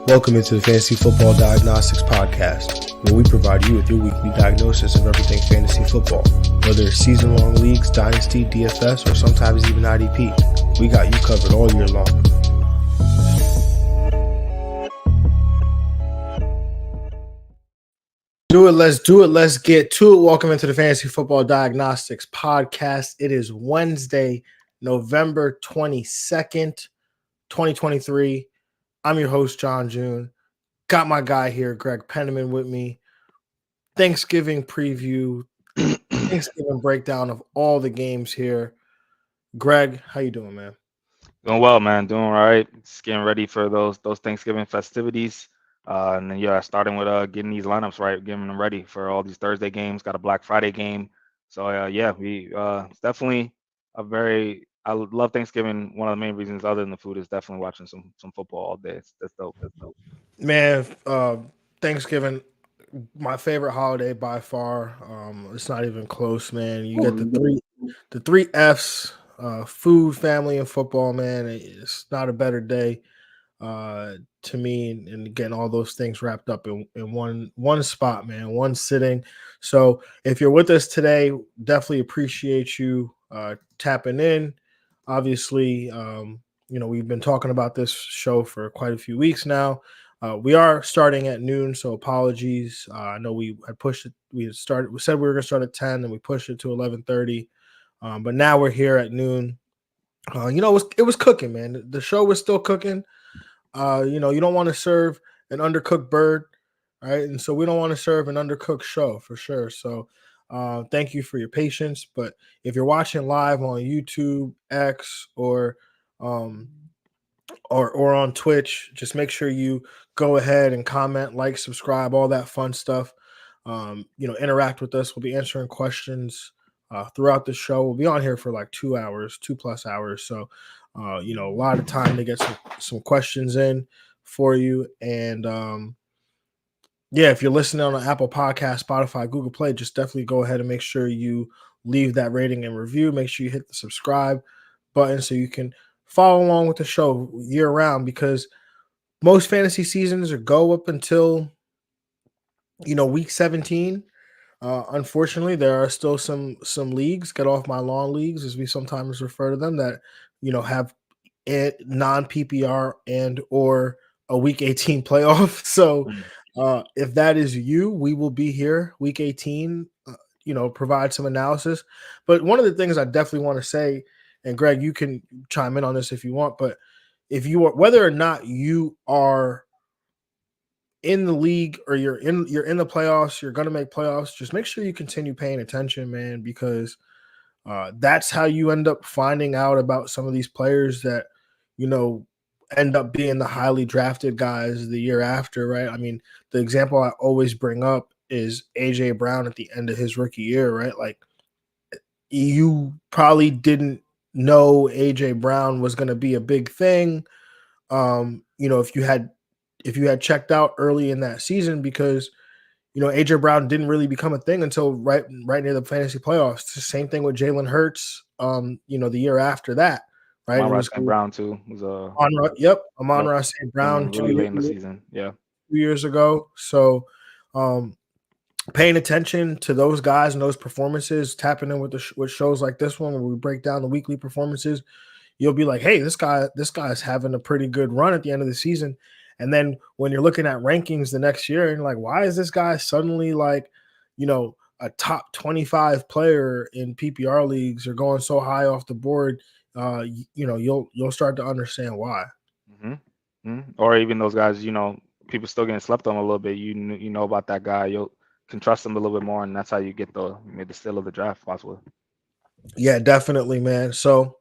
Welcome into the Fantasy Football Diagnostics Podcast, where we provide you with your weekly diagnosis of everything fantasy football. Whether it's season-long leagues, dynasty, DFS, or sometimes even IDP, we got you covered all year long. Let's do it, let's get to it. Welcome into the Fantasy Football Diagnostics Podcast. It is Wednesday, November 22nd, 2023. I'm your host, John June. Got my guy here, Greg Penniman, with me. Thanksgiving preview, Thanksgiving breakdown of all the games here. Greg, how you doing, man? Doing well, man. Doing all right. Just getting ready for those Thanksgiving festivities. And then starting with getting these lineups right, getting them ready for all these Thursday games. Got a Black Friday game. So it's definitely I love Thanksgiving. One of the main reasons, other than the food, is definitely watching some football all day. That's dope. That's dope. Man, Thanksgiving, my favorite holiday by far. It's not even close, man. You get the three F's, food, family, and football, man. It's not a better day to me, and getting all those things wrapped up in one spot, man, one sitting. So if you're with us today, definitely appreciate you tapping in. Obviously, we've been talking about this show for quite a few weeks now. We are starting at noon, so apologies. I know we had pushed it. We said we were going to start at 10, and we pushed it to 11:30. But now we're here at noon. It was cooking, man. The show was still cooking. You don't want to serve an undercooked bird, right? And so we don't want to serve an undercooked show for sure. So thank you for your patience. But if you're watching live on YouTube, X, or on Twitch, just make sure you go ahead and comment, like, subscribe, all that fun stuff. Interact with us. We'll be answering questions throughout the show. We'll be on here for like 2 hours, 2+ hours. So, a lot of time to get some questions in for you. And if you're listening on an Apple Podcast, Spotify, Google Play, just definitely go ahead and make sure you leave that rating and review. Make sure you hit the subscribe button so you can follow along with the show year round, because most fantasy seasons go up until week 17. Unfortunately, there are still some leagues, get off my lawn leagues, as we sometimes refer to them, that have non-PPR and or a week 18 playoff. So if that is you, we will be here week 18, provide some analysis. But one of the things I definitely want to say, and Greg, you can chime in on this if you want, but if you are, whether or not you are in the league or you're in the playoffs, you're going to make playoffs, just make sure you continue paying attention, man, because that's how you end up finding out about some of these players that, end up being the highly drafted guys the year after, right? I mean, the example I always bring up is AJ Brown at the end of his rookie year, right? Like, you probably didn't know AJ Brown was going to be a big thing. If you had checked out early in that season, because AJ Brown didn't really become a thing until right near the fantasy playoffs. The same thing with Jalen Hurts. The year after that, right? Amon-Ra St. Brown too was Amon-Ra St. Brown really late in the season. Yeah, 2 years ago. So, paying attention to those guys and those performances, tapping in with shows like this one where we break down the weekly performances, you'll be like, hey, this guy's having a pretty good run at the end of the season. And then when you're looking at rankings the next year, and you're like, why is this guy suddenly like, a top 25 player in PPR leagues, or going so high off the board? You'll start to understand why. Mm-hmm. Mm-hmm. Or even those guys, people still getting slept on a little bit. You know about that guy, you can trust him a little bit more, and that's how you get the steal of the draft possibly. Yeah, definitely, man. So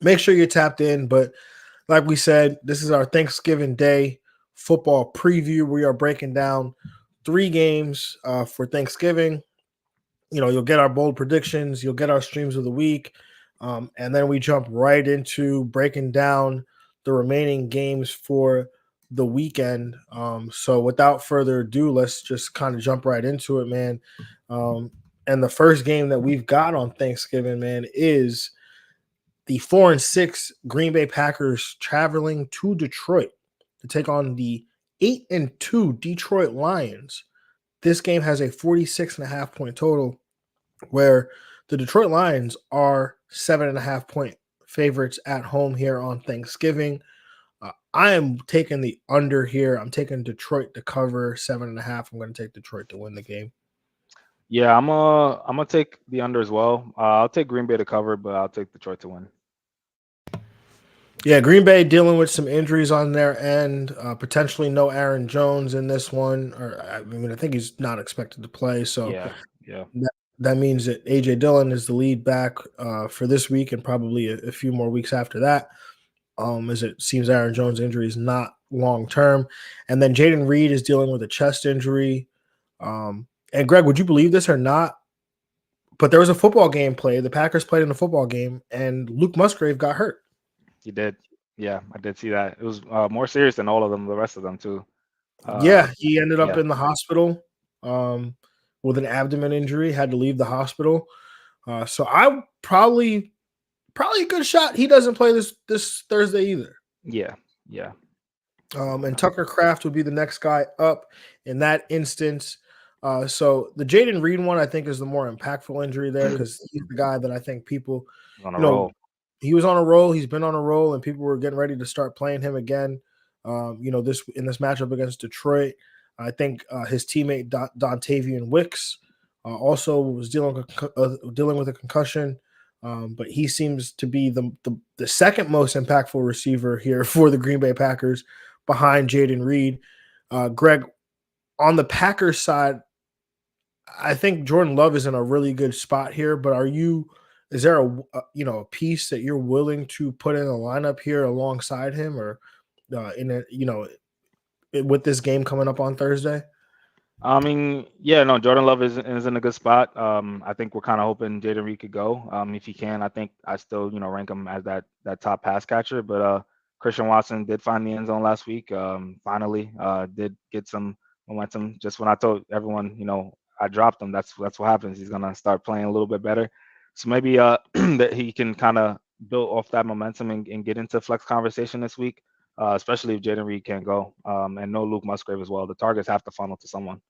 make sure you're tapped in. But like we said, this is our Thanksgiving Day football preview. We are breaking down 3 games for Thanksgiving. You'll get our bold predictions, you'll get our streams of the week, and then we jump right into breaking down the remaining games for the weekend. So without further ado, let's just kind of jump right into it, man. And the first game that we've got on Thanksgiving, man, is the 4-6 Green Bay Packers traveling to Detroit. to take on the 8-2 Detroit Lions. This game has a 46.5-point total, where the Detroit Lions are 7.5-point favorites at home here on Thanksgiving. I am taking the under here. I'm taking Detroit to cover 7.5. I'm going to take Detroit to win the game. Yeah, I'm gonna take the under as well. I'll take Green Bay to cover, but I'll take Detroit to win. Yeah, Green Bay dealing with some injuries on their end. Potentially no Aaron Jones in this one. Or I mean, I think he's not expected to play. So Yeah. that means that A.J. Dillon is the lead back for this week and probably a few more weeks after that. As it seems Aaron Jones' injury is not long term. And then Jaden Reed is dealing with a chest injury. And Greg, would you believe this or not? But there was a football game played. The Packers played in a football game, and Luke Musgrave got hurt. He did. Yeah, I did see that. It was more serious than all of them, the rest of them too. Yeah, he ended up Yeah. in the hospital with an abdomen injury, had to leave the hospital. So I probably a good shot he doesn't play this Thursday either. Yeah. And Tucker Kraft would be the next guy up in that instance. So the Jaden Reed one, I think, is the more impactful injury there because he's the guy that I think people, On a roll. he was on a roll. He's been on a roll, and people were getting ready to start playing him again. This matchup against Detroit, I think his teammate Dontavian Wicks also was dealing with a concussion. But he seems to be the second most impactful receiver here for the Green Bay Packers behind Jaden Reed. Greg, on the Packers side, I think Jordan Love is in a really good spot here, but is there a piece that you're willing to put in a lineup here alongside him or with this game coming up on Thursday? I mean, yeah, no, Jordan Love is in a good spot. I think we're kind of hoping Jaden Reed could go. If he can, I think I still, rank him as that top pass catcher. But Christian Watson did find the end zone last week. Finally, did get some momentum. Just when I told everyone, I dropped him. That's what happens. He's gonna start playing a little bit better. So maybe that he can kind of build off that momentum and get into flex conversation this week. Especially if Jaden Reed can't go, and no Luke Musgrave as well. The targets have to funnel to someone.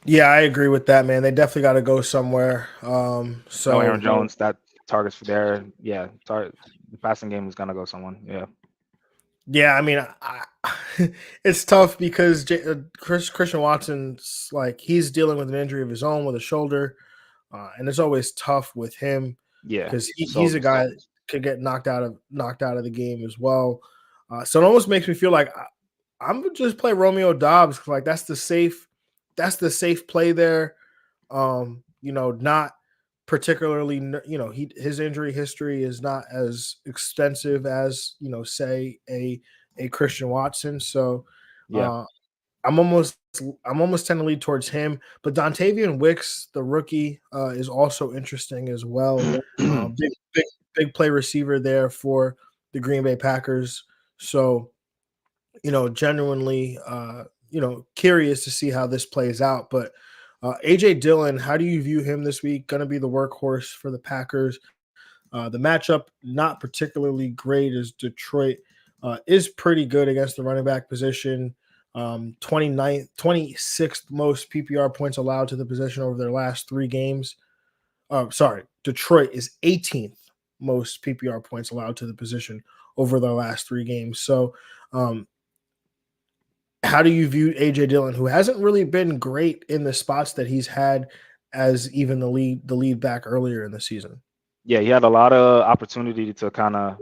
Yeah, I agree with that, man. They definitely got to go somewhere. No Aaron Jones, that targets for there. Yeah, the passing game is gonna go someone. Yeah. Yeah, I mean, it's tough because Christian Watson's he's dealing with an injury of his own with a shoulder, and it's always tough with him. Yeah, because he's a guy that could get knocked out of the game as well. So it almost makes me feel like I'm gonna just play Romeo Doubs. That's the safe play there. Not particularly. His injury history is not as extensive as say a Christian Watson. So yeah. I'm almost tend to lead towards him. But Dontavian Wicks, the rookie, is also interesting as well. Big play receiver there for the Green Bay Packers. So, genuinely, curious to see how this plays out. But A.J. Dillon, how do you view him this week? Going to be the workhorse for the Packers. The matchup, not particularly great, as Detroit is pretty good against the running back position. 26th most PPR points allowed to the position over their last 3 games. Detroit is 18th most PPR points allowed to the position over their last 3 games. So, how do you view A.J. Dillon, who hasn't really been great in the spots that he's had as even the lead back earlier in the season? Yeah, he had a lot of opportunity to kind of,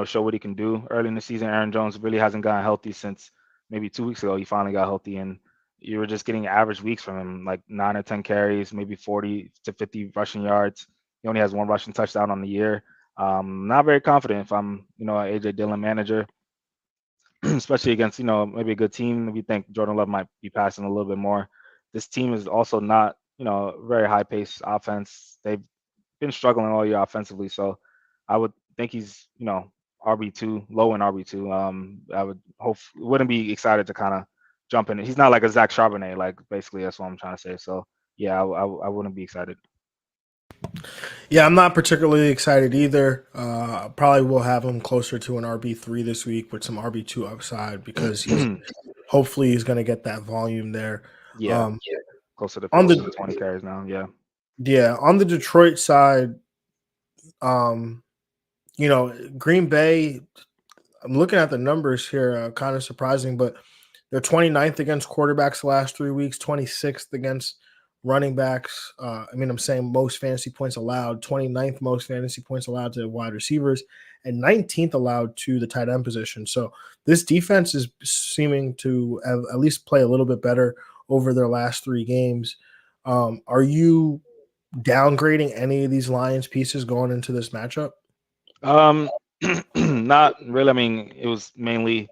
show what he can do early in the season. Aaron Jones really hasn't gotten healthy since maybe 2 weeks ago. He finally got healthy, and you were just getting average weeks from him, like 9 or 10 carries, maybe 40 to 50 rushing yards. He only has 1 rushing touchdown on the year. Not very confident if I'm, an A.J. Dillon manager, especially against, maybe a good team. We think Jordan Love might be passing a little bit more. This team is also not, very high-paced offense. They've been struggling all year offensively, so I would think he's, RB2, low in RB2. I wouldn't be excited to kind of jump in. He's not like a Zach Charbonnet, basically that's what I'm trying to say. So yeah, I wouldn't be excited. Yeah, I'm not particularly excited either. Probably will have him closer to an RB3 this week with some RB2 upside because he's going to get that volume there. Yeah, Um, closer to on 15 the to 20 carries now. Yeah. on the Detroit side, um, Green Bay. I'm looking at the numbers here, kind of surprising, but they're 29th against quarterbacks the last 3 weeks, 26th against running backs. I'm saying most fantasy points allowed, 29th most fantasy points allowed to wide receivers, and 19th allowed to the tight end position. So this defense is seeming to have at least play a little bit better over their last 3 games. Are you downgrading any of these Lions pieces going into this matchup? Um, not really. I mean, it was mainly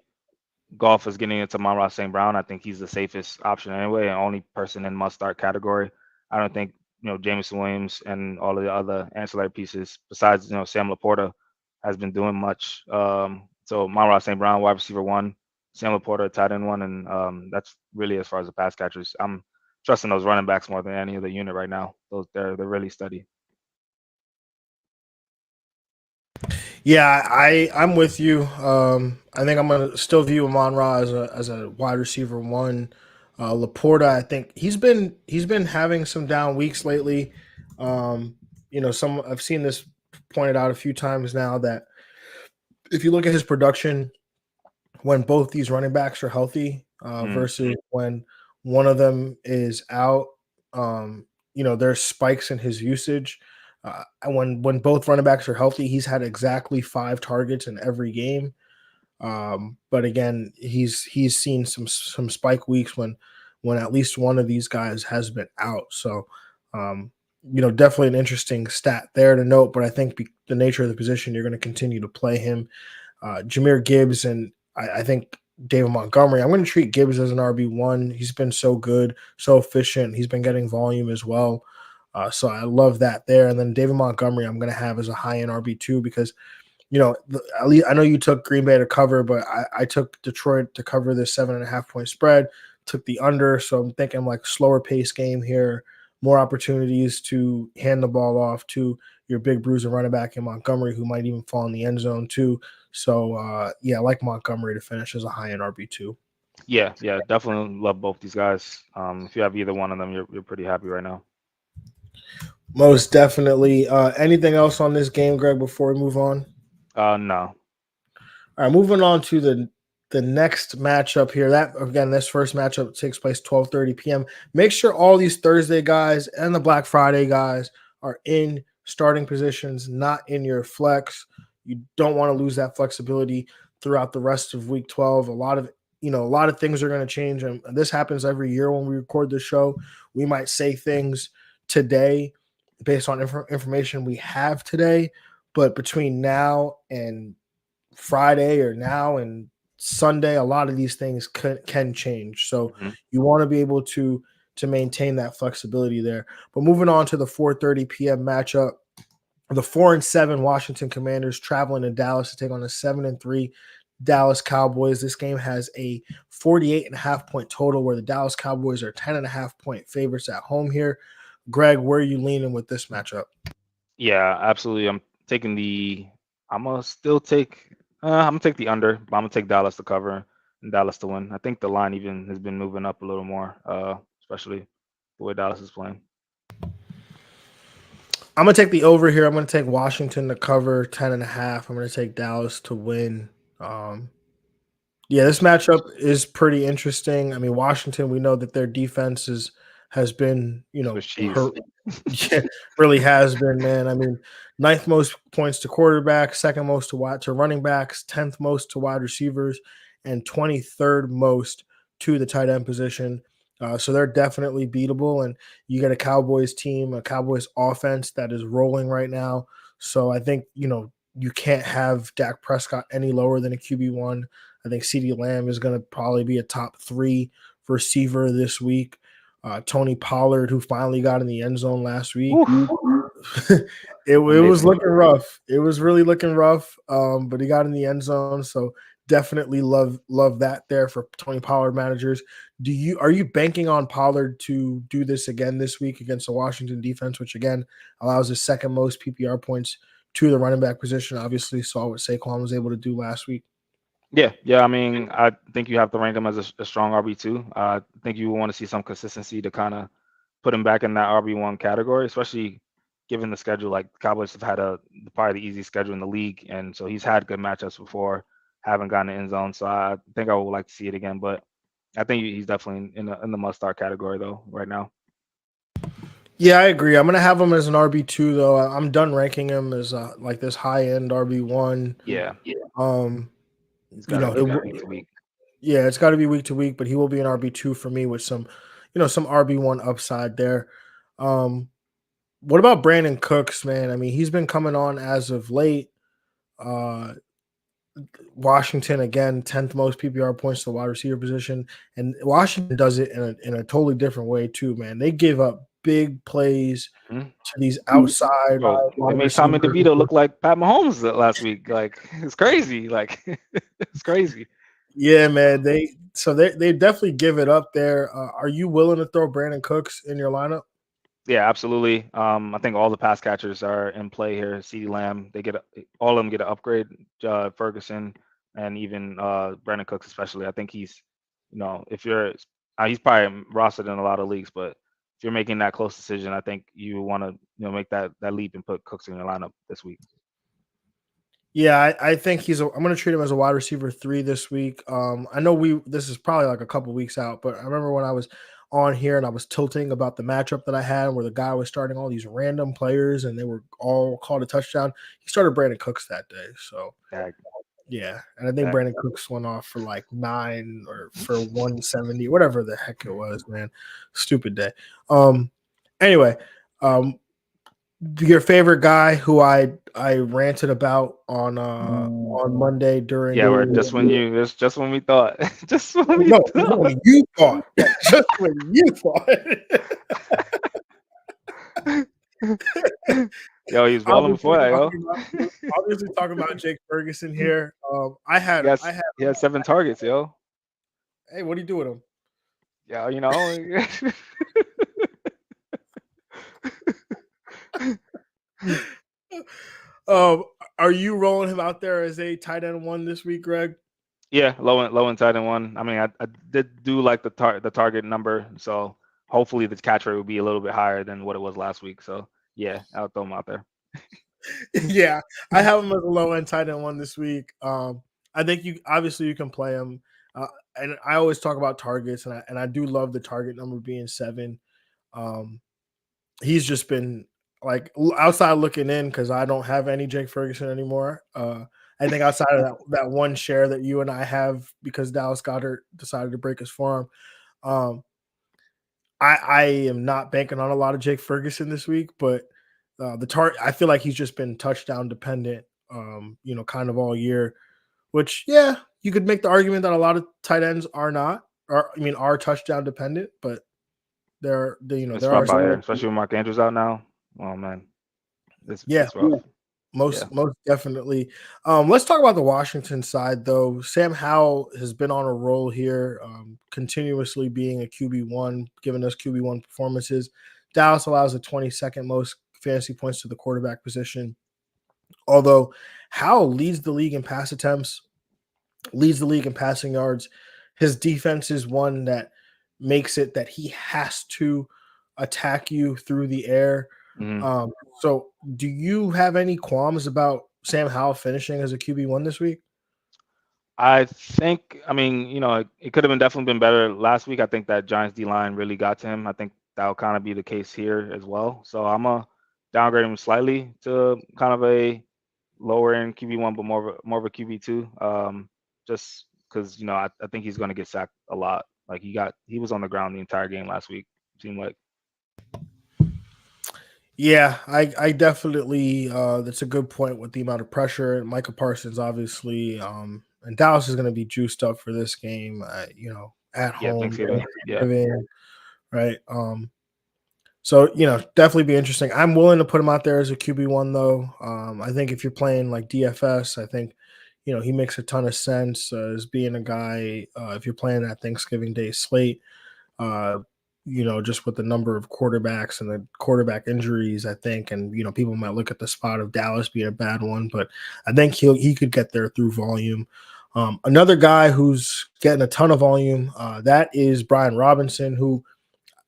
Golf is getting into Amon-Ra St. Brown. I think he's the safest option anyway, and only person in must-start category. I don't think Jameson Williams and all of the other ancillary pieces, besides Sam Laporta, has been doing much. So Amon-Ra St. Brown, wide receiver one, Sam Laporta, tight end one, and that's really as far as the pass catchers. I'm trusting those running backs more than any other unit right now. They're really steady. Yeah, I'm with you. I think I'm gonna still view Amon Ra as a wide receiver one. Laporta, I think he's been having some down weeks lately. Some I've seen this pointed out a few times now that if you look at his production when both these running backs are healthy Mm, versus when one of them is out, there's spikes in his usage. And when both running backs are healthy, he's had exactly 5 targets in every game. But again, he's seen some spike weeks when at least one of these guys has been out. So, definitely an interesting stat there to note. But I think the nature of the position, you're going to continue to play him. Jahmyr Gibbs and I think David Montgomery. I'm going to treat Gibbs as an RB1. He's been so good, so efficient. He's been getting volume as well. So I love that there. And then David Montgomery, I'm going to have as a high end RB2 because at least I know you took Green Bay to cover, but I took Detroit to cover this 7.5 point spread, took the under. So I'm thinking like slower pace game here, more opportunities to hand the ball off to your big bruiser running back in Montgomery, who might even fall in the end zone too. So I like Montgomery to finish as a high end RB2. yeah, definitely love both these guys. If you have either one of them, you're pretty happy right now. Most definitely. Anything else on this game, Greg, before we move on? No. All right, moving on to the next matchup here. That again, this first matchup takes place 12:30 p.m. Make sure all these Thursday guys and the Black Friday guys are in starting positions, not in your flex. You don't want to lose that flexibility throughout the rest of week 12. A lot of things are going to change, and this happens every year when we record the show. We might say things today based on information we have today, but between now and Friday or now and Sunday, a lot of these things can change. So Mhm. you want to be able to maintain that flexibility there. But moving on to the 4:30 p.m. matchup, the 4-7 Washington Commanders traveling to Dallas to take on the 7-3 Dallas Cowboys. This game has a 48.5 point total where the Dallas Cowboys are 10.5 point favorites at home here. Greg, where are you leaning with this matchup? Yeah, absolutely. I'm gonna still take. I'm gonna take the under, but I'm gonna take Dallas to cover and Dallas to win. I think the line even has been moving up a little more, especially the way Dallas is playing. I'm gonna take the over here. I'm gonna take Washington to cover 10.5. I'm gonna take Dallas to win. Um, yeah, this matchup is pretty interesting. I mean, Washington, we know that their defense has been, Swiss cheese. yeah, really has been, man. I mean, ninth most points to quarterbacks, second most to running backs, 10th most to wide receivers, and 23rd most to the tight end position. So they're definitely beatable. And you get a Cowboys team, a Cowboys offense that is rolling right now. So I think, you can't have Dak Prescott any lower than a QB1. I think CeeDee Lamb is going to probably be a top 3 receiver this week. Tony Pollard, who finally got in the end zone last week. Oof, It was amazing. looking rough. It was really looking rough, but he got in the end zone. So definitely love that there for Tony Pollard managers. Are you banking on Pollard to do this again this week against the Washington defense, which again allows the second most PPR points to the running back position? Obviously, saw what Saquon was able to do last week. Yeah. I mean, I think you have to rank him as a strong RB2. I think you want to see some consistency to kind of put him back in that RB1 category, especially given the schedule. Like Cowboys have had probably the easiest schedule in the league, and so he's had good matchups before, haven't gotten the end zone. So I think I would like to see it again, but I think he's definitely in the must start category though right now. Yeah, I agree. I'm gonna have him as an RB2 though. I'm done ranking him as like this high end RB1. Yeah. He's You got know, to be that week to week. Yeah, it's got to be week to week, but he will be an RB2 for me with some, some RB1 upside there. What about Brandon Cooks, man? I mean, he's been coming on as of late. Washington again, 10th most PPR points to the wide receiver position, and Washington does it in a totally different way too, man. They give up big plays to these outside Bro, they wide made Tommy receivers. DeVito look like Pat Mahomes last week. Like it's crazy. Like it's crazy. Yeah, man. They definitely give it up there. Are you willing to throw Brandon Cooks in your lineup? Yeah, absolutely. I think all the pass catchers are in play here. CeeDee Lamb, all of them get an upgrade. Ferguson and even Brandon Cooks, especially. I think he's, if you're, he's probably rostered in a lot of leagues, but if you're making that close decision, I think you want to, make that leap and put Cooks in your lineup this week. Yeah, I think I'm going to treat him as a wide receiver 3 this week. I know this is probably like a couple weeks out, but I remember when I was on here and I was tilting about the matchup that I had where the guy was starting all these random players and they were all called a touchdown. He started Brandon Cooks that day. So yeah. And I think Brandon Cooks went off for like 9 or for 170, whatever the heck it was, man. Stupid day. Anyway, your favorite guy who I ranted about on Monday during just when we thought just when we no thought. when you thought just when you thought Yo, he was balling before that, yo. Obviously talking about Jake Ferguson here. He had 7 targets, yo. Hey, what do you do with him? Yeah, Are you rolling him out there as a tight end 1 this week, Greg? Yeah, low and tight end 1. I mean, I did do like the target number, so hopefully the catch rate will be a little bit higher than what it was last week. So yeah, I'll throw him out there. Yeah, I have him as a low end tight end 1 this week. I think you can play him, and I always talk about targets, and I do love the target number being 7. He's just been like outside looking in because I don't have any Jake Ferguson anymore. I think outside of that one share that you and I have because Dallas Goedert decided to break his forearm, I am not banking on a lot of Jake Ferguson this week, but I feel like he's just been touchdown dependent, kind of all year, which, yeah, you could make the argument that a lot of tight ends are not, are touchdown dependent, but there are some, especially with Mark Andrews out now. Oh man, it's rough. Most definitely. Let's talk about the Washington side, though. Sam Howell has been on a roll here, continuously being a QB1, giving us QB1 performances. Dallas allows the 22nd most fantasy points to the quarterback position. Although Howell leads the league in pass attempts, leads the league in passing yards, his defense is one that makes it that he has to attack you through the air. Mm-hmm. So do you have any qualms about Sam Howell finishing as a QB1 this week? I think, it could have definitely been better last week. I think that Giants D-line really got to him. I think that'll kind of be the case here as well. So I'm going to downgrade him slightly to kind of a lower end QB1, but more of a QB2. Just because, I think he's going to get sacked a lot. Like he was on the ground the entire game last week, seemed like. Yeah, I definitely that's a good point with the amount of pressure. And Micah Parsons, obviously, and Dallas is going to be juiced up for this game, at home. Thanksgiving. Right. So, definitely be interesting. I'm willing to put him out there as a QB1, though. I think if you're playing like DFS, I think, he makes a ton of sense as being a guy. If you're playing that Thanksgiving Day slate, uh, just with the number of quarterbacks and the quarterback injuries, I think, and people might look at the spot of Dallas being a bad one, but I think he could get there through volume. Another guy who's getting a ton of volume, that is Brian Robinson, who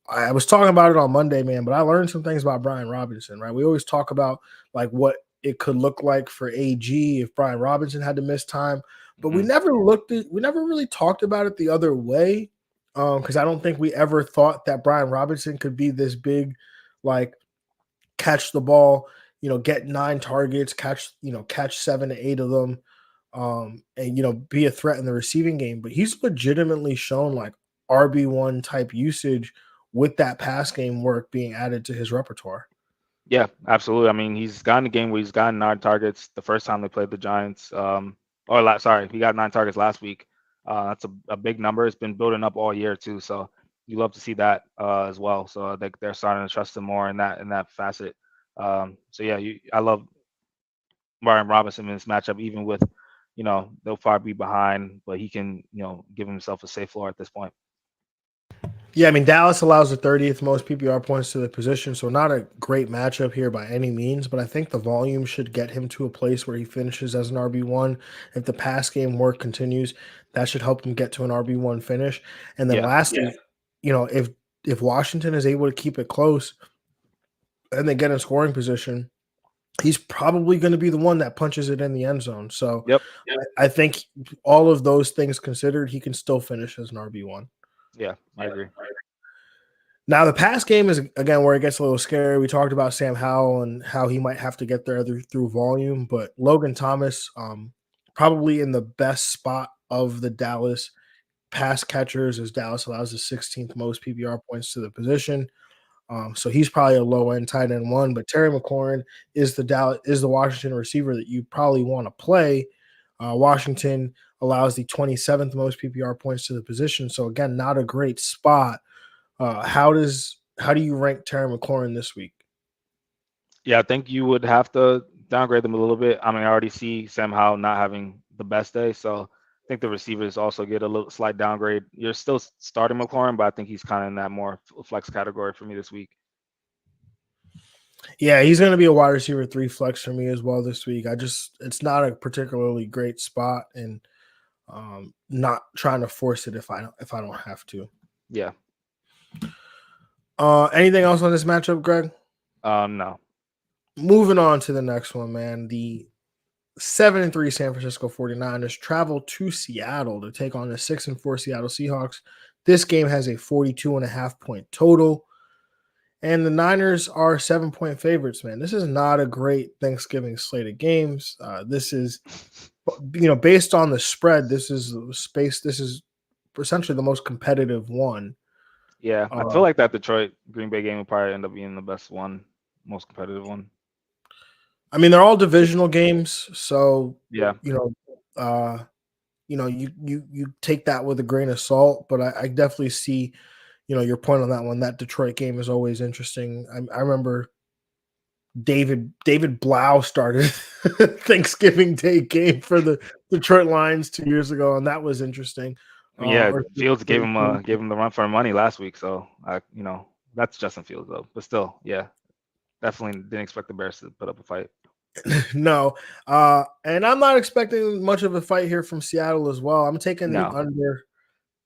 I was talking about it on Monday, man, but I learned some things about Brian Robinson, right? We always talk about like what it could look like for AG if Brian Robinson had to miss time, but we never really talked about it the other way. Because I don't think we ever thought that Brian Robinson could be this big, like catch the ball, get 9 targets, catch 7 to 8 of them, and be a threat in the receiving game. But he's legitimately shown like RB1 type usage with that pass game work being added to his repertoire. Yeah, absolutely. I mean, he's gotten a game where he's gotten 9 targets the first time they played the Giants. He got 9 targets last week. That's a big number. It's been building up all year too. So you love to see that as well. So they're starting to trust him more in that facet. So yeah, I love Brian Robinson in this matchup, even with they'll far be behind, but he can give himself a safe floor at this point. Yeah, I mean, Dallas allows the 30th most PPR points to the position, so not a great matchup here by any means, but I think the volume should get him to a place where he finishes as an RB1. If the pass game work continues, that should help him get to an RB1 finish. And then lastly, if Washington is able to keep it close and they get in scoring position, he's probably going to be the one that punches it in the end zone. So I think all of those things considered, he can still finish as an RB1. Yeah, I agree. Now, the pass game is, again, where it gets a little scary. We talked about Sam Howell and how he might have to get there through volume, but Logan Thomas, probably in the best spot of the Dallas pass catchers, as Dallas allows the 16th most PPR points to the position. So he's probably a low-end tight end one, but Terry McLaurin is the Washington receiver that you probably want to play. Washington allows the 27th most PPR points to the position. So again, not a great spot. How do you rank Terry McLaurin this week? Yeah, I think you would have to downgrade them a little bit. I mean, I already see Sam Howell not having the best day, so I think the receivers also get a little slight downgrade. You're still starting McLaurin, but I think he's kind of in that more flex category for me this week. Yeah, he's going to be a wide receiver 3 flex for me as well this week. It's not a particularly great spot, and not trying to force it if I don't have to. Yeah. Anything else on this matchup, Greg? No. Moving on to the next one, man. The 7-3 San Francisco 49ers travel to Seattle to take on the 6-4 Seattle Seahawks. This game has a 42.5 point total. And the Niners are 7-point favorites, man. This is not a great Thanksgiving slate of games. This is, based on the spread, this is essentially the most competitive one. Yeah, I feel like that Detroit Green Bay game will probably end up being the best one, most competitive one. I mean, they're all divisional games, so yeah, you take that with a grain of salt. But I definitely see, your point on that one. That Detroit game is always interesting. I remember David Blau started Thanksgiving Day game for the Detroit Lions 2 years ago, and that was interesting. Fields gave him the run for money last week, so that's Justin Fields though. But still, yeah, definitely didn't expect the Bears to put up a fight. No, and I'm not expecting much of a fight here from Seattle as well. I'm taking the under,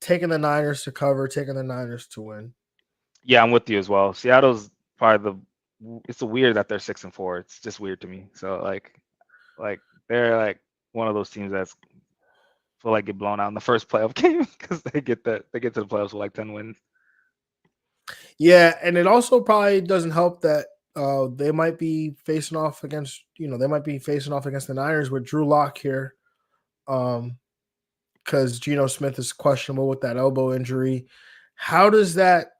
taking the Niners to cover, taking the Niners to win. Yeah, I'm with you as well. Seattle's probably it's weird that they're 6-4. It's just weird to me. So like they're like one of those teams that's feel like get blown out in the first playoff game because they get to the playoffs with like 10 wins. Yeah, and it also probably doesn't help that they might be facing off against the Niners with Drew Lock here, because Geno Smith is questionable with that elbow injury. How does that?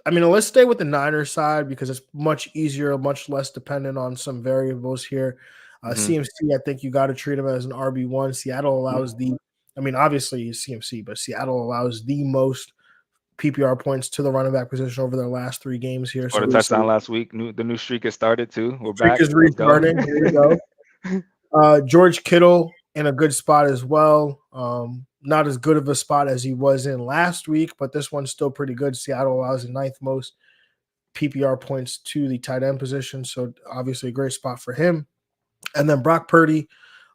I mean, let's stay with the Niners side because it's much easier, much less dependent on some variables here. CMC, I think you got to treat him as an RB1. Seattle allows obviously CMC, but Seattle allows the most PPR points to the running back position over their last 3 games here. So the touchdown last week. The new streak has started too. We're streak back. is restarting. Here we go. George Kittle in a good spot as well. Not as good of a spot as he was in last week, but this one's still pretty good. Seattle allows the ninth most PPR points to the tight end position, so obviously a great spot for him. And then Brock Purdy,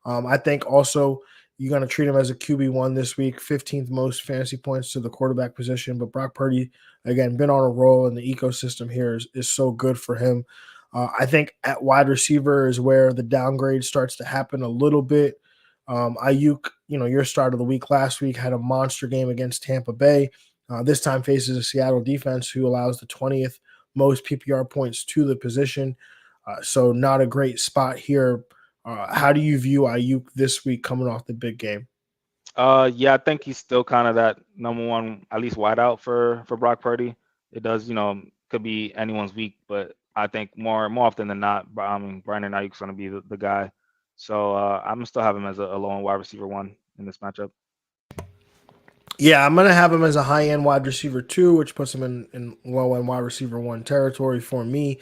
I think also you're going to treat him as a QB1 this week, 15th most fantasy points to the quarterback position. But Brock Purdy, again, been on a roll, and the ecosystem here is so good for him. I think at wide receiver is where the downgrade starts to happen a little bit. Ayuk, your start of the week last week had a monster game against Tampa Bay. This time faces a Seattle defense who allows the 20th most PPR points to the position. So not a great spot here. How do you view Ayuk this week coming off the big game? Yeah, I think he's still kind of that number one, at least wideout for Brock Purdy. It does, could be anyone's week, but I think more often than not, Brandon Ayuk's going to be the guy. So I'm still have him as a low end wide receiver one in this matchup. Yeah, I'm going to have him as a high-end wide receiver 2, which puts him in low-end wide receiver 1 territory for me.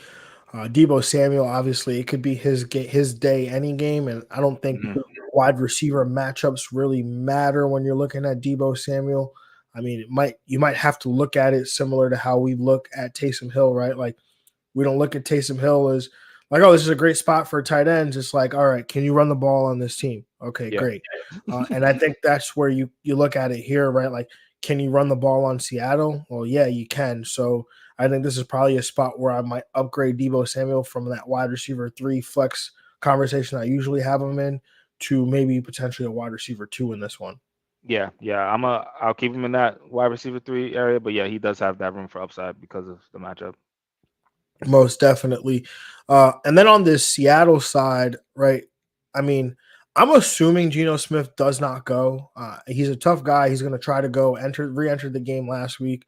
Deebo Samuel, obviously, it could be his day any game, and I don't think wide receiver matchups really matter when you're looking at Deebo Samuel. I mean, you might have to look at it similar to how we look at Taysom Hill, right? Like, we don't look at Taysom Hill as like, oh, this is a great spot for tight ends. It's like, all right, can you run the ball on this team? Okay, Yeah. great. And I think that's where you look at it here, right? Like, can you run the ball on Seattle? Well, yeah, you can. So I think this is probably a spot where I might upgrade Deebo Samuel from that wide receiver 3 flex conversation I usually have him in to maybe potentially a wide receiver 2 in this one. Yeah. I'll keep him in that wide receiver 3 area, but yeah, he does have that room for upside because of the matchup. Most definitely. And then on this Seattle side, right? I mean, I'm assuming Geno Smith does not go. He's a tough guy. He's going to try to go re-enter the game last week,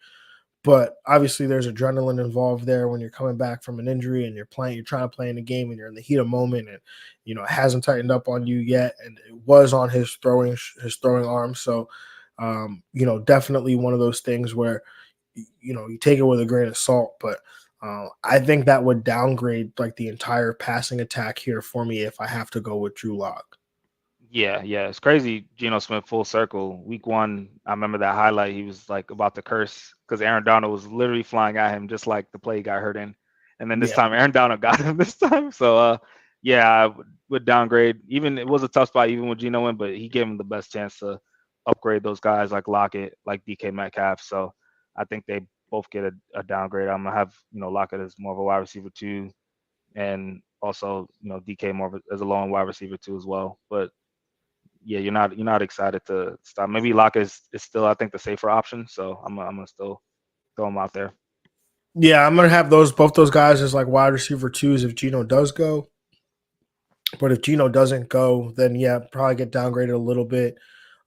but obviously there's adrenaline involved there when you're coming back from an injury and you're trying to play in the game and you're in the heat of moment, and it hasn't tightened up on you yet, and it was on his throwing arm. So, definitely one of those things where you take it with a grain of salt, but I think that would downgrade like the entire passing attack here for me if I have to go with Drew Lock. Yeah, it's crazy. Geno Smith full circle. Week 1, I remember that highlight. He was like about to curse because Aaron Donald was literally flying at him, just like the play he got hurt in. And then this Yeah. time, Aaron Donald got him this time. So, yeah, I would downgrade. Even it was a tough spot, even with Geno in, but he gave him the best chance to upgrade those guys like Lockett, like DK Metcalf. So, I think they both get a downgrade. I'm gonna have Lockett as more of a wide receiver 2, and also DK more of as a low end wide receiver 2 as well. But yeah, you're not excited to stop. Maybe Lockett is still, I think, the safer option. So I'm gonna still throw him out there. Yeah, I'm gonna have both those guys as like wide receiver 2s if Geno does go. But if Geno doesn't go, then yeah, probably get downgraded a little bit,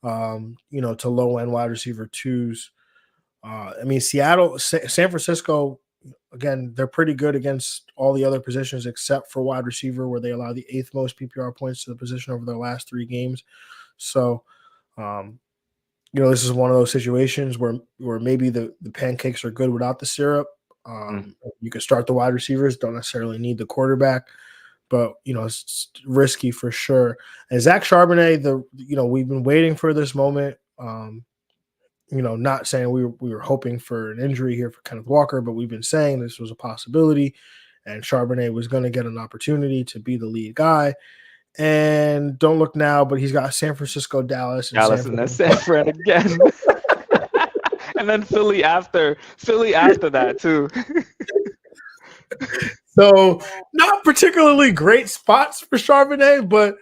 to low end wide receiver 2s. I mean, San Francisco, again, they're pretty good against all the other positions except for wide receiver, where they allow the 8th most PPR points to the position over their last 3 games. So, um, this is one of those situations where maybe the pancakes are good without the syrup. You can start the wide receivers, don't necessarily need the quarterback, but it's risky for sure. And Zach Charbonnet, we've been waiting for this moment. Not saying we were hoping for an injury here for Kenneth Walker, but we've been saying this was a possibility, and Charbonnet was going to get an opportunity to be the lead guy. And don't look now, but he's got San Francisco, Dallas, and Dallas and then San Fran again, and then Philly after that too. So not particularly great spots for Charbonnet, but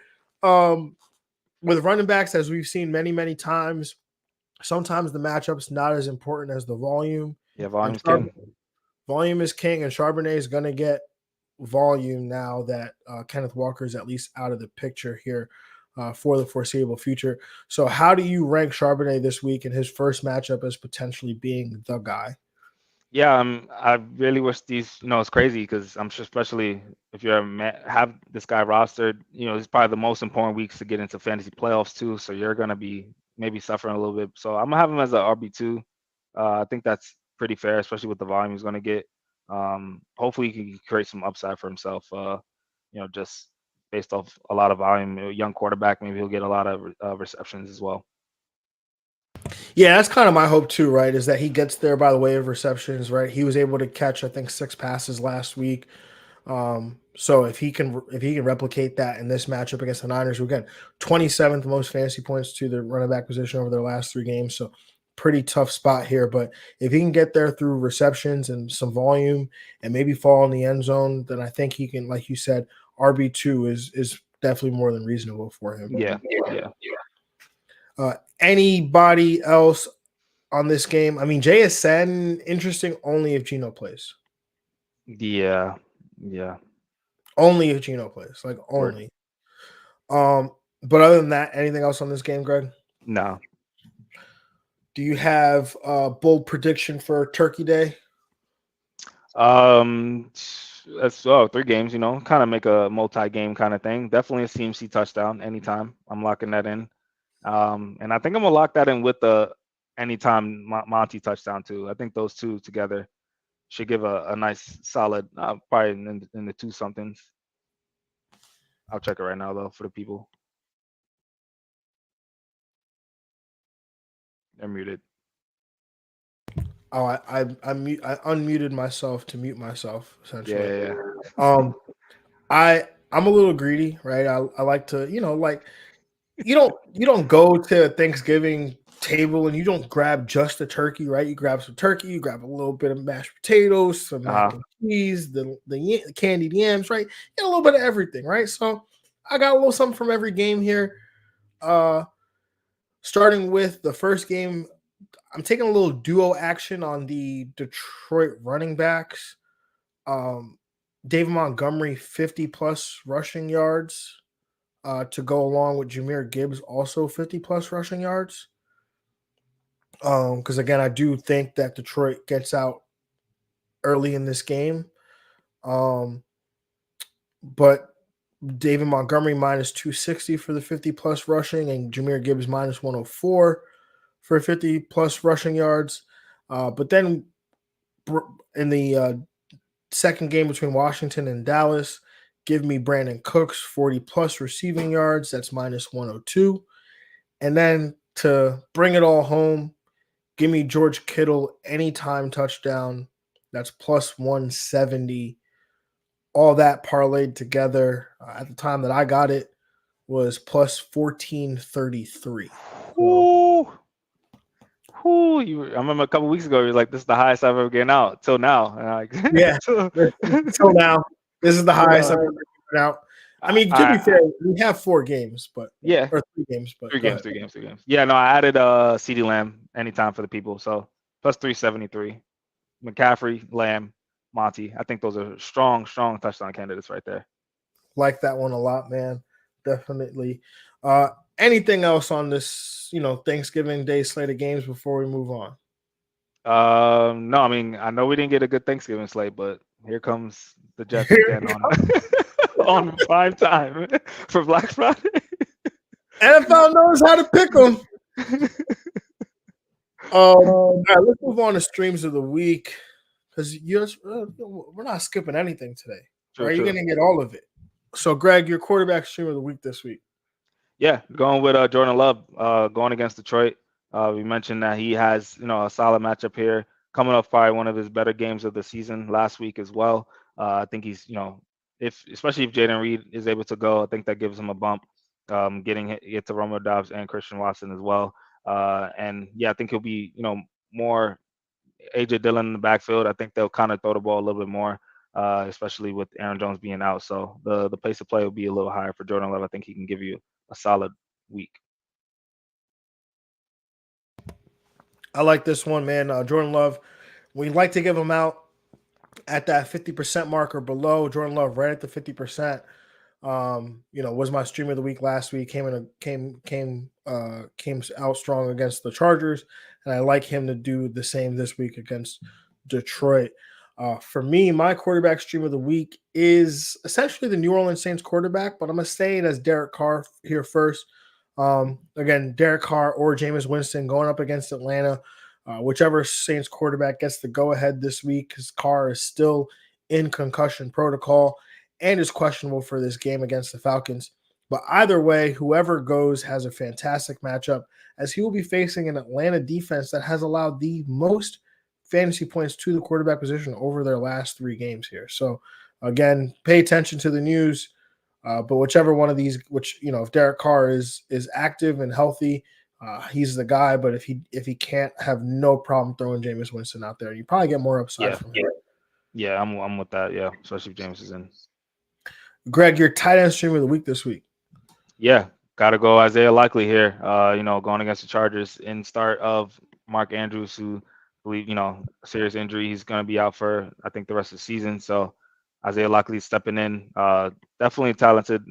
with running backs, as we've seen many, many times, sometimes the matchup's not as important as the volume. Yeah, volume's king. Volume is king, and Charbonnet is going to get volume now that Kenneth Walker is at least out of the picture here for the foreseeable future. So how do you rank Charbonnet this week in his first matchup as potentially being the guy? Yeah, I really wish these. It's crazy because I'm sure, especially if you have this guy rostered, it's probably the most important weeks to get into fantasy playoffs too. So you're gonna be maybe suffering a little bit. So I'm gonna have him as an RB2. I think that's pretty fair, especially with the volume he's gonna get. Hopefully he can create some upside for himself. Just based off a lot of volume. A young quarterback, maybe he'll get a lot of receptions as well. Yeah, that's kind of my hope too, right? Is that he gets there by the way of receptions, right? He was able to catch, I think, 6 passes last week. So if he can replicate that in this matchup against the Niners, who again 27th most fantasy points to the running back position over their last 3 games, so pretty tough spot here. But if he can get there through receptions and some volume and maybe fall in the end zone, then I think he can, like you said, RB2 is definitely more than reasonable for him. Yeah. Anybody else on this game? I mean, JSN, interesting only if Geno plays. Yeah. Only if Geno plays, like only. But other than that, anything else on this game, Greg? No. Do you have a bold prediction for Turkey Day? That's 3 games, kind of make a multi-game kind of thing. Definitely a CMC touchdown anytime. I'm locking that in. And I think I'm gonna lock that in with the anytime Monty touchdown too. I think those two together should give a nice solid, probably in the 2 somethings. I'll check it right now though for the people. They're muted. Oh, I unmuted myself to mute myself essentially. Yeah. I'm a little greedy, right? I like to, like you don't go to Thanksgiving table and you don't grab just the turkey, right? You grab some turkey, you grab a little bit of mashed potatoes, some mac and cheese, the candied yams, right? And a little bit of everything, right? So I got a little something from every game here. Starting with the first game, I'm taking a little duo action on the Detroit running backs. David Montgomery, 50+ rushing yards to go along with Jahmyr Gibbs, also 50+ rushing yards. Because again, I do think that Detroit gets out early in this game. But David Montgomery minus 260 for the 50+ rushing, and Jahmyr Gibbs minus 104 for 50+ rushing yards. But then in the second game between Washington and Dallas, give me Brandon Cooks 40+ receiving yards. That's minus 102. And then to bring it all home, give me George Kittle anytime touchdown. That's plus 170. All that parlayed together at the time that I got it was plus 1433. So, I remember a couple weeks ago, you were like, "This is the highest I've ever gotten out." Till now, yeah. Till now, this is the highest I've ever gotten out. I mean, to be fair, we have 4 games, but yeah, or 3 games, but 3 games. Yeah, no, I added CeeDee Lamb anytime for the people, so plus 373. McCaffrey, Lamb, Monty. I think those are strong touchdown candidates right there. Like that one a lot, man. Definitely. Anything else on this, Thanksgiving Day slate of games before we move on? No, I mean, I know we didn't get a good Thanksgiving slate, but here comes the Jets again on prime time for Black Friday. NFL knows how to pick them. All right, let's move on to streams of the week because we're not skipping anything today. Right? You're going to get all of it. So, Greg, your quarterback stream of the week this week. Yeah, going with Jordan Love, going against Detroit. We mentioned that he has, a solid matchup here, coming off probably one of his better games of the season last week as well. I think he's, especially if Jaden Reed is able to go, I think that gives him a bump, getting it to Romeo Doubs and Christian Watson as well. And yeah, I think he'll be, more AJ Dillon in the backfield. I think they'll kind of throw the ball a little bit more, especially with Aaron Jones being out. So the pace of play will be a little higher for Jordan Love. I think he can give you a solid week. I like this one, man. Jordan Love, we like to give him out at that 50% mark or below. Jordan Love right at the 50%. Was my stream of the week last week. Came out strong against the Chargers, and I like him to do the same this week against Detroit. For me, my quarterback stream of the week is essentially the New Orleans Saints quarterback, but I'm gonna say it as Derek Carr here first. Again, Derek Carr or Jameis Winston going up against Atlanta. Whichever Saints quarterback gets the go-ahead this week, because Carr is still in concussion protocol. and is questionable for this game against the Falcons. But either way, whoever goes has a fantastic matchup, as he will be facing an Atlanta defense that has allowed the most fantasy points to the quarterback position over their last 3 games here. So again, pay attention to the news. But whichever one of these, if Derek Carr is active and healthy, he's the guy. But if he can't, have no problem throwing Jameis Winston out there. You probably get more upside from him. Yeah, I'm with that. Yeah, especially if James is in. Greg, your tight end stream of the week this week. Yeah, got to go Isaiah Likely here. Going against the Chargers in start of Mark Andrews, who believe serious injury. He's going to be out for I think the rest of the season. So Isaiah Likely stepping in. Definitely talented.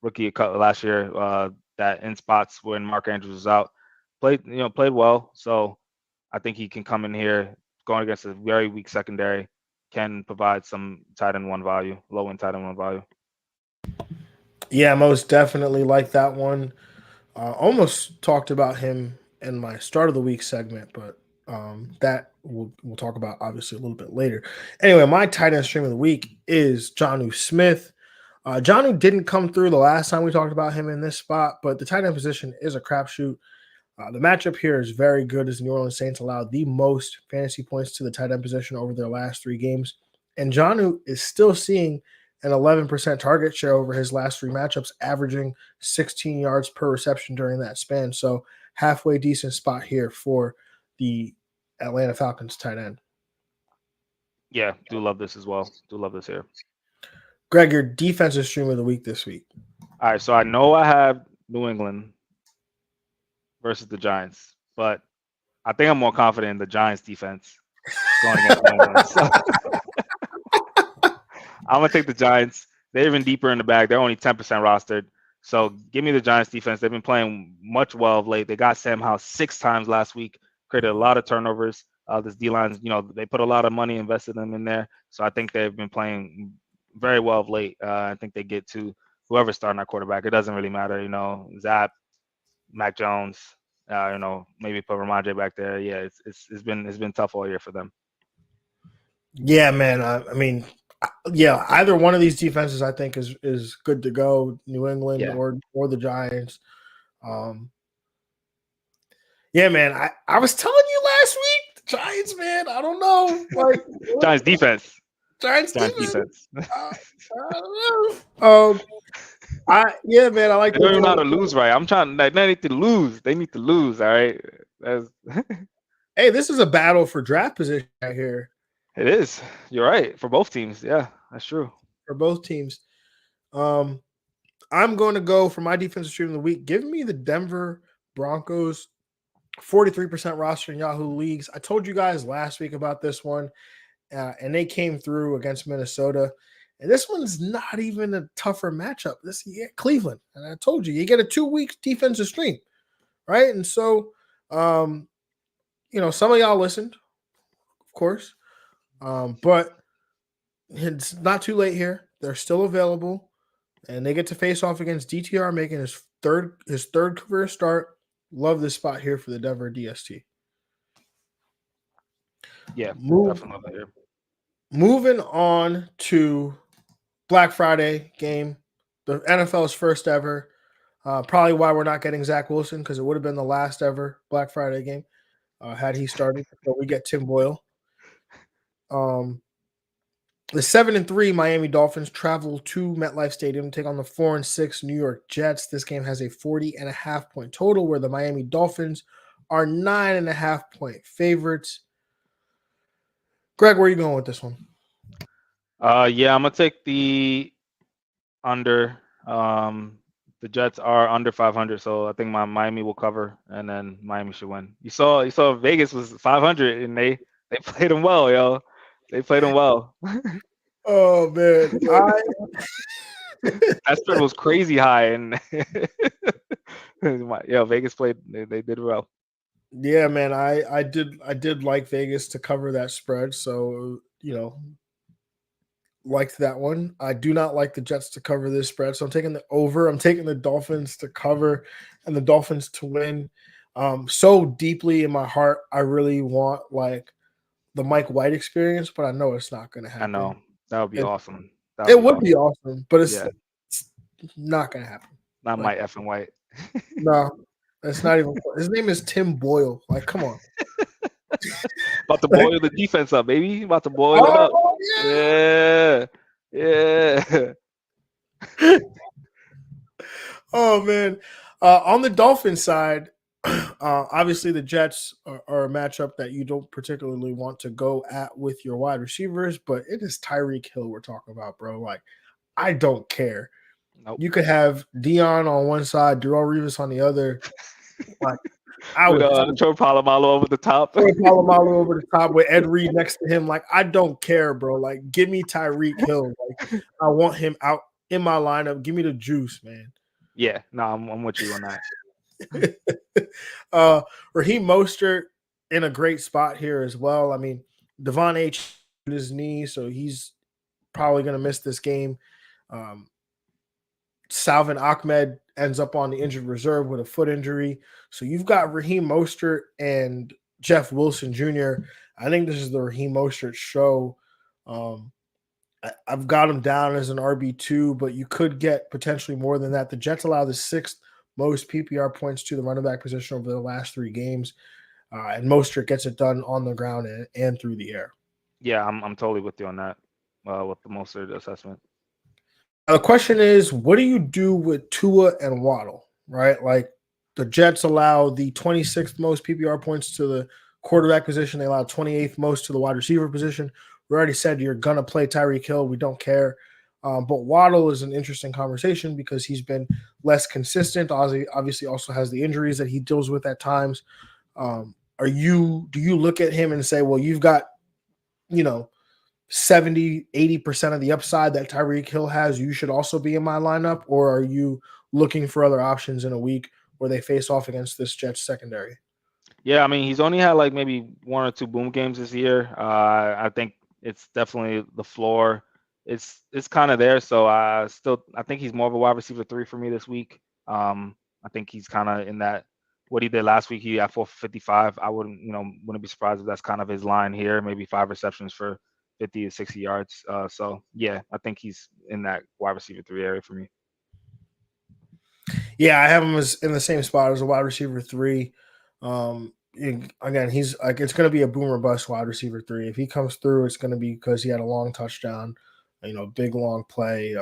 Rookie last year. That in spots when Mark Andrews was out, played well. So I think he can come in here going against a very weak secondary, can provide some tight end one value, low end tight end one value. Yeah, most definitely like that one. Almost talked about him in my start of the week segment, but that we'll talk about obviously a little bit later. Anyway, my tight end stream of the week is Jonnu Smith. Jonnu didn't come through the last time we talked about him in this spot, but the tight end position is a crapshoot. The matchup here is very good as the New Orleans Saints allowed the most fantasy points to the tight end position over their last 3 games. And Jonnu is still seeing an 11% target share over his last 3 matchups, averaging 16 yards per reception during that span. So halfway decent spot here for the Atlanta Falcons tight end. Yeah, do love this as well. Do love this here. Greg, your defensive stream of the week this week. All right, so I know I have New England versus the Giants, but I think I'm more confident in the Giants defense going against New England. So I'm going to take the Giants. They're even deeper in the bag. They're only 10% rostered. So give me the Giants defense. They've been playing much well of late. They got Sam Howell 6 times last week, created a lot of turnovers. This D-line, they put a lot of money, invested them in there. So I think they've been playing very well of late. I think they get to whoever's starting at quarterback. It doesn't really matter, Zap, Mac Jones, maybe put Ramondre back there. Yeah, it's been tough all year for them. Yeah, man. Either one of these defenses I think is good to go. New England or the Giants. Yeah, man. I was telling you last week, the Giants, man. I don't know. Like Giants defense. Giants defense. I don't know. Man. I like. They don't even know how to lose, right? I'm trying. They need to lose. They need to lose. All right. Hey, this is a battle for draft position right here. It is. You're right. For both teams. Yeah, that's true. For both teams. I'm going to go for my defensive stream of the week. Give me the Denver Broncos, 43% roster in Yahoo leagues. I told you guys last week about this one, and they came through against Minnesota. And this one's not even a tougher matchup. You get Cleveland, and I told you get a 2-week defensive stream, right? And so, some of y'all listened, of course. But it's not too late here. They're still available, and they get to face off against DTR, making his third career start. Love this spot here for the Denver DST. Yeah, definitely. Moving on to Black Friday game, the NFL's first ever. Probably why we're not getting Zach Wilson, because it would have been the last ever Black Friday game had he started. But we get Tim Boyle. The 7-3 Miami Dolphins travel to MetLife Stadium to take on the 4-6 New York Jets. This game has a 40.5 point total, where the Miami Dolphins are 9.5 point favorites. Greg, where are you going with this one? I'm gonna take the under. The Jets are under 500, so I think Miami will cover, and then Miami should win. You saw Vegas was 500, and they played them well, yo. They played them well. Oh man, that spread was crazy high, and Vegas played. They did well. Yeah, man, I did like Vegas to cover that spread, so liked that one. I do not like the Jets to cover this spread, so I'm taking the over. I'm taking the Dolphins to cover and the Dolphins to win. So deeply in my heart, I really want like the Mike White experience, but I know it's not going to happen. I know that would be awesome. That would It be would be awesome. awesome, but it's Yeah, not gonna happen. not Like, Mike F and White. no, it's not even. His name is Tim Boyle. Like, come on. About to Like, boil the defense up, baby. About to boil it up. oh Yeah, yeah. yeah. Oh man. On the Dolphins side, obviously the Jets are a matchup that you don't particularly want to go at with your wide receivers, but it is Tyreek Hill we're talking about, bro. Like, I don't care. Nope. You could have Dion on one side, Darrell Revis on the other. Like, I With would take Troy Polamalu over the top. Troy Polamalu over the top with Ed Reed next to him. Like, I don't care, bro. Like, give me Tyreek Hill. Like, I want him out in my lineup. Give me the juice, man. Yeah, no, I'm with you on that. Raheem Mostert in a great spot here as well. I mean, Devon H his knee, so he's probably going to miss this game. Salvin Ahmed ends up on the injured reserve with a foot injury. So you've got Raheem Mostert and Jeff Wilson Jr. I think this is the Raheem Mostert show. I've got him down as an RB2, but you could get potentially more than that. The Jets allow the sixth most PPR points to the running back position over the last 3 games, and Mostert gets it done on the ground and through the air. Yeah, I'm totally with you on that. With the Mostert assessment. Now, the question is, what do you do with Tua and Waddle, right? Like, the Jets allow the 26th most PPR points to the quarterback position. They allow 28th most to the wide receiver position. We already said you're going to play Tyreek Hill. We don't care. But Waddle is an interesting conversation because he's been less consistent. Ozzy obviously also has the injuries that he deals with at times. Do you look at him and say, well, you've got, 70, 80% of the upside that Tyreek Hill has, you should also be in my lineup? Or are you looking for other options in a week where they face off against this Jets secondary? Yeah, I mean, he's only had like maybe 1 or 2 boom games this year. I think it's definitely the floor. It's kind of there. So I think he's more of a wide receiver 3 for me this week. I think he's kind of in that what he did last week. He had 455. I wouldn't be surprised if that's kind of his line here. Maybe 5 receptions for 50 to 60 yards. So yeah, I think he's in that wide receiver 3 area for me. Yeah, I have him as in the same spot as a wide receiver 3. Again, he's like, it's going to be a boomer bust wide receiver 3. If he comes through, it's going to be because he had a long touchdown, big long play,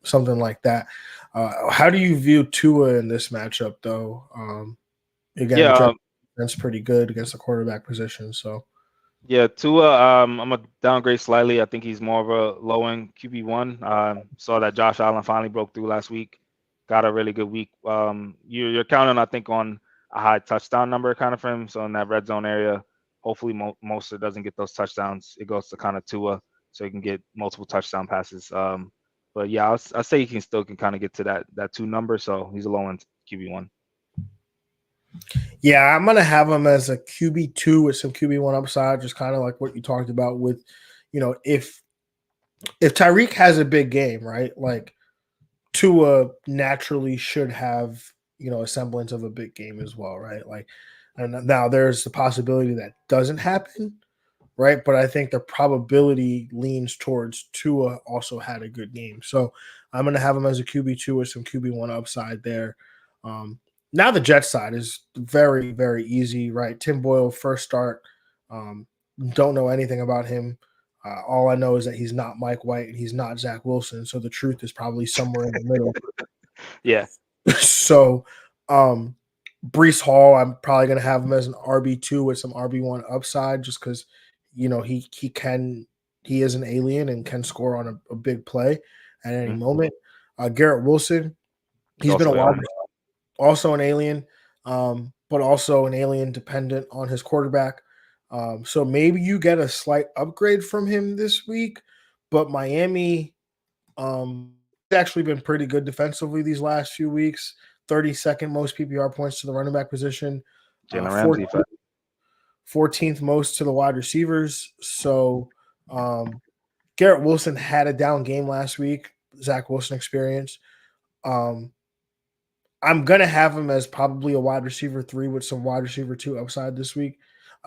something like that. How do you view Tua in this matchup, though? Again, the Yeah, Jets pretty good against the quarterback position. So yeah, Tua, I'm gonna downgrade slightly. I think he's more of a low end QB1. Saw that Josh Allen finally broke through last week, got a really good week. You're counting, I think, on a high touchdown number kind of for him. So in that red zone area, hopefully Mostert doesn't get those touchdowns. It goes to kind of Tua, so he can get multiple touchdown passes. But yeah, I say he still can kind of get to that 2 number. So he's a low end QB1. yeah, I'm gonna have him as a QB2 with some QB1 upside, just kind of like what you talked about with, if Tyreek has a big game, right? Like, Tua naturally should have, a semblance of a big game as well, right? Like, and now there's the possibility that doesn't happen, right? But I think the probability leans towards Tua also had a good game. So I'm going to have him as a QB2 with some QB1 upside there. Now the Jets side is very, very easy, right? Tim Boyle, first start. Don't know anything about him. All I know is that he's not Mike White and he's not Zach Wilson. So the truth is probably somewhere in the middle. Yeah. So, Brees Hall, I'm probably going to have him as an RB2 with some RB1 upside just because, he is an alien and can score on a big play at any moment. Garrett Wilson, he's been a while, also an alien, but also an alien dependent on his quarterback. So maybe you get a slight upgrade from him this week, but Miami actually been pretty good defensively these last few weeks. 32nd most PPR points to the running back position. Jalen Ramsey. 14th most to the wide receivers. So Garrett Wilson had a down game last week. Zach Wilson experience. I'm going to have him as probably a wide receiver 3 with some wide receiver 2 upside this week.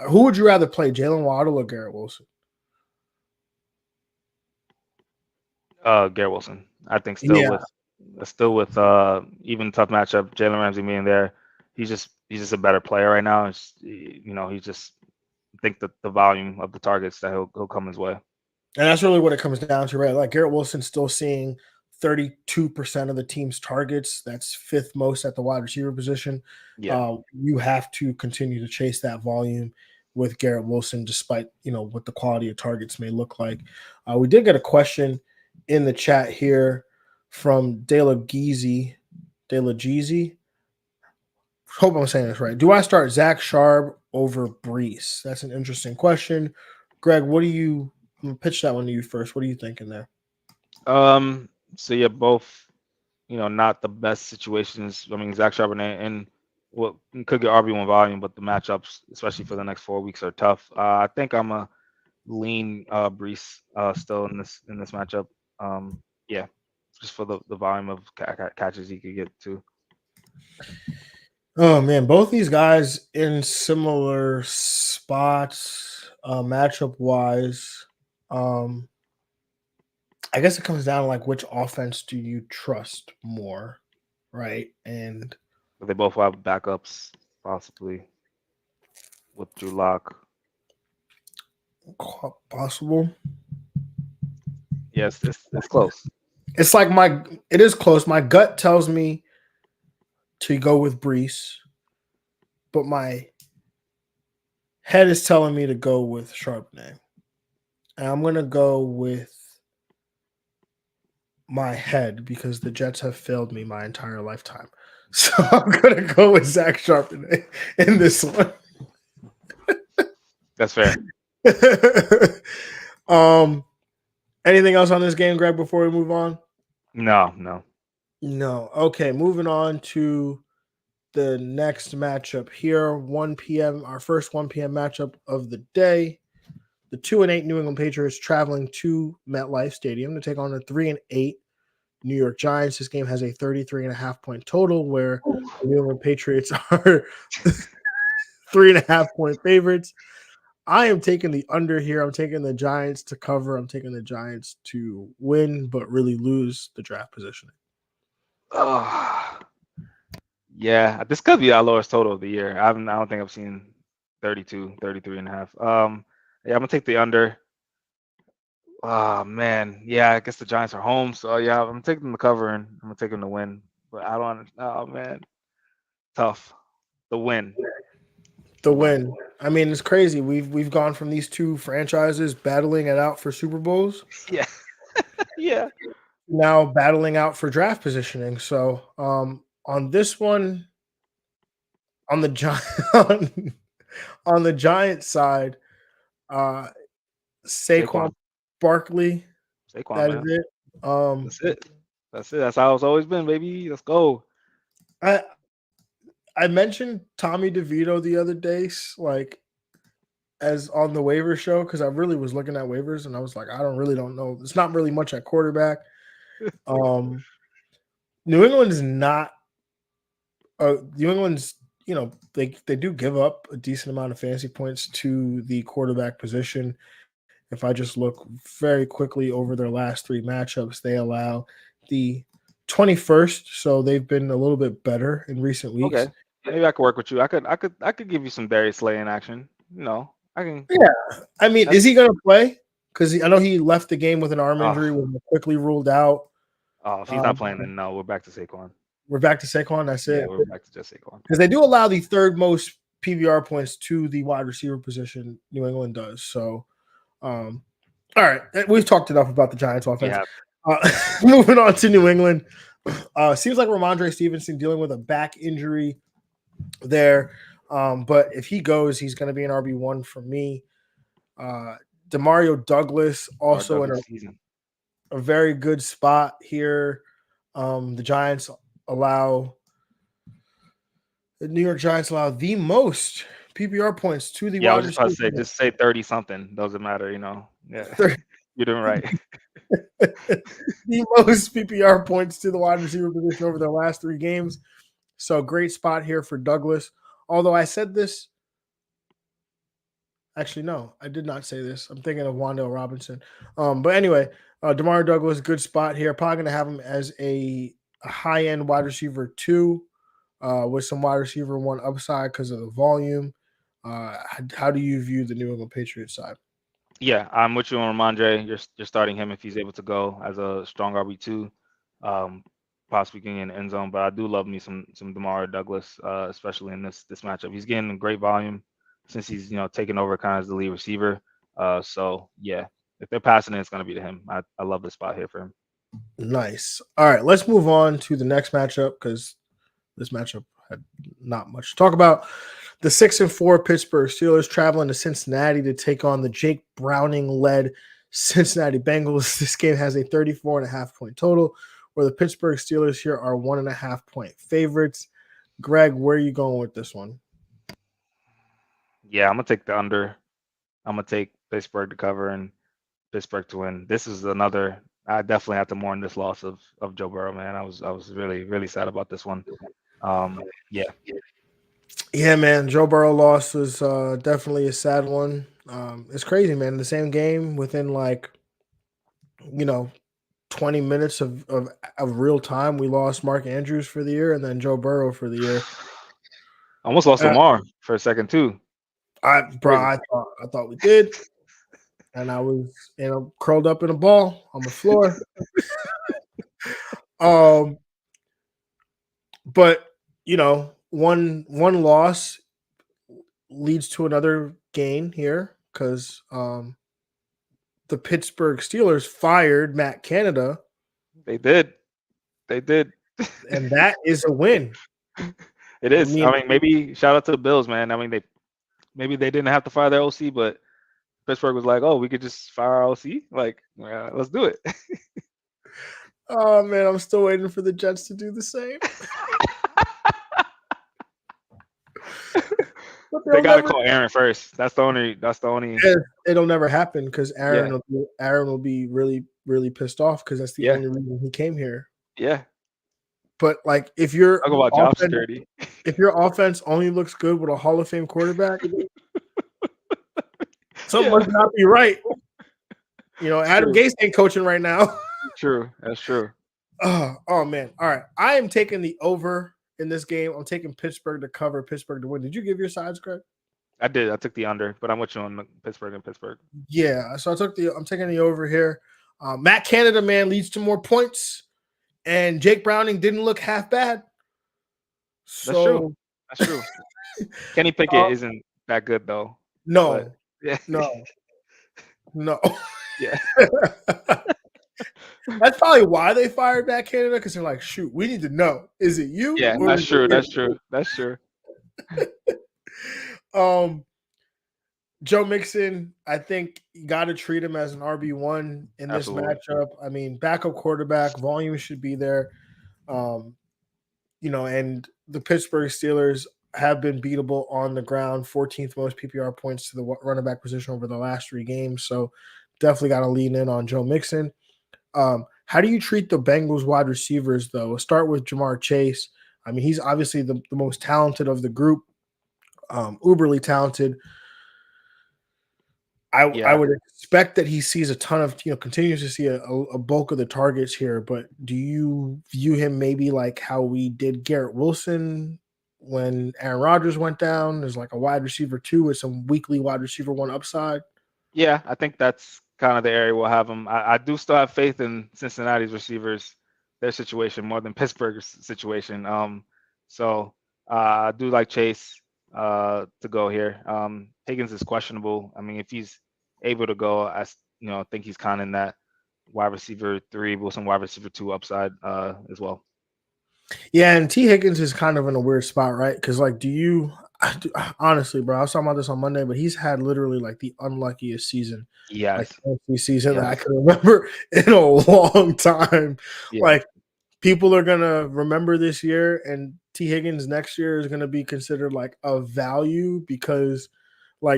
Who would you rather play, Jalen Waddle or Garrett Wilson? Garrett Wilson. I think Yeah, still with even tough matchup, Jalen Ramsey being there, he's just a better player right now. He's just I think the volume of the targets that he'll come his way. and that's really what it comes down to, right? Like Garrett Wilson's still seeing 32% of the team's targets. That's fifth most at the wide receiver position. Yeah. You have to continue to chase that volume with Garrett Wilson, despite what the quality of targets may look like. We did get a question in the chat here from De La Geezy. Hope I'm saying this right. Do I start Zach Sharp over Brees? That's an interesting question. Greg, what do you I'm gonna pitch that one to you first? What are you thinking there? So yeah, both not the best situations. I mean, Zach Charbonnet and what could get RB1 volume, but the matchups, especially for the next 4 weeks, are tough. I think I'm a lean Brees still in this matchup. Yeah, just for the volume of catches he could get to. Oh man, both these guys in similar spots, matchup wise. I guess it comes down to like which offense do you trust more, right? And But they both have backups, possibly with Drew Lock. possible. Yes, it's close. It's like it is close. My gut tells me to go with Brees, but my head is telling me to go with Charbonnet. And I'm gonna go with my head because the Jets have failed me my entire lifetime. So I'm gonna go with Zach Charbonnet in this one. That's fair. Anything else on this game, Greg, before we move on? No. No. Okay, moving on to the next matchup here. 1 p.m. Our first 1 p.m. matchup of the day. The 2-8 New England Patriots traveling to MetLife Stadium to take on the 3-8 New York Giants. This game has a 33.5-point total where the New England Patriots are 3.5-point favorites. I am taking the under here. I'm taking the Giants to cover. I'm taking the Giants to win, but really lose the draft positioning. Yeah, this could be our lowest total of the year. I don't think I've seen 32, 33.5. Yeah, I'm gonna take the under. Oh man, yeah, I guess the Giants are home, so yeah, I'm taking them to cover and I'm gonna take them to win. But I don't. Oh man, tough. The win. The win. I mean, it's crazy. We've gone from these two franchises battling it out for Super Bowls, Yeah, yeah. now battling out for draft positioning. So on this one, on the on the Giant side, uh Saquon Saquon, Barkley, Saquon, that is man. it. That's it. That's it. That's how it's always been, baby. Let's go. I I mentioned Tommy DeVito the other day, like as on the waiver show, because I really was looking at waivers and I was like, I don't know. It's not really much at quarterback. New England is not. New England's, they do give up a decent amount of fantasy points to the quarterback position. If I just look very quickly over their last three matchups, they allow the 21st, so they've been a little bit better in recent weeks. Okay, maybe I could work with you. I could give you some Darius Slay in action. I can. Yeah, I mean, is he going to play? Because I know he left the game with an arm injury, was quickly ruled out. If he's not playing, then no, we're back to Saquon. We're back to Saquon. That's it. Yeah, we're back to just Saquon. Because they do allow the third most PBR points to the wide receiver position. New England does. So, all right, we've talked enough about the Giants offense. Moving on to New England. Seems like Ramondre Stevenson dealing with a back injury there. But if he goes, he's going to be an RB1 for me. Demario Douglas also in a very good spot here. The New York Giants allow the most PPR points to the I wide was just about to say, receiver. just say 30 something. Doesn't matter, Yeah, you're doing right. The most PPR points to the wide receiver position over their last three games. So great spot here for Douglas. Although I said this Actually, no, I did not say this. I'm thinking of Wandale Robinson. But anyway, Demario Douglas, good spot here. Probably going to have him as a high end wide receiver 2, with some wide receiver 1 upside because of the volume. How do you view the New England Patriots side? Yeah, I'm with you on Ramondre. You're starting him if he's able to go as a strong RB2, possibly getting in the end zone. But I do love me some Demario Douglas, especially in this matchup. He's getting great volume since he's taking over kind of as the lead receiver. So yeah, if they're passing it, it's going to be to him. I love the spot here for him. Nice. All right, let's move on to the next matchup because this matchup had not much to talk about. The 6-4 Pittsburgh Steelers traveling to Cincinnati to take on the Jake Browning-led Cincinnati Bengals. This game has a 34.5 point total, where the Pittsburgh Steelers here are 1.5 point favorites. Greg, where are you going with this one? Yeah, I'm gonna take the under. I'm gonna take Pittsburgh to cover and Pittsburgh to win. This is another. I definitely have to mourn this loss of Joe Burrow, man. I was really sad about this one. Yeah. Yeah, man. Joe Burrow loss was definitely a sad one. It's crazy, man. In the same game, within 20 minutes of real time, we lost Mark Andrews for the year and then Joe Burrow for the year. Almost lost Lamar for a second too. I thought we did. And I was, curled up in a ball on the floor. But one loss leads to another gain here because the Pittsburgh Steelers fired Matt Canada. They did. And that is a win. It is. I mean, maybe shout out to the Bills, man. I mean, maybe they didn't have to fire their OC, but Pittsburgh was like, oh, we could just fire our OC? Like, let's do it. Oh, man, I'm still waiting for the Jets to do the same. They got to call Aaron first. That's the only. It'll never happen because Aaron will be really, really pissed off because that's the only reason he came here. Yeah. But if your talk about job security, if your offense only looks good with a Hall of Fame quarterback, something must not be right. Adam Gase ain't coaching right now. True. That's true. Oh man. All right. I am taking the over in this game. I'm taking Pittsburgh to cover, Pittsburgh to win. Did you give your sides, Greg? I did. I took the under, but I'm with you on Pittsburgh and Pittsburgh. Yeah. So I'm taking the over here. Matt Canada, man, leads to more points. And Jake Browning didn't look half bad. So That's true. Kenny Pickett isn't that good though. No. But, No. Yeah. That's probably why they fired Matt Canada, because they're like, shoot, we need to know. Is it you? Yeah, that's true. That's true. Joe Mixon, I think you got to treat him as an RB1 in this matchup. I mean, backup quarterback, volume should be there. And the Pittsburgh Steelers have been beatable on the ground, 14th most PPR points to the running back position over the last 3 games. So definitely got to lean in on Joe Mixon. How do you treat the Bengals wide receivers, though? We'll start with Jamar Chase. I mean, he's obviously the most talented of the group, uberly talented. I would expect that he sees a ton of, continues to see a bulk of the targets here. But do you view him maybe like how we did Garrett Wilson when Aaron Rodgers went down? There's like a wide receiver 2 with some weekly wide receiver 1 upside. Yeah, I think that's kind of the area we'll have him. I do still have faith in Cincinnati's receivers, their situation more than Pittsburgh's situation. So I do like Chase to go here. Higgins is questionable. I mean, if he's able to go, I think he's kind of in that wide receiver 3 with some wide receiver 2 upside as well. Yeah, and T. Higgins is kind of in a weird spot, right? Because honestly, bro, I was talking about this on Monday, but he's had literally the unluckiest season. Yes. Season that I can remember in a long time. Yeah. People are gonna remember this year, and T. Higgins next year is gonna be considered a value because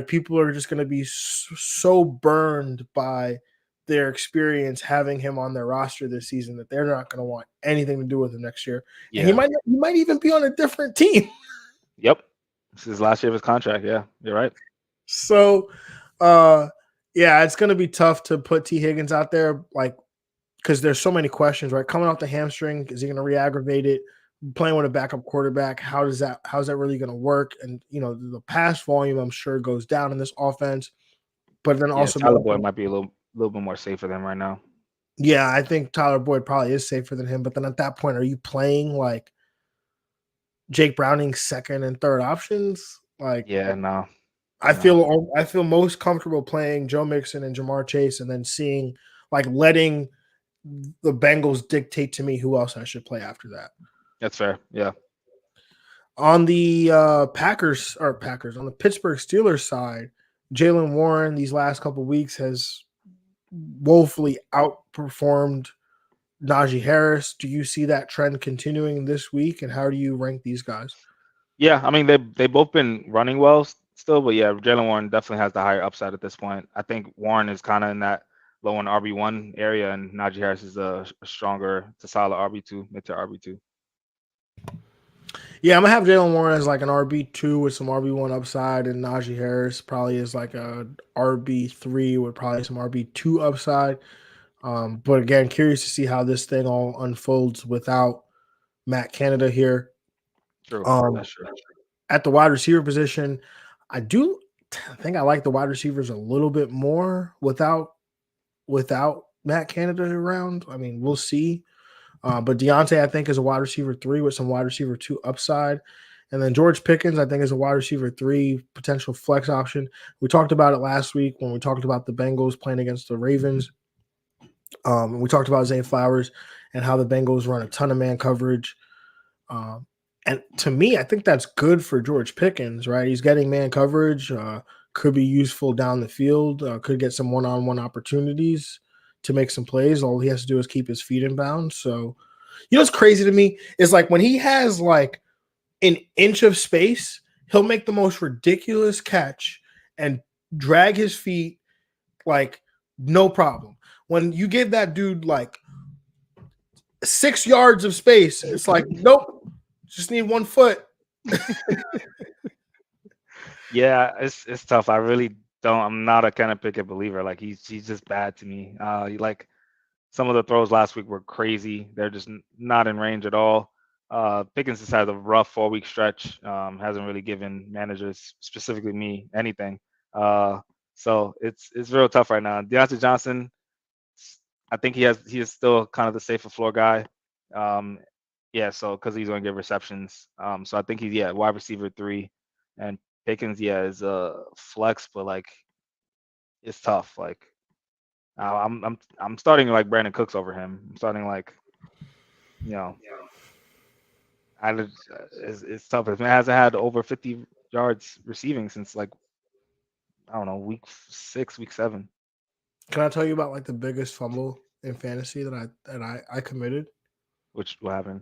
people are just gonna be so burned by their experience having him on their roster this season that they're not going to want anything to do with him next year. Yeah. And he might even be on a different team. Yep. This is his last year of his contract. Yeah, you're right. So, yeah, it's going to be tough to put T. Higgins out there, like, because there's so many questions, right? Coming off the hamstring, is he going to re-aggravate it? Playing with a backup quarterback, how's that really going to work? And the pass volume, I'm sure, goes down in this offense. But then Yeah, also, Tyler Boyd might be a little bit more safer than right now. yeah, I think Tyler Boyd probably is safer than him. But then at that point, are you playing like Jake Browning's second and third options? Like, Yeah, no. I feel most comfortable playing Joe Mixon and Jamar Chase, and then letting the Bengals dictate to me who else I should play after that. That's fair. Yeah. On the on the Pittsburgh Steelers side, Jalen Warren these last couple of weeks has woefully outperformed Najee Harris. Do you see that trend continuing this week, and how do you rank these guys? Yeah, I mean they both been running well still, but yeah, Jalen Warren definitely has the higher upside at this point. I think Warren is kind of in that low on RB1 area, and Najee Harris is a stronger to solid RB2, mid to RB2. Yeah, I'm gonna have Jalen Warren as like an RB2 with some RB1 upside, and Najee Harris probably is like a RB3 with probably some RB2 upside. But again, curious to see how this thing all unfolds without Matt Canada here. True, that's true. At the wide receiver position, I think I like the wide receivers a little bit more without Matt Canada around. I mean, we'll see. But Deontay, I think, is a wide receiver 3 with some wide receiver 2 upside. And then George Pickens, I think, is a wide receiver 3 potential flex option. We talked about it last week when we talked about the Bengals playing against the Ravens. We talked about Zay Flowers and how the Bengals run a ton of man coverage. And to me, I think that's good for George Pickens, right? He's getting man coverage, could be useful down the field, could get some one-on-one opportunities to make some plays. All he has to do is keep his feet in bounds. So, what's crazy to me is like when he has like an inch of space, he'll make the most ridiculous catch and drag his feet like no problem. When you give that dude like 6 yards of space, it's like, nope, just need 1 foot. Yeah, it's tough. I really don't. I'm not a kind of Pickett believer. Like he's just bad to me. Like some of the throws last week were crazy. They're just not in range at all. Pickens has had a rough 4-week stretch. Hasn't really given managers, specifically me, anything. So it's real tough right now. Deontay Johnson, I think he is still kind of the safer floor guy. Yeah, so because he's going to get receptions. So I think he's wide receiver 3, and Pickens is a flex, but like it's tough. Like I'm starting like Brandon Cooks over him. I'm starting like it's tough. If man hasn't had over 50 yards receiving since like I don't know week 6, week 7. Can I tell you about like the biggest fumble in fantasy that I committed? What happened?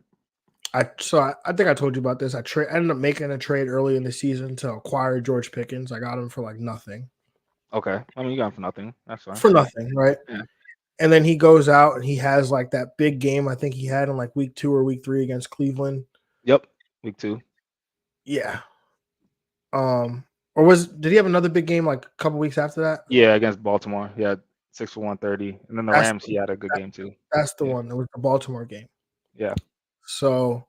I think I told you about this. I ended up making a trade early in the season to acquire George Pickens. I got him for like nothing. Okay, I mean you got him for nothing. That's fine. For nothing, right? Yeah. And then he goes out and he has like that big game I think he had in like week 2 or week 3 against Cleveland. Yep, week 2. Yeah. Or did he have another big game like a couple weeks after that? Yeah, against Baltimore. He had 6 for 130, and then the Rams he had a good game too. That's the one. It was the Baltimore game. Yeah. So,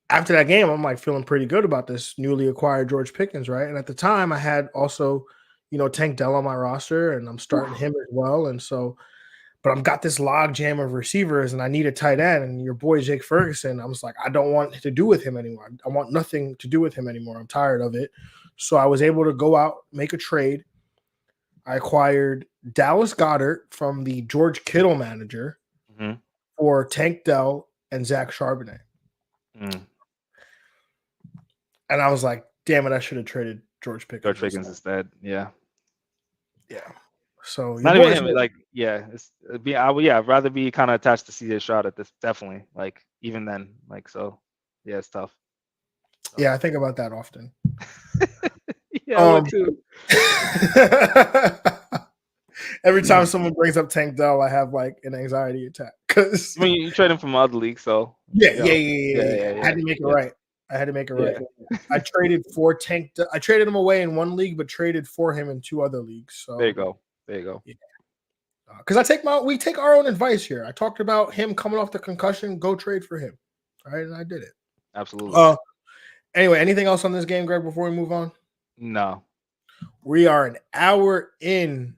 after that game, I'm like feeling pretty good about this newly acquired George Pickens, right? And at the time, I had also, Tank Dell on my roster, and I'm starting him as well. And so, but I've got this log jam of receivers, and I need a tight end. And your boy Jake Ferguson, I was like, I don't want to do with him anymore. I want nothing to do with him anymore. I'm tired of it. So I was able to go out, make a trade. I acquired Dallas Goedert from the George Kittle manager for Tank Dell and Zach Charbonnet. And I was like, damn it, I should have traded George Pickens. George Pickens instead. Yeah. Yeah. So not even him, like, I'd rather be kind of attached to CJ Stroud at this, definitely. Like, even then, like, so yeah, it's tough. Yeah, I think about that often. Yeah, I would too. Every time someone brings up Tank Dell, I have like an anxiety attack. Cause I mean, you trade him from other leagues, so yeah. I had to make it right. I had to make it right. I traded for Tank. I traded him away in one league, but traded for him in 2 other leagues. So There you go. Yeah. Because we take our own advice here. I talked about him coming off the concussion. Go trade for him. All right, and I did it. Absolutely. Anyway, anything else on this game, Greg? Before we move on, No. We are an hour in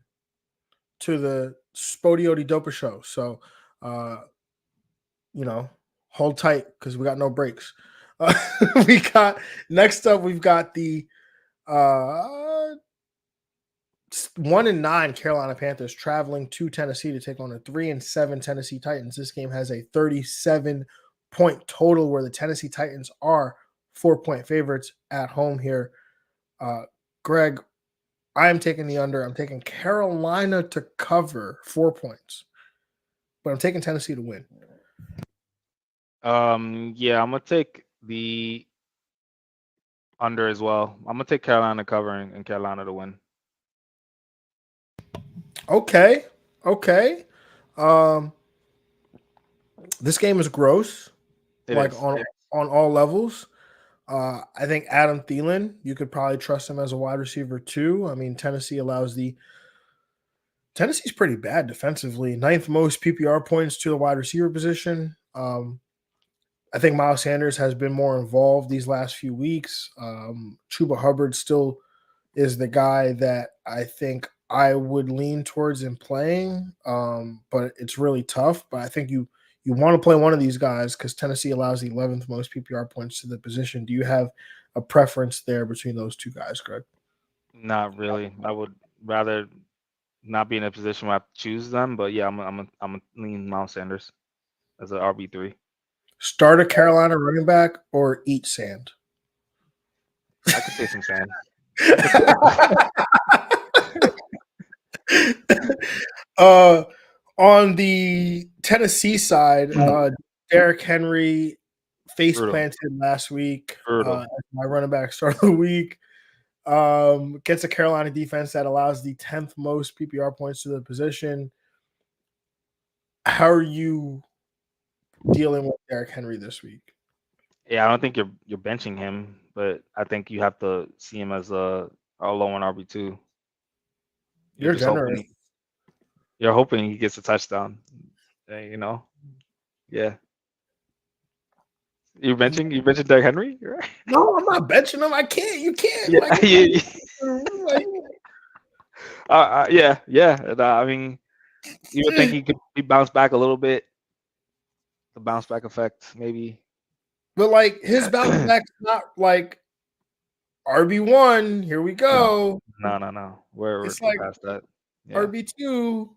to the Spodio di Dopa show, so hold tight because we got no breaks. Next up, we've got the 1-9 Carolina Panthers traveling to Tennessee to take on the 3-7 Tennessee Titans. This game has a 37-point total where the Tennessee Titans are 4-point favorites at home here. Greg, I am taking the under. I'm taking Carolina to cover 4 points, but I'm taking Tennessee to win. Yeah, I'm gonna take the under as well. I'm gonna take Carolina covering and Carolina to win. Okay. This game is gross. On all levels. I think Adam Thielen, you could probably trust him as a wide receiver too. I mean, Tennessee's pretty bad defensively. 9th most PPR points to the wide receiver position. I think Miles Sanders has been more involved these last few weeks. Chuba Hubbard still is the guy that I think I would lean towards in playing, but it's really tough. But I think you want to play one of these guys because Tennessee allows the 11th most PPR points to the position. Do you have a preference there between those two guys, Greg? Not really. I would rather not be in a position where I have to choose them. But yeah, I'm a lean Miles Sanders as an RB3. Start a Carolina running back or eat sand? I could take some sand. On the Tennessee side, Derrick Henry face planted last week. My running back start of the week. Gets a Carolina defense that allows the 10th most PPR points to the position. How are you dealing with Derrick Henry this week? Yeah, I don't think you're benching him, but I think you have to see him as a low on RB2. You're generous. You're hoping he gets a touchdown. Yeah. You mentioned Derrick Henry, right? No, I'm not benching him. I can't. You can't. Yeah. And, I mean, you would think he could bounce back a little bit. The bounce back effect, maybe. But his bounce back's not like RB1. Here we go. No. We're past that. Yeah. RB2.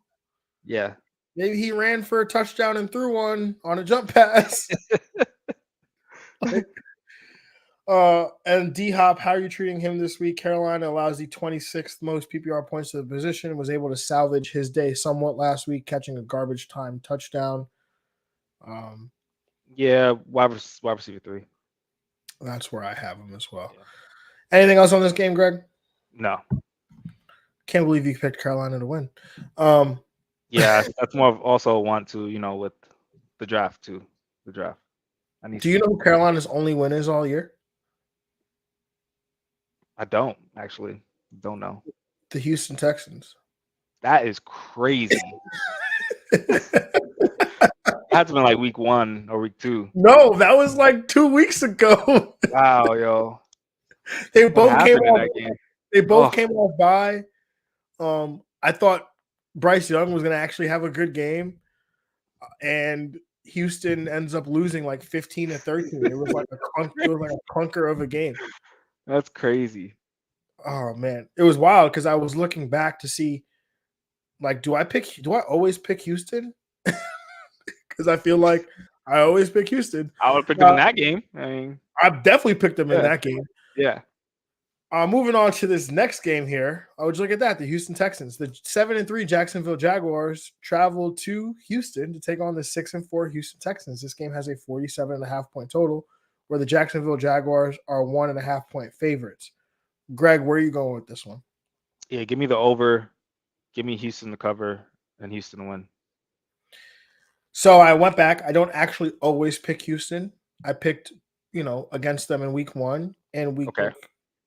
Yeah. Maybe he ran for a touchdown and threw one on a jump pass. And D-Hop, how are you treating him this week? Carolina allows the 26th most PPR points to the position, was able to salvage his day somewhat last week, catching a garbage time touchdown. Yeah, wide receiver 3. That's where I have him as well. Yeah. Anything else on this game, Greg? No. Can't believe you picked Carolina to win. Yeah, that's more of also want to, with the draft too. The draft. Do you know who Carolina's only win is all year? I don't actually. Don't know. The Houston Texans. That is crazy. Had to been like week 1 or week 2. No, that was like 2 weeks ago. Wow, yo. They both came off. They both came off by. I thought Bryce Young was going to actually have a good game, and Houston ends up losing like 15-13. It was like a clunker of a game. That's crazy. Oh man, it was wild because I was looking back to see, do I always pick Houston? Because I feel like I always pick Houston. I would pick them in that game. I mean, I definitely picked them in that game. Yeah. Moving on to this next game here. Would you look at that? The Houston Texans, the 7-3 Jacksonville Jaguars travel to Houston to take on the 6-4 Houston Texans. This game has a 47.5-point total, where the Jacksonville Jaguars are 1.5-point favorites. Greg, where are you going with this one? Yeah, give me the over. Give me Houston to cover and Houston to win. So I went back. I don't actually always pick Houston. I picked against them in week 1 and Okay.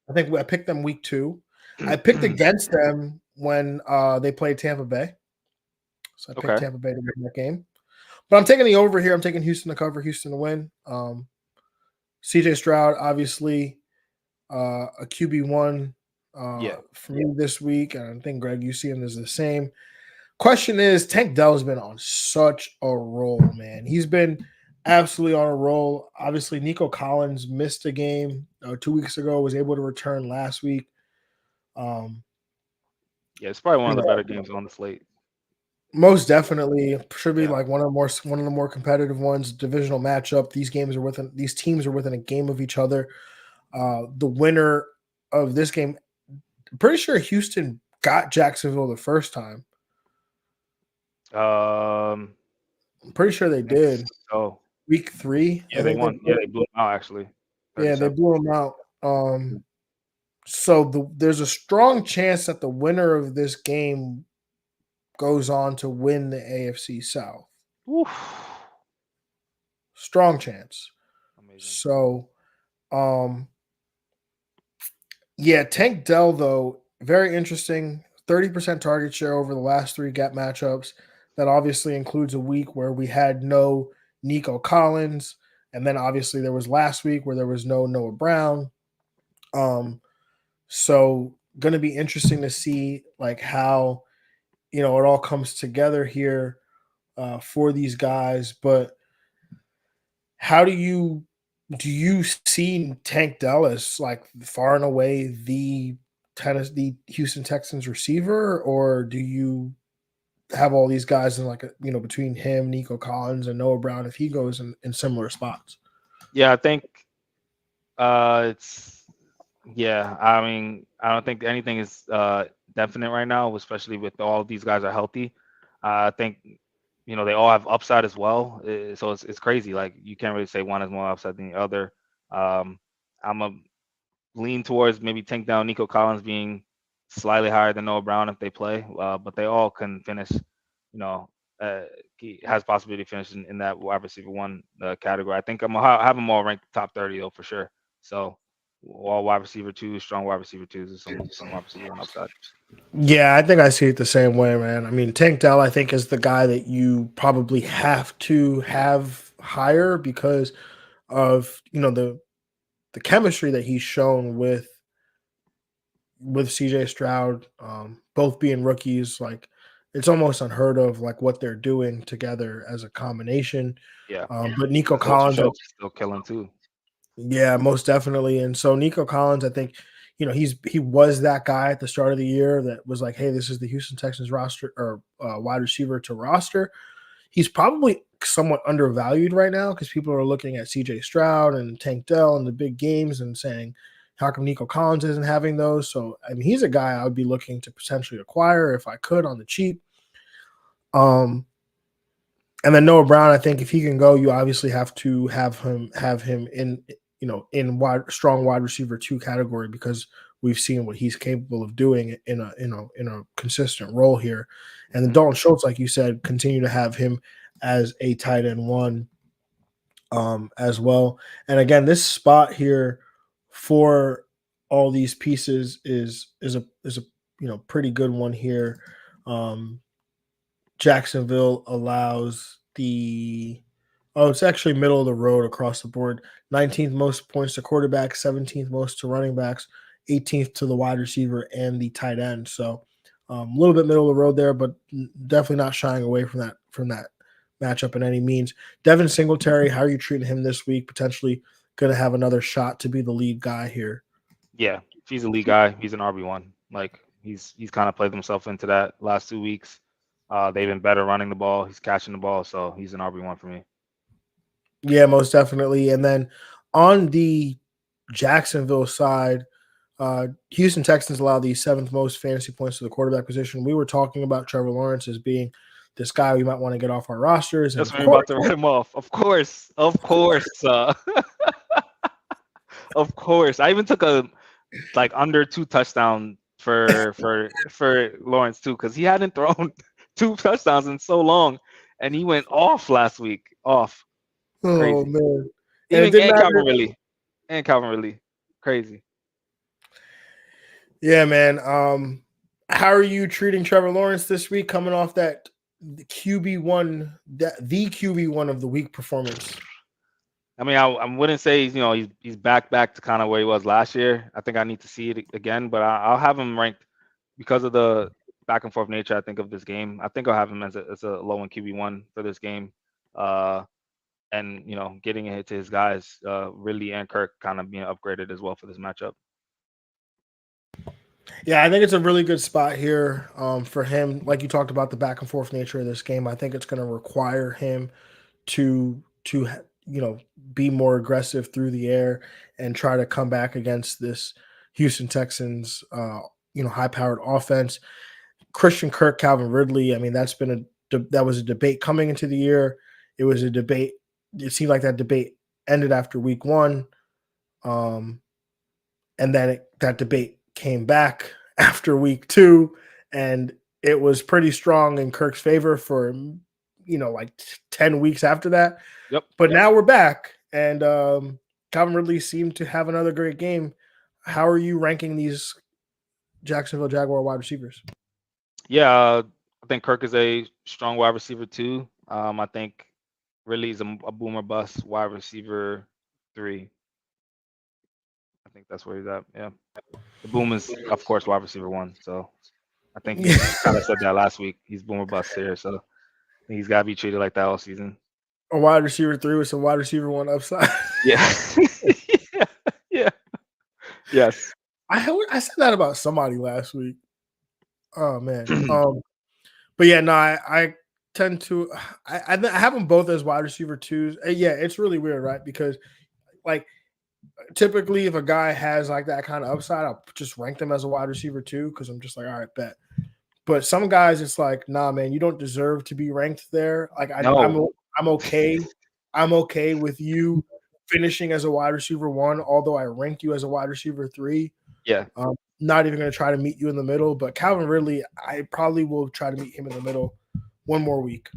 I think I picked them week 2. I picked against them when they played Tampa Bay. So I picked Okay. Tampa Bay to win that game. But I'm taking the over here. I'm taking Houston to cover, Houston to win. CJ Stroud, obviously, a QB1 Yeah. for me this week. And I think, Greg, you see him as the same. Question is, Tank Dell's been on such a roll, man. He's been absolutely on a roll. Obviously, Nico Collins missed a game 2 weeks ago, was able to return last week. Yeah, it's probably one of the better games on the slate. Most definitely should be Yeah. like one of the more competitive ones. Divisional matchup. These teams are within a game of each other. The winner of this game, I'm pretty sure Houston got Jacksonville the first time. I'm pretty sure they did. So Week 3, yeah, they won. Yeah, they blew them out actually. Yeah, they 37. blew them out. So there's a strong chance that the winner of this game goes on to win the AFC South. Oof. Strong chance. Amazing. So, yeah, Tank Dell, though, very interesting. 30% target share over the last 3 gap matchups. That obviously includes a week where we had no Nico Collins. And then obviously there was last week where there was no Noah Brown. So going to be interesting to see like how, it all comes together here for these guys. But how do you see Tank Dell as like far and away the Houston Texans receiver, or do you have all these guys in like between him, Nico Collins, and Noah Brown if he goes in similar spots? Yeah, I think it's I mean, I don't think anything is definite right now, especially with all of these guys are healthy. I think they all have upside as well. So it's crazy. Like you can't really say one has more upside than the other. I'm a lean towards maybe Tank down Nico Collins being slightly higher than Noah Brown if they play, but they all can finish. He has possibility to finish in that wide receiver 1 category. I think I'm gonna have them all ranked top 30 though for sure. So all wide receiver 2, strong wide receiver 2s, and some wide receiver 1 upside. Yeah, I think I see it the same way, man. I mean, Tank Dell, I think, is the guy that you probably have to have higher because of the chemistry that he's shown with CJ Stroud, both being rookies. Like it's almost unheard of, like what they're doing together as a combination. Yeah, but Nico that goes to Collins, show he's still killing too. yeah, most definitely. And so Nico Collins, I think, he was that guy at the start of the year that was like, hey, this is the Houston Texans roster or wide receiver to roster. He's probably somewhat undervalued right now because people are looking at CJ Stroud and Tank Dell and the big games and saying, how come Nico Collins isn't having those? So, I mean, he's a guy I would be looking to potentially acquire if I could on the cheap. And then Noah Brown, I think if he can go, you obviously have to have him in strong wide receiver 2 category because we've seen what he's capable of doing in a consistent role here. And then Dalton Schultz, like you said, continue to have him as a tight end 1 as well. And again, this spot here for all these pieces is a pretty good one here. Jacksonville allows it's actually middle of the road across the board. 19th most points to quarterback, 17th most to running backs, 18th to the wide receiver and the tight end. So a little bit middle of the road there, but definitely not shying away from that matchup in any means. Devin Singletary, how are you treating him this week? Potentially going to have another shot to be the lead guy here. Yeah, if he's a lead guy, he's an RB1. Like he's kind of played himself into that last 2 weeks. They've been better running the ball. He's catching the ball, so he's an RB1 for me. Yeah, most definitely. And then on the Jacksonville side, Houston Texans allow the 7th most fantasy points to the quarterback position. We were talking about Trevor Lawrence as being this guy we might want to get off our rosters. That's why we're about to write him off. Of course. Of course. I even took a under 2 touchdown for Lawrence too, because he hadn't thrown 2 touchdowns in so long, and he went off last week. Crazy. Oh man! And Calvin Ridley. and Calvin Ridley. Crazy. Yeah, man. How are you treating Trevor Lawrence this week, coming off that QB1, the QB1 of the week performance? I mean, I wouldn't say he's back to kind of where he was last year. I think I need to see it again, but I'll have him ranked because of the back and forth nature. I think of this game. I think I'll have him as a low end QB1 for this game, and getting a hit to his guys, Ridley and Kirk, kind of being upgraded as well for this matchup. Yeah, I think it's a really good spot here for him. Like you talked about the back and forth nature of this game, I think it's going to require him to be more aggressive through the air and try to come back against this Houston Texans high powered offense. Christian Kirk, Calvin Ridley. I mean, that was a debate coming into the year. It was a debate. It seemed like that debate ended after week 1, and then that debate came back after week 2, and it was pretty strong in Kirk's favor for like 10 weeks after that. Yep. But now we're back, and Calvin Ridley seemed to have another great game. How are you ranking these Jacksonville Jaguar wide receivers? Yeah, I think Kirk is a strong wide receiver too. I think Ridley is a boomer bust wide receiver 3. I think that's where he's at. Yeah, the boom is of course wide receiver 1. So I think he kind of said that last week. He's boomer bust here, so I think he's got to be treated like that all season. A wide receiver 3 with some wide receiver 1 upside. Yeah. yeah. Yes. I said that about somebody last week. Oh man. But yeah, no, I tend to I have them both as wide receiver 2s. Yeah, it's really weird, right? Because like typically if a guy has like that kind of upside, I'll just rank them as a wide receiver 2 because I'm just like, all right, bet. But some guys, it's like, nah, man, you don't deserve to be ranked there. Like I'm okay. I'm okay with you finishing as a wide receiver 1, although I ranked you as a wide receiver 3. Yeah. Not even going to try to meet you in the middle, but Calvin Ridley, I probably will try to meet him in the middle one more week.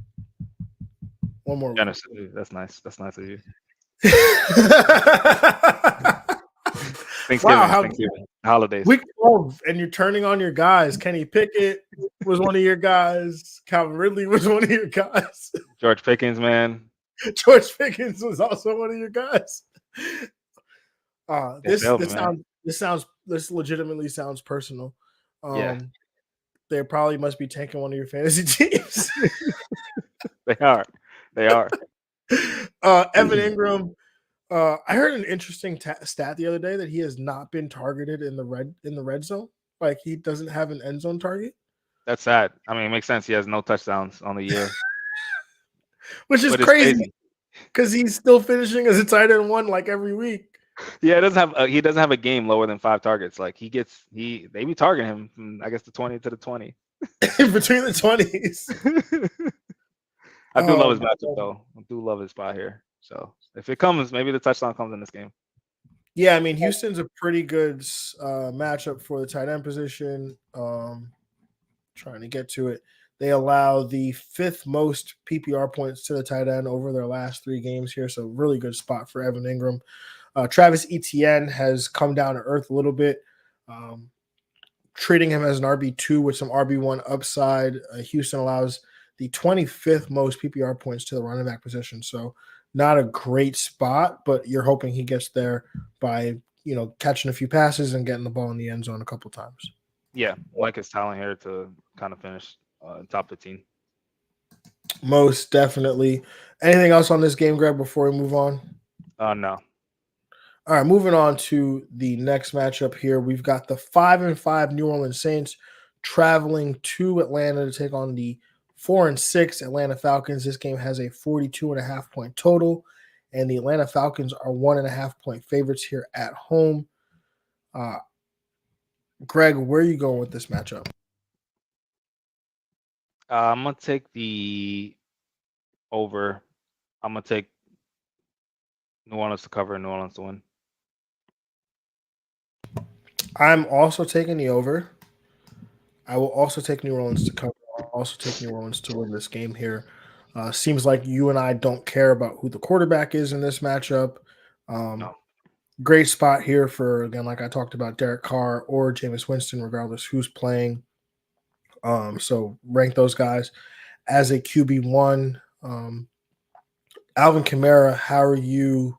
Generously. That's nice. That's nice of you. Thanksgiving, holidays. Week 12, and you're turning on your guys. Kenny Pickett was one of your guys. Calvin Ridley was one of your guys. George Pickens, man. George Pickens was also one of your guys. This legitimately sounds personal. Yeah. They probably must be tanking one of your fantasy teams. They are. Evan Ingram. I heard an interesting stat the other day that he has not been targeted in the red zone. Like he doesn't have an end zone target. That's sad. I mean, it makes sense. He has no touchdowns on the year, which is crazy because he's still finishing as a tight end 1 like every week. Yeah, he doesn't have a game lower than 5 targets. Like they be targeting him from, I guess, the 20 to the 20. Between the 20s. I do love his matchup though. I do love his spot here. So if it comes, maybe the touchdown comes in this game. Yeah, I mean Houston's a pretty good matchup for the tight end position. Trying to get to it. They allow the 5th most PPR points to the tight end over their last 3 games here. So really good spot for Evan Ingram. Travis Etienne has come down to earth a little bit, treating him as an RB2 with some RB1 upside. Houston allows the 25th most PPR points to the running back position. So not a great spot, but you're hoping he gets there by, catching a few passes and getting the ball in the end zone a couple times. Yeah, like his talent here to kind of finish top 15. Most definitely. Anything else on this game, Greg, before we move on? No. All right, moving on to the next matchup here. We've got the 5-5 New Orleans Saints traveling to Atlanta to take on the 4-6 Atlanta Falcons. This game has a 42.5 point total, and the Atlanta Falcons are 1.5 point favorites here at home. Greg, where are you going with this matchup? I'm going to take the over. I'm going to take New Orleans to cover and New Orleans to win. I'm also taking the over. I will also take New Orleans to cover. I'll also take New Orleans to win this game here. Seems like you and I don't care about who the quarterback is in this matchup. No. Great spot here for, again, like I talked about, Derek Carr or Jameis Winston, regardless who's playing. So rank those guys as a QB1. Alvin Kamara, how are you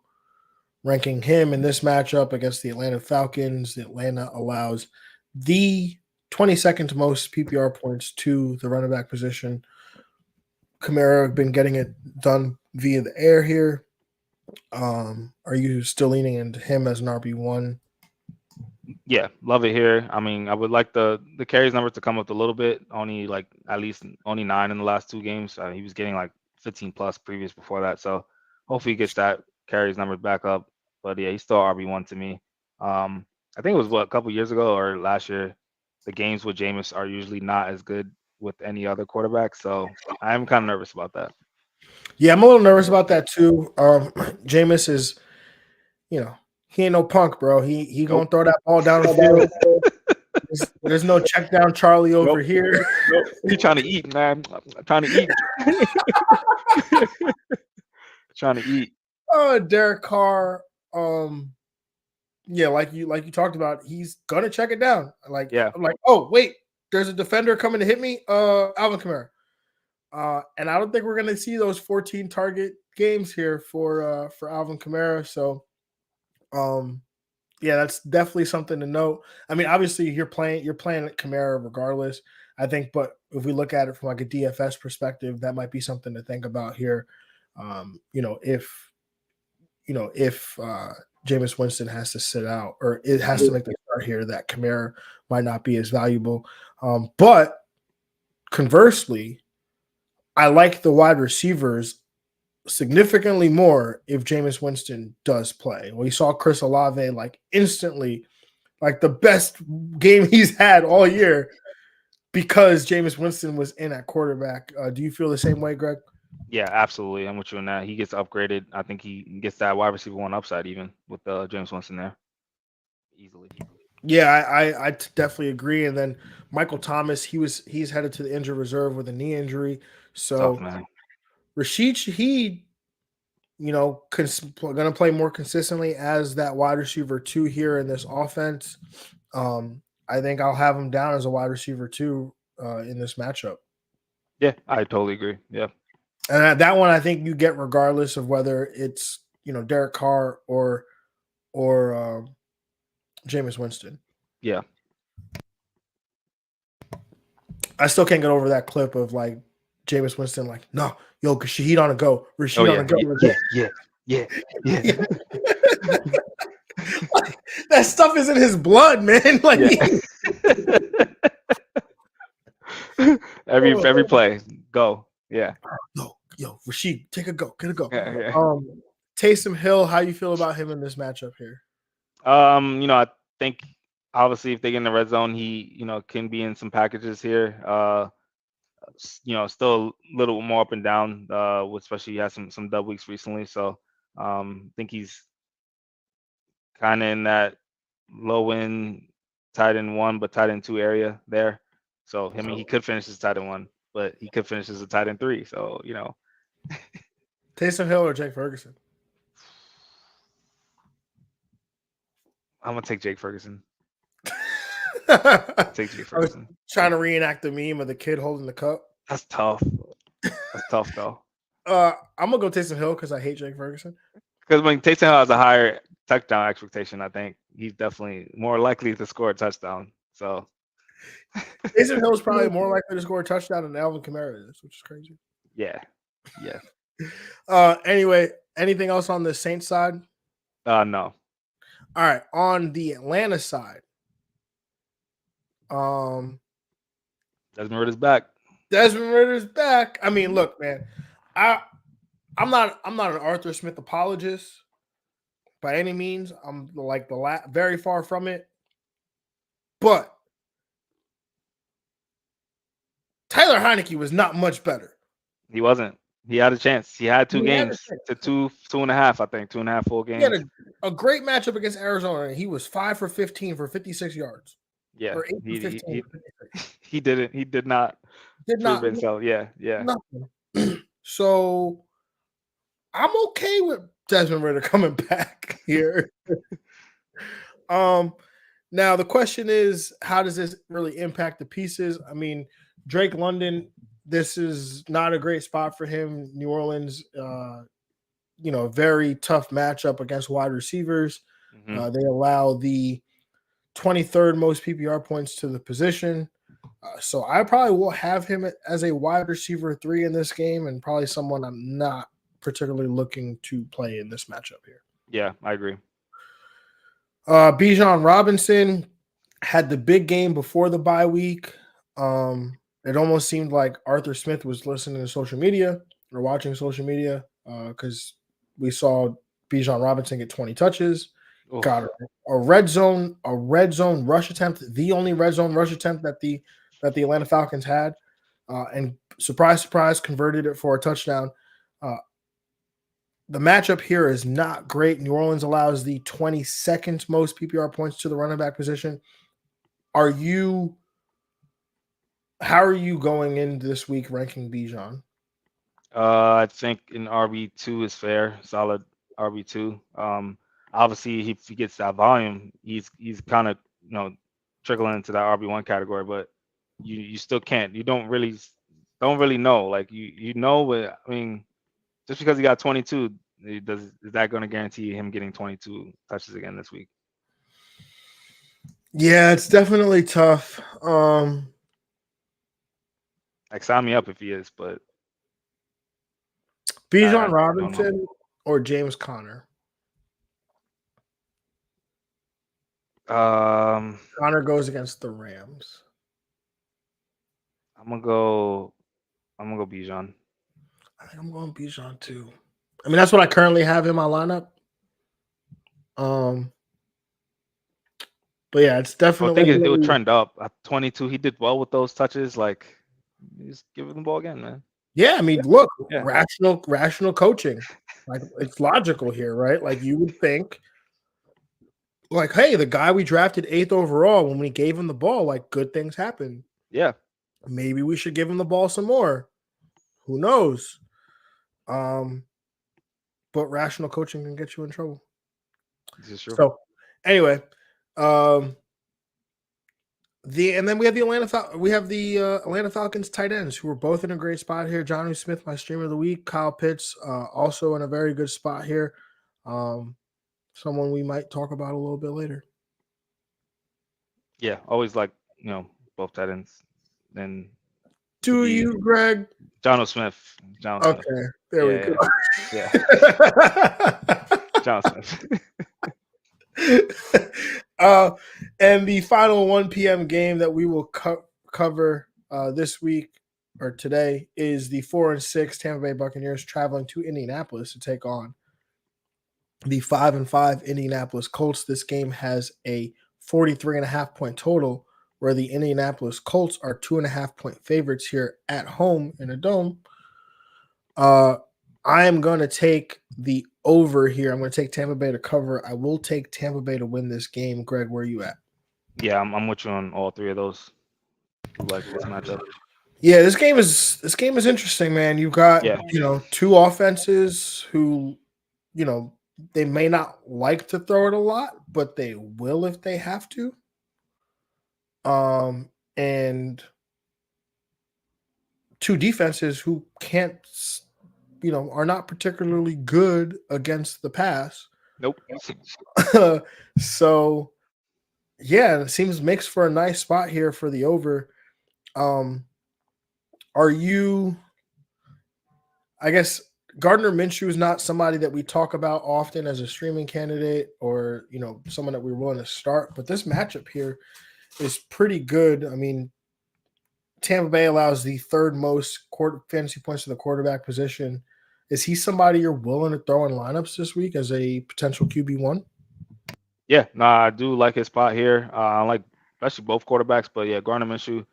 ranking him in this matchup against the Atlanta Falcons? Atlanta allows the 22nd most PPR points to the running back position. Kamara been getting it done via the air here. Are you still leaning into him as an RB1? Yeah, love it here. I mean, I would like the carries number to come up a little bit. Only like at least only 9 in the last 2 games. He was getting like 15 plus previous before that. So hopefully he gets that carries number back up. But yeah, he's still RB1 to me. I think it was a couple years ago or last year. The games with Jameis are usually not as good with any other quarterback. So I'm kind of nervous about that. Yeah, I'm a little nervous about that too. Jameis is, he ain't no punk, bro. He gonna Nope. throw that ball down the field. There's no check down Charlie over Nope. here. Nope. He's trying to eat, man. I'm trying to eat. Trying to eat. Derek Carr. Yeah, like you talked about, he's gonna check it down. Yeah. I'm like, oh wait, there's a defender coming to hit me. Alvin Kamara. And I don't think we're gonna see those 14 target games here for Alvin Kamara. So, yeah, that's definitely something to note. I mean, obviously you're playing Kamara regardless. I think, but if we look at it from like a DFS perspective, that might be something to think about here. If Jameis Winston has to sit out or it has to make the start here, that Kamara might not be as valuable. But conversely, I like the wide receivers significantly more if Jameis Winston does play. We saw Chris Olave like instantly, like the best game he's had all year because Jameis Winston was in at quarterback. Do you feel the same way, Greg? Yeah, absolutely. I'm with you on that. He gets upgraded. I think he gets that wide receiver 1 upside even with James Winston there easily. Yeah, I definitely agree. And then Michael Thomas, he's headed to the injured reserve with a knee injury. So Tough, man. Rashid Shaheed, going to play more consistently as that wide receiver 2 here in this offense. I think I'll have him down as a wide receiver 2 in this matchup. Yeah, I totally agree. Yeah. And that one I think you get regardless of whether it's, Derek Carr or Jameis Winston. Yeah. I still can't get over that clip of like Jameis Winston like, no, yo, Shaheed on a go. Rashid on a go. Yeah. That stuff is in his blood, man. Like every play, go. Yeah. Yo, Rashid, take a go. Get a go. Yeah. Taysom Hill, how you feel about him in this matchup here? I think obviously if they get in the red zone, he, can be in some packages here. Still a little more up and down, especially he has some dub weeks recently. So I think he's kind of in that low end tight end 1, but tight end 2 area there. So I mean, he could finish as tight end 1, but he could finish as a tight end 3. So Taysom Hill or Jake Ferguson? I'm gonna take Jake Ferguson. Take Jake Ferguson. Trying to reenact the meme of the kid holding the cup. That's tough. That's tough though. I'm gonna go Taysom Hill because I hate Jake Ferguson. Because when Taysom Hill has a higher touchdown expectation, I think he's definitely more likely to score a touchdown. So Taysom Hill is probably more likely to score a touchdown than Alvin Kamara is, which is crazy. Yeah. Anyway, anything else on the Saints side? No. All right, on the Atlanta side, Desmond Ridder's back. Desmond Ridder's back. I mean, look, man, I'm not an Arthur Smith apologist by any means. I'm like very far from it. But Tyler Heineke was not much better. He wasn't. He had a chance. He had 2 games to 2.5, I think, 2.5 full games. He had a great matchup against Arizona, and he was 5 for 15 for 56 yards. Yeah, or 8 for 15 he didn't. He did not. Himself. Yeah. Nothing. So I'm okay with Desmond Ridder coming back here. Now the question is, how does this really impact the pieces? I mean, Drake London, this is not a great spot for him. New Orleans, very tough matchup against wide receivers. Mm-hmm. They allow the 23rd most PPR points to the position. So I probably will have him as a wide receiver 3 in this game, and probably someone I'm not particularly looking to play in this matchup here. Yeah, I agree. Bijan Robinson had the big game before the bye week. It almost seemed like Arthur Smith was listening to social media or watching social media because we saw Bijan Robinson get 20 touches, Oof. got a red zone rush attempt, the only red zone rush attempt that the Atlanta Falcons had, and surprise, converted it for a touchdown. The matchup here is not great. New Orleans allows the 22nd most PPR points to the running back position. How are you going into this week ranking Bijan? I think an RB2 is fair, solid RB2. Obviously, if he gets that volume, he's kind of trickling into that RB1 category, but you still can't. You don't really know. Like but I mean, just because he got 22, is that going to guarantee him getting 22 touches again this week? Yeah, it's definitely tough. Like, sign me up if he is, but Bijan Robinson or James Conner? Conner goes against the Rams. I'm gonna go Bijan. I think I'm going Bijan too. I mean, that's what I currently have in my lineup. But yeah, it's definitely. I think it would trend up. At 22, he did well with those touches. Like, just give him the ball again, man. Yeah, I mean, look, rational coaching. Like, it's logical here, right? Like, you would think, like, hey, the guy we drafted 8th overall, when we gave him the ball, like, good things happen. Yeah. Maybe we should give him the ball some more. Who knows? But rational coaching can get you in trouble. This is true. So, anyway, and then we have the Atlanta Falcons tight ends who are both in a great spot here. Jonnu Smith, my streamer of the week. Kyle Pitts, also in a very good spot here. Someone we might talk about a little bit later. Yeah, always like both tight ends. Then do you, Greg? Jonnu Smith. Okay, there we go. Yeah. Jonnu Smith. And the final 1 p.m. game that we will cover this week or today is the 4-6 Tampa Bay Buccaneers traveling to Indianapolis to take on the 5-5 Indianapolis Colts. This game has a 43.5 point total, where the Indianapolis Colts are 2.5 point favorites here at home in a dome. I am going to take the over here. I'm going to take Tampa Bay to cover. I will take Tampa Bay to win this game. Greg, where are you at? Yeah, I'm with you on all three of those. Like this matchup. Yeah, this game is interesting, man. You've got two offenses who, they may not like to throw it a lot, but they will if they have to. And two defenses who can't, are not particularly good against the pass. Nope. So, yeah, it makes for a nice spot here for the over. Are you? I guess Gardner Minshew is not somebody that we talk about often as a streaming candidate, or someone that we're willing to start. But this matchup here is pretty good. I mean, Tampa Bay allows the 3rd most fantasy points to the quarterback position. Is he somebody you're willing to throw in lineups this week as a potential QB1? Yeah, I do like his spot here. I like especially both quarterbacks, but yeah, Gardner Minshew.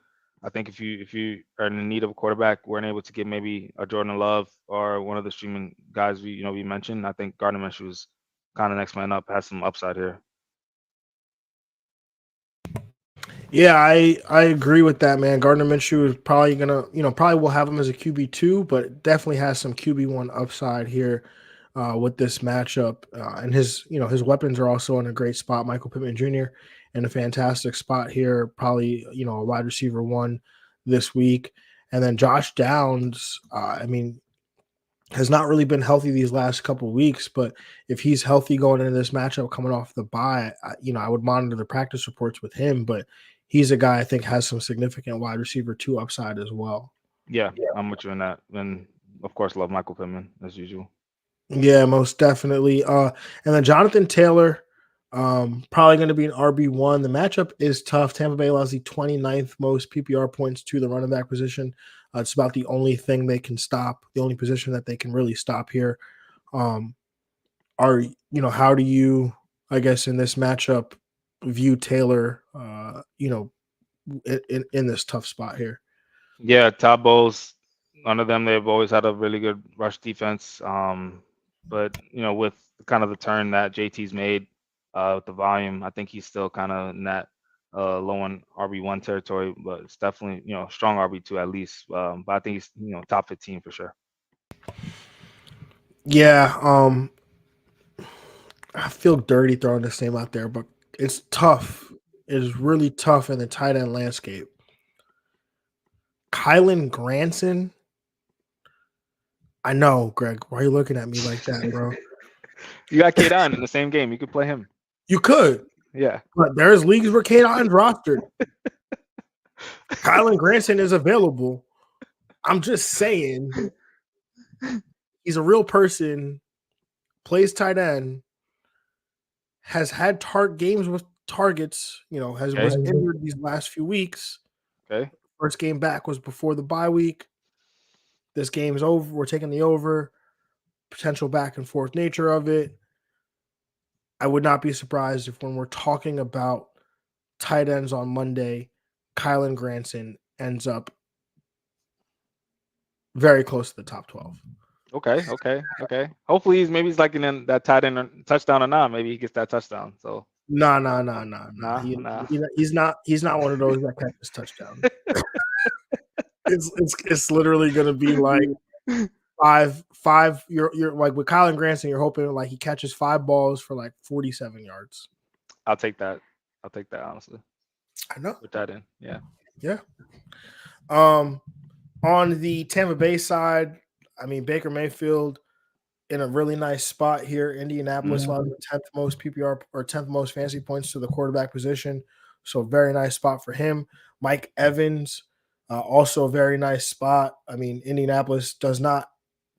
I think if you are in need of a quarterback, weren't able to get maybe a Jordan Love or one of the streaming guys we mentioned, I think Gardner Minshew is kind of next man up, has some upside here. Yeah, I agree with that, man. Gardner Minshew is probably gonna, probably will have him as a QB2, but definitely has some QB1 upside here. with this matchup, and his weapons are also in a great spot. Michael Pittman Jr. in a fantastic spot here, probably a wide receiver one this week, and then Josh Downs. Has not really been healthy these last couple weeks, but if he's healthy going into this matchup, coming off the bye, I would monitor the practice reports with him. But he's a guy I think has some significant wide receiver two upside as well. Yeah, I'm with you on that. And of course, love Michael Pittman as usual. Yeah, most definitely. And then Jonathan Taylor, probably going to be an RB1. The matchup is tough. Tampa Bay allows the 29th most PPR points to the running back position. It's about the only thing they can stop, the only position that they can really stop here. How do you, I guess, in this matchup, view Taylor, in this tough spot here? Yeah, Todd Bowles, none of them, they've always had a really good rush defense. But with kind of the turn that JT's made with the volume, I think he's still kind of in that low on RB1 territory, but it's definitely strong RB2 at least. But I think he's top 15 for sure. Yeah, I feel dirty throwing this name out there, but it's tough. It is really tough in the tight end landscape. Kylen Granson. I know, Greg. Why are you looking at me like that, bro? You got Kate on in the same game. You could play him. You could. Yeah. But there's leagues where Kate Otton's rostered. Kylen Granson is available. I'm just saying he's a real person, plays tight end, has had games with targets, was injured these last few weeks. Okay. First game back was before the bye week. This game's over. We're taking the over. Potential back and forth nature of it. I would not be surprised if when we're talking about tight ends on Monday, Kylen Granson ends up very close to the top 12. Okay. Hopefully he's like in that tight end touchdown or not. Maybe he gets that touchdown. So No. Nah. He's not one of those that catches touchdown. It's literally gonna be like five. You're like with Kylen Granson, you're hoping like he catches 5 balls for like 47 yards. I'll take that honestly. I know. Put that in. Yeah. Yeah. On the Tampa Bay side, Baker Mayfield in a really nice spot here. Indianapolis allows the 10th most PPR or 10th most fantasy points to the quarterback position. So very nice spot for him. Mike Evans, also a very nice spot. Indianapolis does not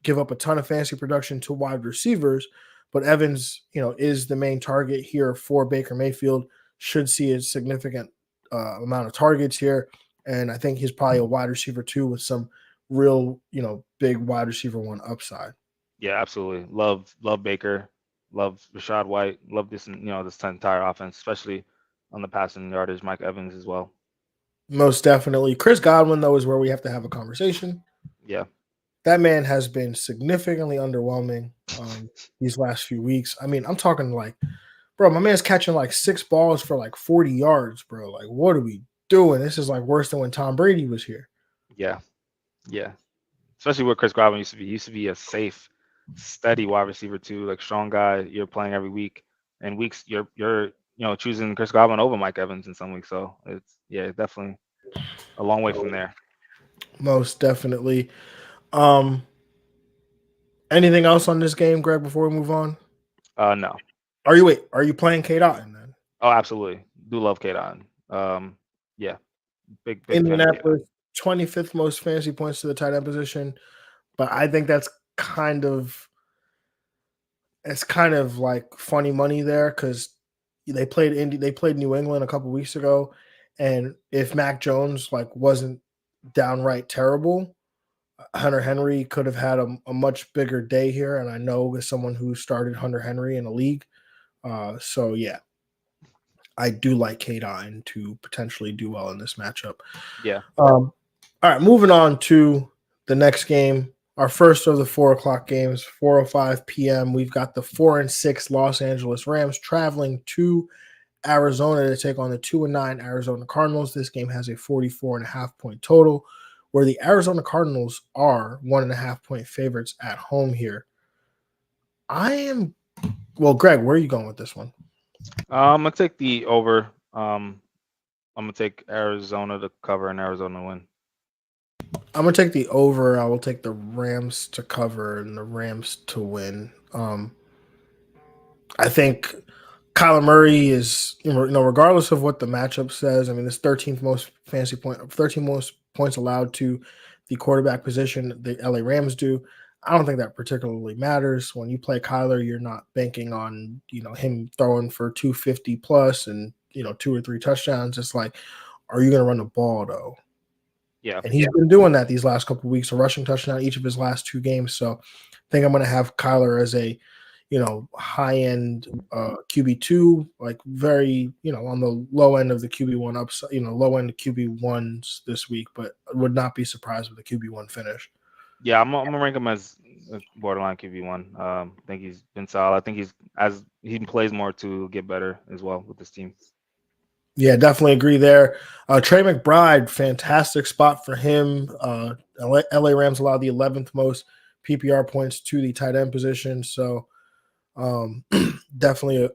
give up a ton of fantasy production to wide receivers, but Evans, is the main target here for Baker Mayfield. Should see a significant amount of targets here. And I think he's probably a wide receiver too with some real, big wide receiver one upside. Yeah, absolutely. Love Baker. Love Rashad White. Love this entire offense, especially on the passing yardage. Mike Evans as well. Most definitely. Chris Godwin, though, is where we have to have a conversation. Yeah. That man has been significantly underwhelming these last few weeks. I'm talking like, bro, my man's catching like 6 balls for like 40 yards, bro. Like, what are we doing? This is like worse than when Tom Brady was here. Yeah. Especially where Chris Godwin used to be. He used to be a safe, steady wide receiver too, like strong guy you're playing every week. And weeks you're choosing Chris Godwin over Mike Evans in some weeks. So it's definitely a long way from there. Most definitely. Anything else on this game, Greg, before we move on? No. Are you playing Kate Otton then? Oh, absolutely. Do love Kate Otton. Yeah. Big Indianapolis, 25th most fantasy points to the tight end position. But I think that's kind of like funny money there because they played New England a couple weeks ago, and if Mac Jones wasn't downright terrible, Hunter Henry could have had a much bigger day here. And I know as someone who started Hunter Henry in a league, so yeah, I do like Kate Otton to potentially do well in this matchup. Yeah. All right, moving on to the next game. Our first of the 4:00 games, 4:05 p.m. We've got the 4-6 Los Angeles Rams traveling to Arizona to take on the 2-9 Arizona Cardinals. This game has a 44.5 point total, where the Arizona Cardinals are 1.5 point favorites at home here. Well, Greg, where are you going with this one? I'm gonna take the over. I'm gonna take Arizona to cover and Arizona to win. I'm gonna take the over. I will take the Rams to cover and the Rams to win. I think Kyler Murray is, regardless of what the matchup says. I mean, this 13th most 13 most points allowed to the quarterback position. The LA Rams do. I don't think that particularly matters. When you play Kyler, you're not banking on him throwing for 250 plus and 2 or 3 touchdowns. It's like, are you going to run the ball though? Yeah. And he's been doing that these last couple of weeks, a rushing touchdown each of his last 2 games. So I think I'm going to have Kyler as a high end QB2, like very, on the low end of the QB1 upside, low end of QB1s this week, but I would not be surprised with a QB1 finish. Yeah, I'm gonna rank him as a borderline QB1. I think he's been solid. I think as he plays more to get better as well with this team. Yeah, definitely agree there. Trey McBride, fantastic spot for him. LA Rams allowed the 11th most PPR points to the tight end position. So definitely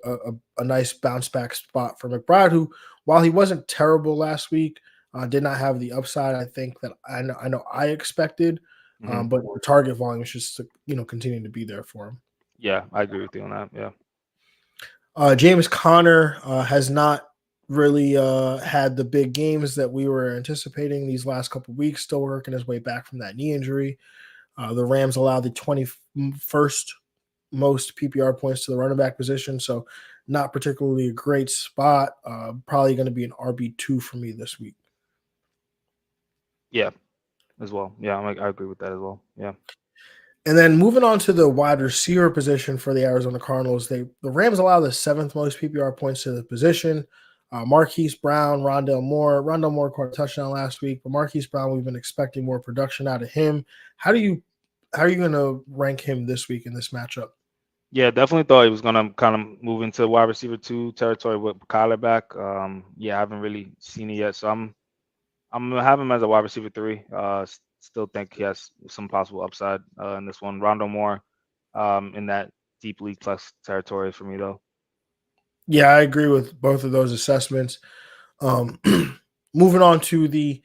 a nice bounce back spot for McBride, who, while he wasn't terrible last week, did not have the upside I think that I know I expected. Mm-hmm. But the target volume is just continue to be there for him. Yeah, I agree with you on that. Yeah. James Conner has not really had the big games that we were anticipating these last couple of weeks. Still working his way back from that knee injury. The Rams allowed the 21st most PPR points to the running back position, so not particularly a great spot. Probably going to be an RB2 for me this week. Yeah, as well. Yeah, I agree with that as well. Yeah. And then moving on to the wide receiver position for the Arizona Cardinals, the Rams allow the 7th most PPR points to the position. Marquise Brown, Rondell Moore. Rondell Moore caught a touchdown last week, but Marquise Brown, we've been expecting more production out of him. How are you going to rank him this week in this matchup? Yeah, definitely thought he was gonna kind of move into wide receiver 2 territory with Kyler back. Yeah, I haven't really seen it yet, so I'm gonna have him as a wide receiver 3. Still think he has some possible upside in this one. Rondo Moore, in that deep league plus territory for me though. Yeah, I agree with both of those assessments. Moving on to the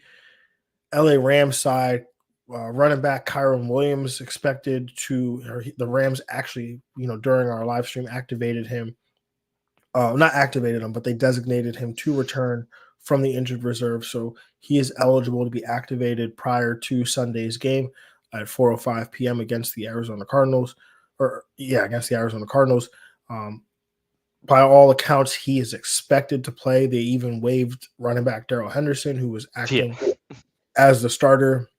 LA Rams side, running back Kyron Williams expected to, or the Rams actually, during our live stream activated him. Not activated him, but they designated him to return from the injured reserve. So he is eligible to be activated prior to Sunday's game at 4:05 p.m. against the Arizona Cardinals. Against the Arizona Cardinals. By all accounts, he is expected to play. They even waived running back Darrell Henderson, who was acting as the starter.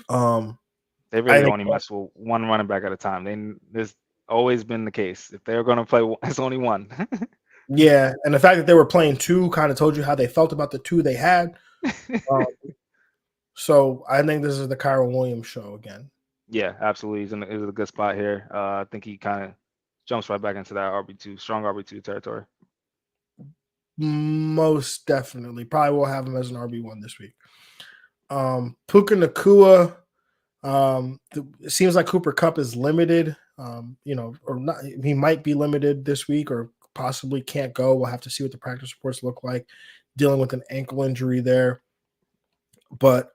They really only mess with one running back at a time. There's always been the case. If they're going to play, it's only one. Yeah, and the fact that they were playing 2 kind of told you how they felt about the 2 they had. So I think this is the Kyron Williams show again. Yeah, absolutely. He's in a good spot here. I think he kind of jumps right back into that RB2, strong RB2 territory. Most definitely. Probably will have him as an RB1 this week. Puka Nacua. It seems like Cooper Kupp is limited, or not. He might be limited this week or possibly can't go. We'll have to see what the practice reports look like, dealing with an ankle injury there. But,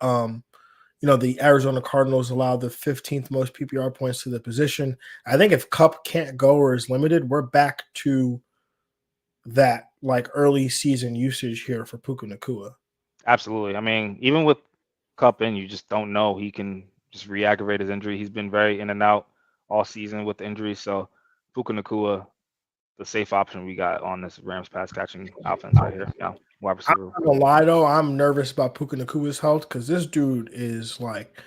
the Arizona Cardinals allowed the 15th most PPR points to the position. I think if Kupp can't go or is limited, we're back to that like early season usage here for Puka Nacua. Absolutely. I mean, even with Kupp in, you just don't know. He can just re-aggravate his injury. He's been very in and out all season with injuries. So Puka Nacua, the safe option we got on this Rams pass catching offense right here. Yeah, wide receiver. I'm not gonna lie though, I'm nervous about Puka Nacua's health because this dude is like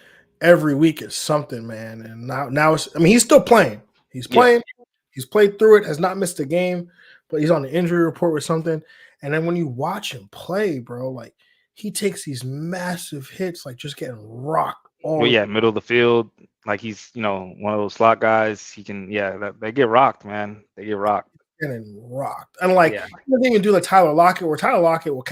every week is something, man. And now it's, I mean, he's still playing. He's playing. Yeah. He's played through it, has not missed a game, but he's on the injury report with something. And then when you watch him play, bro, like he takes these massive hits, like just getting rocked all. Well, yeah, middle of the field, like he's one of those slot guys. He can, they get rocked, man. They get rocked. Getting rocked, and like you don't even do the Tyler Lockett, where Tyler Lockett will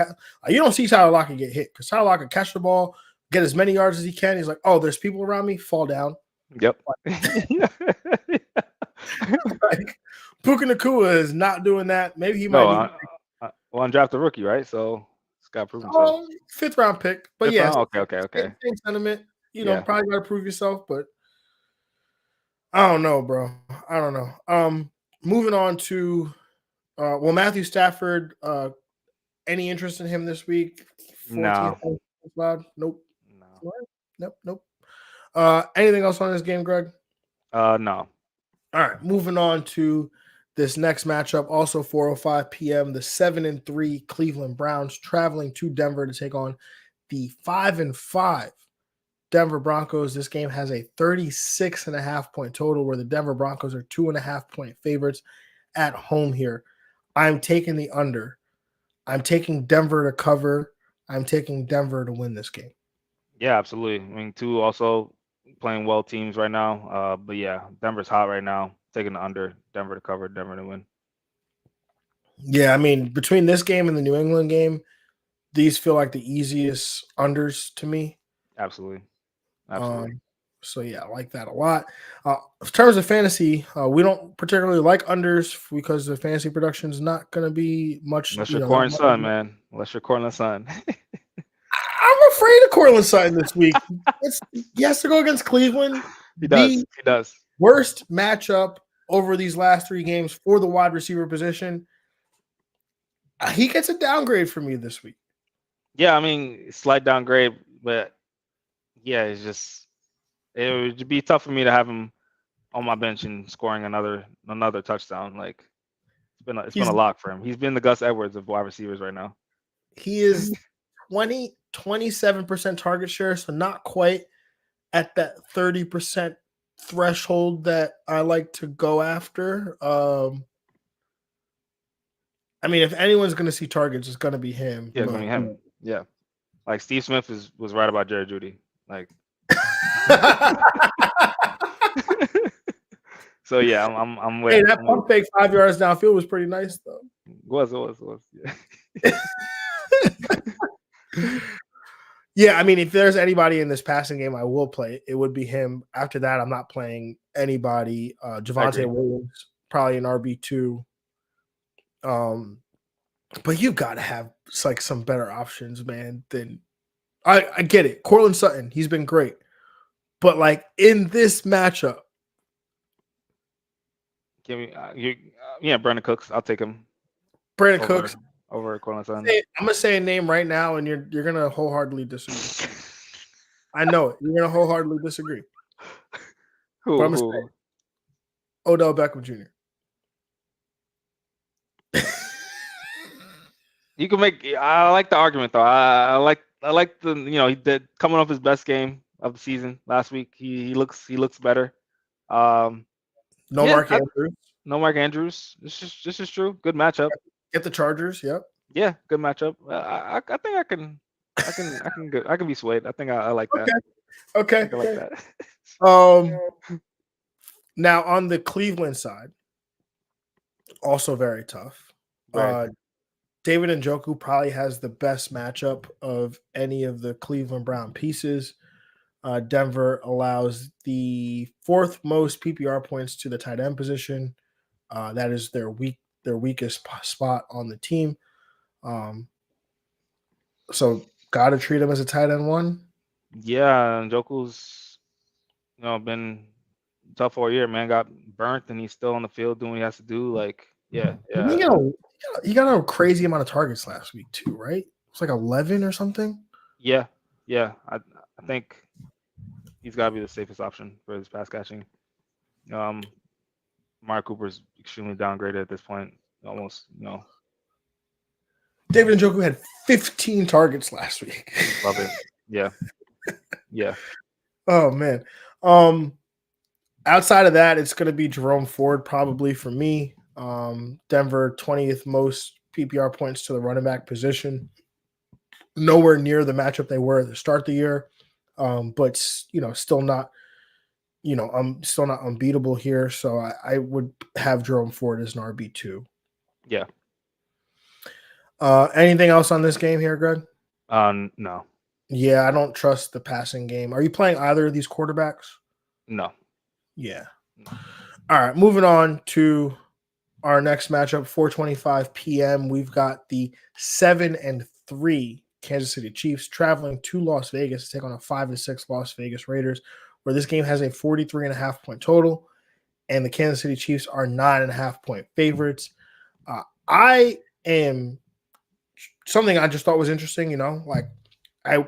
you don't see Tyler Lockett get hit because Tyler Lockett catch the ball, get as many yards as he can. He's like, oh, there's people around me, fall down. Yep. Like, Puka Nacua is not doing that. Maybe he might No, need undrafted rookie, right? So it's got to prove himself. fifth round pick. But Fifth yes, round? Okay. same sentiment. Yeah. Probably got to prove yourself, but I don't know, bro. I don't know. Moving on to Matthew Stafford. Any interest in him this week? 14th No. allowed? Nope. No. Nope. Anything else on this game, Greg? No. All right, moving on to this next matchup, also 4:05 p.m. The 7-3 Cleveland Browns traveling to Denver to take on the 5-5 Denver Broncos. This game has a 36.5 point total, where the Denver Broncos are 2.5 point favorites at home here. I'm taking the under. I'm taking Denver to cover. I'm taking Denver to win this game. Yeah, absolutely. I mean, two also playing well teams right now. But yeah, Denver's hot right now. Taking the under, Denver to cover, Denver to win. Yeah, I mean, between this game and the New England game, these feel like the easiest unders to me. Absolutely. So yeah, I like that a lot. In terms of fantasy, we don't particularly like unders because the fantasy production is not going to be much. Unless you're Corn Sun, man. Unless you're Corn Sun. I'm afraid of Cortland Sutton this week. He has to go against Cleveland. He does. Worst matchup over these last 3 games for the wide receiver position. He gets a downgrade for me this week. Yeah, I mean, slight downgrade, but yeah, it would be tough for me to have him on my bench and scoring another touchdown. Like it's been a lock for him. He's been the Gus Edwards of wide receivers right now. He is 27% target share, so not quite at that 30% threshold that I like to go after. I mean, if anyone's going to see targets, it's going to be him. Yeah, it's going to be him. Yeah. Like Steve Smith was right about Jerry Jeudy. Like So yeah, I'm waiting. Hey, that pump fake 5 yards downfield was pretty nice though. It was. Yeah. Yeah, I mean, if there's anybody in this passing game I will play, it would be him. After that, I'm not playing anybody. Javonte Williams, probably an RB2. But you got to have like some better options, man. Than I get it. Cortland Sutton, he's been great. But like in this matchup, give me Brandon Cooks. I'll take him. Brandon Cooks over Cortland Sutton. I'm gonna say a name right now, and you're gonna wholeheartedly disagree. I know it. You're gonna wholeheartedly disagree. Who? I'm gonna say Odell Beckham Jr. You can make. I like the argument though. I like the he did coming off his best game of the season last week. He looks better. No Mark Andrews. No Mark Andrews. This is true. Good matchup. Get the Chargers. Yep. Yeah, good matchup. I think I can be swayed. I think I like that. Okay. I like that. Now on the Cleveland side, also very tough. Right. David Njoku probably has the best matchup of any of the Cleveland Brown pieces. Denver allows the 4th most PPR points to the tight end position. That is their weakest spot on the team. So got to treat him as a tight end 1. Yeah, Njoku's been tough all year, man. Got burnt and he's still on the field doing what he has to do. Like, yeah. He got a crazy amount of targets last week too, right? It's like 11 or something. Yeah. I think he's got to be the safest option for his pass catching. Mark Cooper's extremely downgraded at this point. Almost, David Njoku had 15 targets last week. Love it. Yeah. Oh man. Outside of that, it's going to be Jerome Ford probably for me. Denver 20th most PPR points to the running back position. Nowhere near the matchup they were at the start of the year, but still not. I'm still not unbeatable here, so I would have Jerome Ford as an RB2. Yeah. Anything else on this game here, Greg? No. Yeah, I don't trust the passing game. Are you playing either of these quarterbacks? No. Yeah. All right, moving on to our next matchup, 4:25 p.m. We've got the 7-3 Kansas City Chiefs traveling to Las Vegas to take on a 5-6 Las Vegas Raiders, where this game has a 43.5-point total, and the Kansas City Chiefs are 9.5-point favorites. I am something I just thought was interesting. Like I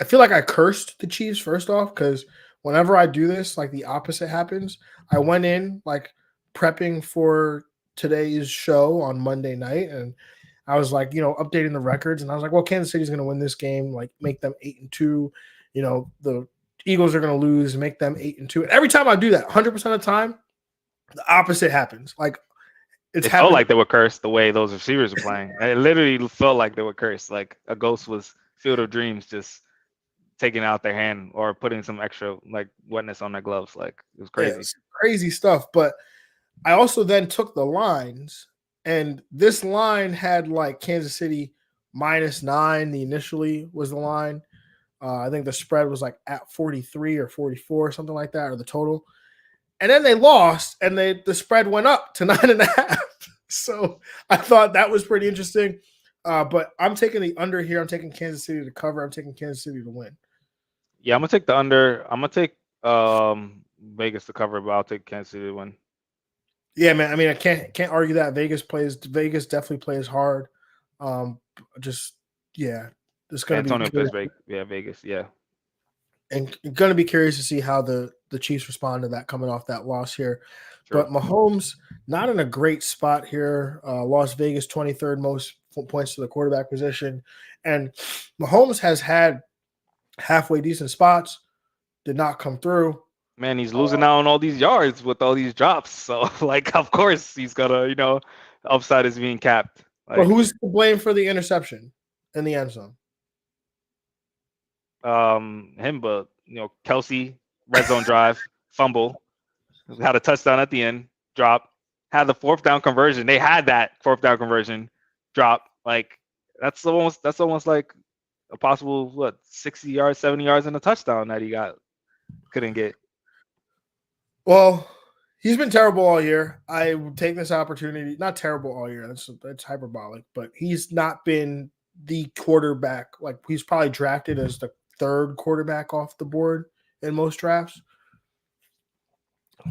feel like I cursed the Chiefs first off because whenever I do this, like the opposite happens. I went in like prepping for today's show on Monday night, and I was like, updating the records, and I was like, well, Kansas City's going to win this game, like make them 8-2. The Eagles are going to lose, make them 8-2. And every time I do that, 100% of the time, the opposite happens. Like it's It felt happened. like they were cursed the way those receivers were playing. It literally felt like they were cursed. Like a ghost was Field of Dreams just taking out their hand or putting some extra like wetness on their gloves. Like it was Yeah, crazy. it's crazy stuff. But I also then took the lines, and this line had like Kansas City -9. The initially was the line. I think the spread was like at 43 or 44, something like that, or the total. And then they lost, and the spread went up to 9.5. So I thought that was pretty interesting. But I'm taking the under here. I'm taking Kansas City to cover. I'm taking Kansas City to win. Yeah, I'm gonna take the under. I'm gonna take Vegas to cover, but I'll take Kansas City to win. Yeah, man. I mean, I can't argue that Vegas definitely plays hard. Just yeah, it's San going to be Antonio, curious, Pittsburgh, yeah, Vegas, yeah. and going to be curious to see how the Chiefs respond to that coming off that loss here. True. But Mahomes not in a great spot here. Las Vegas 23rd most points to the quarterback position, and Mahomes has had halfway decent spots, did not come through. Man, he's losing out on all these yards with all these drops. So like of course he's gonna, upside is being capped. But Like who's to blame for the interception in the end zone? him, but Kelsey, red zone drive, fumble, had a touchdown at the end, drop, had the fourth down conversion. They had that fourth down conversion, drop. Like that's almost like a possible 60 yards, 70 yards in a touchdown that he couldn't get. Well, he's been terrible all year. I would take this opportunity. Not terrible all year. That's hyperbolic, but he's not been the quarterback. Like he's probably drafted as the third quarterback off the board in most drafts.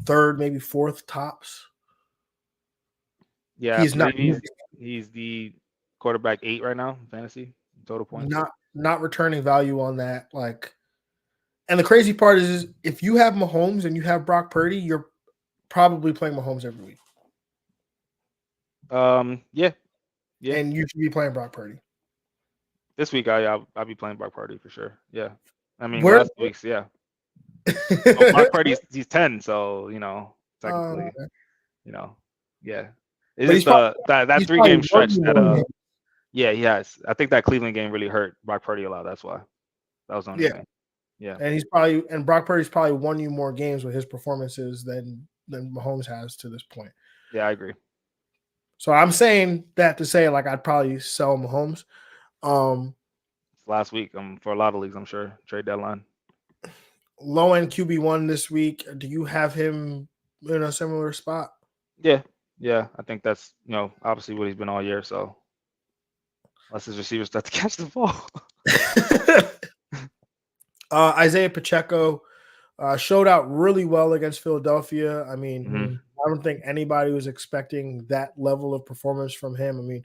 Third, maybe fourth tops. Yeah, I He's not believe he's the quarterback 8 right now, fantasy total points. not returning value on that. Like, and the crazy part is if you have Mahomes and you have Brock Purdy, you're probably playing Mahomes every week. Yeah. And you should be playing Brock Purdy. This week I'll be playing Brock Purdy for sure. Yeah. I mean Where last week's, yeah. Well, Brock Purdy's he's 10, so technically, yeah. but It's that he's 3-game stretch probably that yeah, he has. I think that Cleveland game really hurt Brock Purdy a lot. That's why. That was the only thing. Yeah. and Brock Purdy's probably won you more games with his performances than Mahomes has to this point. Yeah, I agree. So I'm saying that to say like I'd probably sell Mahomes. Last week, for a lot of leagues, I'm sure trade deadline. Low end QB1 this week. Do you have him in a similar spot? Yeah. I think that's obviously what he's been all year. So unless his receivers start to catch the ball. Isaiah Pacheco showed out really well against Philadelphia. I mean, I don't think anybody was expecting that level of performance from him. I mean,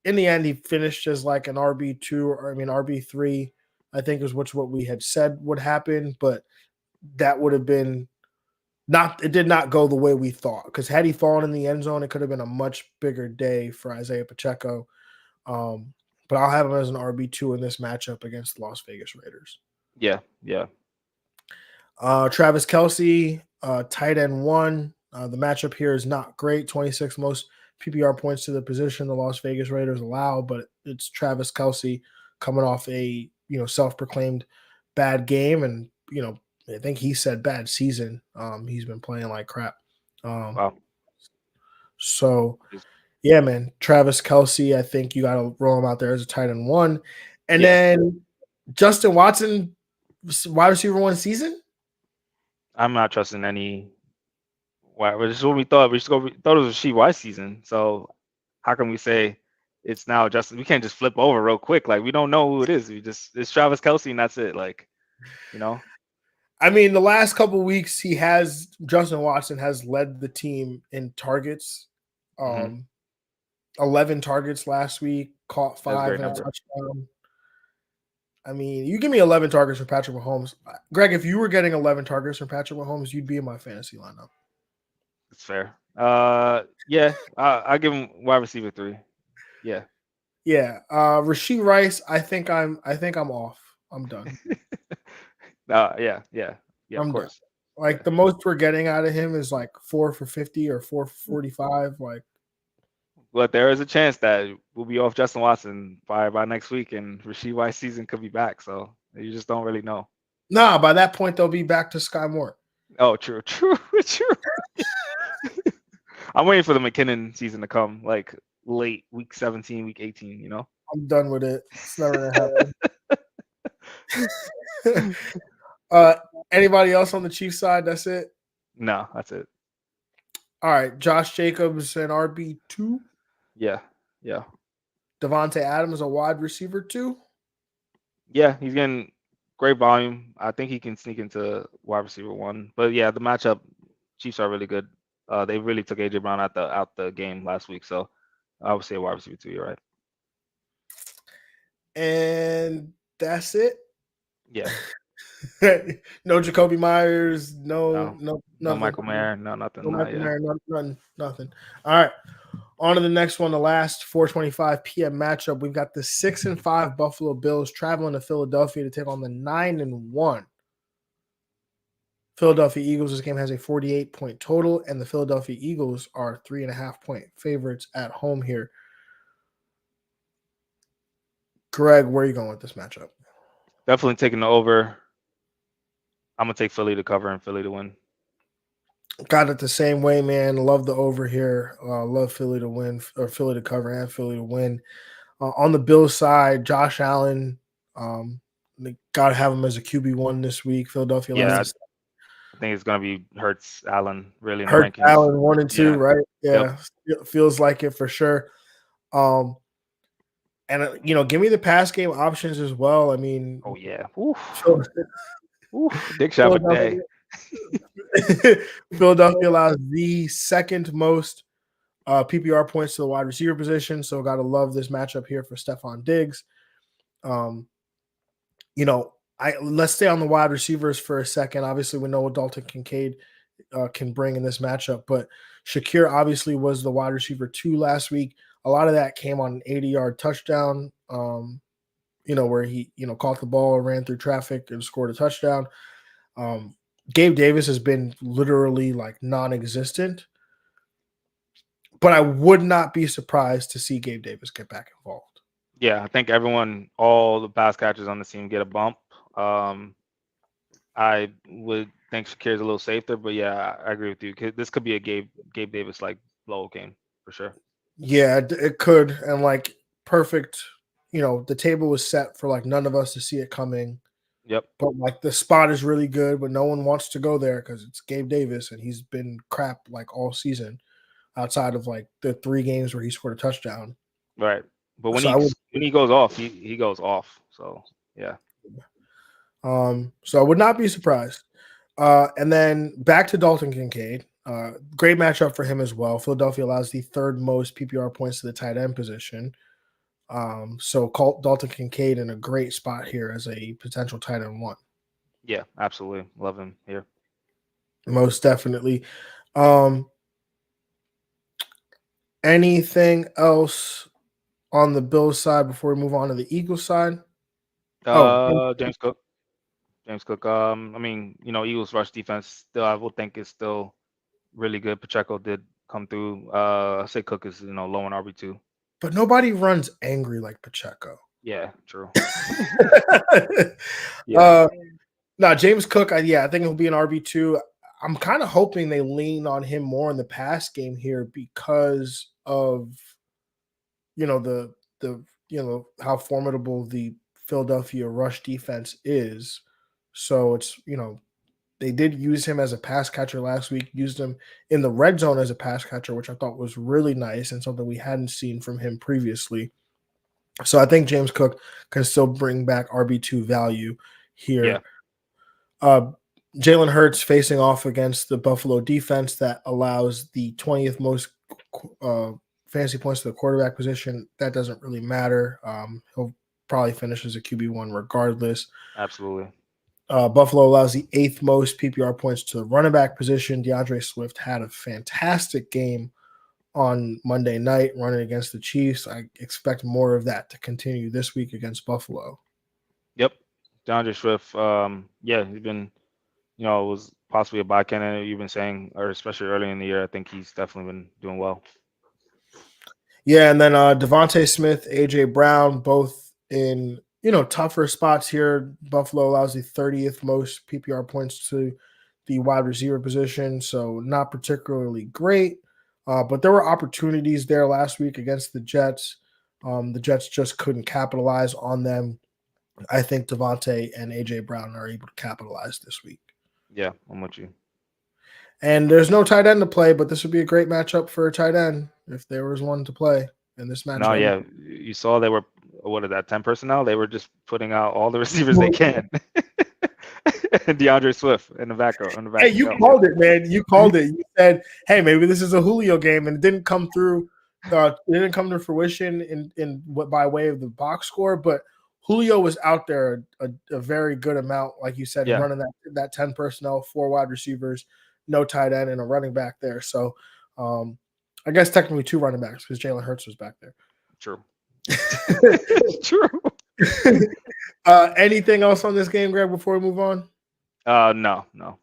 in the end, he finished as like an RB2 or RB3, I think is what we had said would happen, but that would have been it did not go the way we thought, because had he fallen in the end zone, it could have been a much bigger day for Isaiah Pacheco. But I'll have him as an RB2 in this matchup against the Las Vegas Raiders. Yeah. Travis Kelce, tight end 1. The matchup here is not great. 26 most PPR points to the position the Las Vegas Raiders allow, but it's Travis Kelce coming off a self-proclaimed bad game, and I think he said bad season. He's been playing like crap. Wow. So yeah, man, Travis Kelce, I think you got to roll him out there as a tight end 1, and then Justin Watson, wide receiver 1 season. I'm not trusting any Why? Which is what we thought. Thought it was a Rasheed season. So how can we say it's now Justin? We can't just flip over real quick. Like we don't know who it is. It's Travis Kelce and that's it. Like, you know. I mean, the last couple weeks, Justin Watson has led the team in targets. Mm-hmm. 11 targets last week, caught That's a 5 great and a number. touchdown. I mean, you give me 11 targets for Patrick Mahomes. Greg, if you were getting 11 targets from Patrick Mahomes, you'd be in my fantasy lineup. It's fair. Yeah, I give him wide receiver 3. Yeah. Yeah. Rashee Rice, I think I'm off. I'm done. Yeah. Of I'm done. course. Like Yeah. the most we're getting out of him is like 4 for 50 or 4 for 45. Like, But there is a chance that we'll be off Justin Watson by next week, and Rasheed season could be back. So you just don't really know. nah, by that point they'll be back to Sky Moore. Oh, true. I'm waiting for the McKinnon season to come, like late week 17, week 18. You know. I'm done with it. It's never gonna happen. Anybody else on the Chiefs side? That's it. No, that's it. All right, Josh Jacobs and RB2. Yeah. Devontae Adams, a wide receiver 2. Yeah, he's getting great volume. I think he can sneak into wide receiver 1. But yeah, the matchup, Chiefs are really good. They really took AJ Brown out the game last week, so I would say wide receiver 2. You're right. And that's it. Yeah. No Jacoby Myers, No nothing. Michael Mayer, no nothing. No Not Michael yet. Mayer, nothing. All right. On to the next one, the last 4:25 p.m. matchup. We've got the 6-5 Buffalo Bills traveling to Philadelphia to take on the 9-1 Philadelphia Eagles. This game has a 48-point total, and the Philadelphia Eagles are 3.5-point favorites at home here. Greg, where are you going with this matchup? Definitely taking the over. I'm gonna take Philly to cover and Philly to win. Got it the same way, man. Love the over here. Love Philly to win, or Philly to cover and Philly to win. On the Bills side, Josh Allen, they got to have him as a QB1 this week. Philadelphia Yeah, allows I think it's gonna be Hurts Allen really in the Hurt rankings. Allen 1 and 2, Yeah. right? Yep. Yeah, feels like it for sure. And give me the pass game options as well. I mean, Oh yeah. Oof. Phil- Oof. Dick shot for Philadelphia, day. Philadelphia allows the second most PPR points to the wide receiver position, so got to love this matchup here for Stephon Diggs. Let's stay on the wide receivers for a second. Obviously, we know what Dalton Kincaid can bring in this matchup, but Shakir obviously was the wide receiver 2 last week. A lot of that came on an 80-yard touchdown, where he, caught the ball, ran through traffic, and scored a touchdown. Gabe Davis has been literally like non-existent, but I would not be surprised to see Gabe Davis get back involved. Yeah, I think all the pass catchers on the team get a bump. I would think Shakir's a little safer, but yeah, I agree with you. This could be a Gabe Davis like blow game for sure. Yeah, it could, and like perfect. The table was set for like none of us to see it coming. Yep. But like the spot is really good, but no one wants to go there because it's Gabe Davis, and he's been crap like all season, outside of like the 3 games where he scored a touchdown. Right. But when So he goes off, he goes off. So yeah. So I would not be surprised. And then back to Dalton Kincaid. Great matchup for him as well. Philadelphia allows the 3rd most PPR points to the tight end position. So Dalton Kincaid in a great spot here as a potential tight end 1. Yeah, absolutely. Love him here. Most definitely. Anything else on the Bills side before we move on to the Eagles side? James Cook. I mean, Eagles rush defense still I will think is still really good. Pacheco did come through. I say Cook is, low on RB2. But nobody runs angry like Pacheco. Yeah, true. No, James Cook, I think he'll be an RB2. I'm kind of hoping they lean on him more in the pass game here because of the how formidable the Philadelphia rush defense is. So it's They did use him as a pass catcher last week, used him in the red zone as a pass catcher, which I thought was really nice and something we hadn't seen from him previously. So I think James Cook can still bring back RB2 value Yeah, here. Jalen Hurts facing off against the Buffalo defense that allows the 20th most fantasy points to the quarterback position. That doesn't really matter. He'll probably finish as a QB1 regardless. absolutely. Buffalo allows the 8th most PPR points to the running back position. DeAndre Swift had a fantastic game on Monday night running against the Chiefs. I expect more of that to continue this week against Buffalo. Yep. DeAndre Swift, yeah, he's been, was possibly a buy candidate. You've been saying, or especially early in the year, I think he's definitely been doing well. Yeah, and then Devontae Smith, AJ Brown, both in tougher spots here. Buffalo allows the 30th most PPR points to the wide receiver position, so not particularly great. But there were opportunities there last week against the Jets. The Jets just couldn't capitalize on them. I think Devontae and AJ Brown are able to capitalize this week. Yeah, I'm with you. And there's no tight end to play, but this would be a great matchup for a tight end if there was one to play in this matchup. No, yeah, you saw they were, what is that, 10 personnel? They were just putting out all the receivers they can. And DeAndre Swift in the back. Hey, you called it, man. You called it. You said, "Hey, maybe this is a Julio game," and it didn't come through. It didn't come to fruition in what by way of the box score, but Julio was out there a very good amount, like you said, Yeah. running that 10 personnel, 4 wide receivers, no tight end, and a running back there. So, I guess technically 2 running backs because Jalen Hurts was back there. True. True. Anything else on this game, Greg? Before we move on. No. All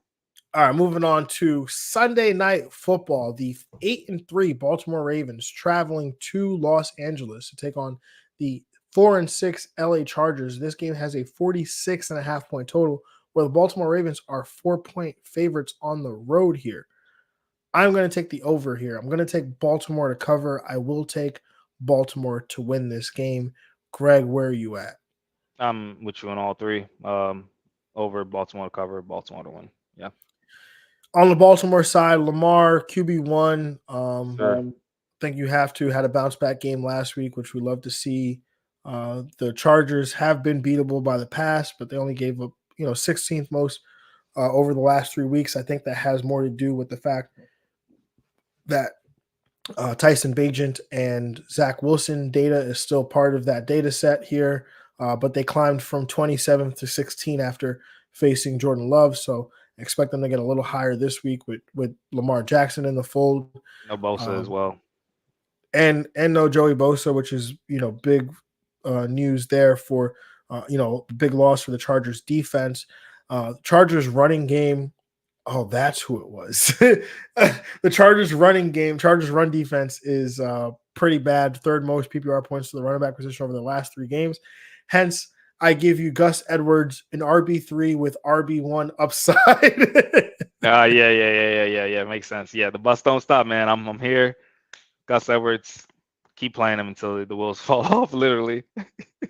right, moving on to Sunday Night Football. The 8-3 Baltimore Ravens traveling to Los Angeles to take on the 4-6 LA Chargers. This game has a 46.5 point total, where the Baltimore Ravens are 4-point favorites on the road here. I'm going to take the over here. I'm going to take Baltimore to cover. I will take Baltimore to win this game. Greg, where are you at? I'm with you on all 3. Over Baltimore to cover, Baltimore to win. Yeah. On the Baltimore side, Lamar, QB1. Sure. I think you have to. Had a bounce back game last week, which we love to see. The Chargers have been beatable by the pass, but they only gave up 16th most over the last 3 weeks. I think that has more to do with the fact that Tyson Bagent and Zach Wilson data is still part of that data set here, but they climbed from 27th to 16 after facing Jordan Love. So expect them to get a little higher this week with Lamar Jackson in the fold. No Bosa as well. And no Joey Bosa, which is, big news there for, big loss for the Chargers defense. Chargers running game. Oh, that's who it was. The Chargers running game, Chargers run defense is pretty bad. 3rd most PPR points to the running back position over the last 3 games. Hence, I give you Gus Edwards an RB3 with RB1 upside. Yeah. Makes sense. Yeah, the bus don't stop, man. I'm here. Gus Edwards, keep playing him until the wheels fall off, literally.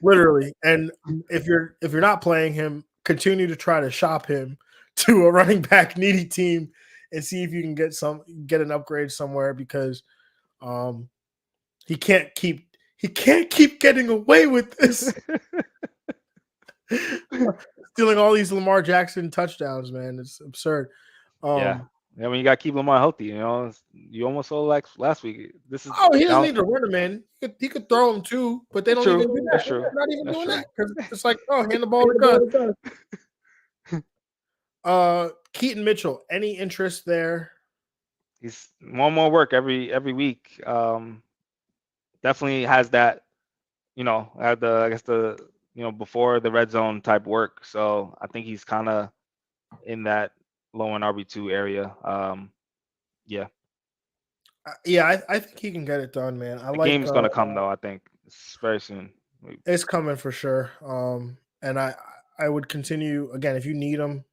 Literally. And if you're not playing him, continue to try to shop him to a running back needy team and see if you can get an upgrade somewhere, because he can't keep getting away with this. Stealing all these Lamar Jackson touchdowns, man. It's absurd. Yeah, I mean, you got to keep Lamar healthy. You almost saw like last week. This is he doesn't need to run him in. He could throw him too, but they don't even do that. That's true. They're not even That's doing true. that because it's like, hand the ball to Gus. Keaton Mitchell, any interest there? He's one more work every week. Definitely has that. Had the before the red zone type work. So I think he's kind of in that low in RB2 area. Yeah. Yeah, I think he can get it done, man. The game's gonna come though. I think it's very soon. It's coming for sure. And I would continue again if you need him.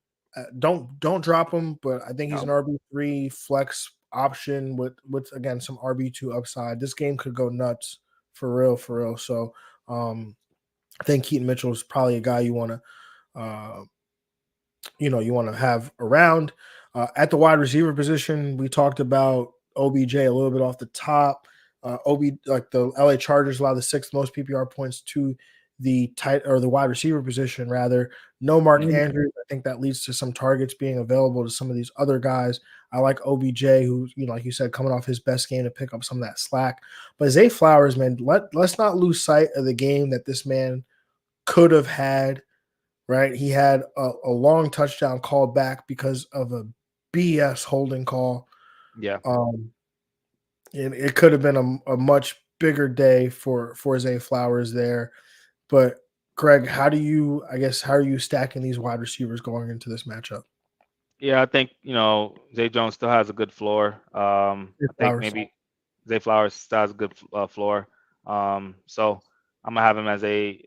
Don't drop him, but I think he's an RB3 flex option with again some RB2 upside. This game could go nuts for real. So I think Keaton Mitchell is probably a guy you want to you want to have around. At the wide receiver position, we talked about OBJ a little bit off the top. Like the LA Chargers allow the sixth most PPR points to the tight or the wide receiver position rather. No Mark Andrews. I think that leads to some targets being available to some of these other guys. I like OBJ, who, like you said, coming off his best game to pick up some of that slack. But Zay Flowers, man, let's not lose sight of the game that this man could have had. Right, he had a long touchdown called back because of a BS holding call. Yeah. And it could have been a much bigger day for Zay Flowers there. But Greg, how are you stacking these wide receivers going into this matchup? Yeah, I think, Zay Jones still has a good floor. Zay I think Flowers. maybe Zay Flowers still has a good floor. So I'm gonna have him as a,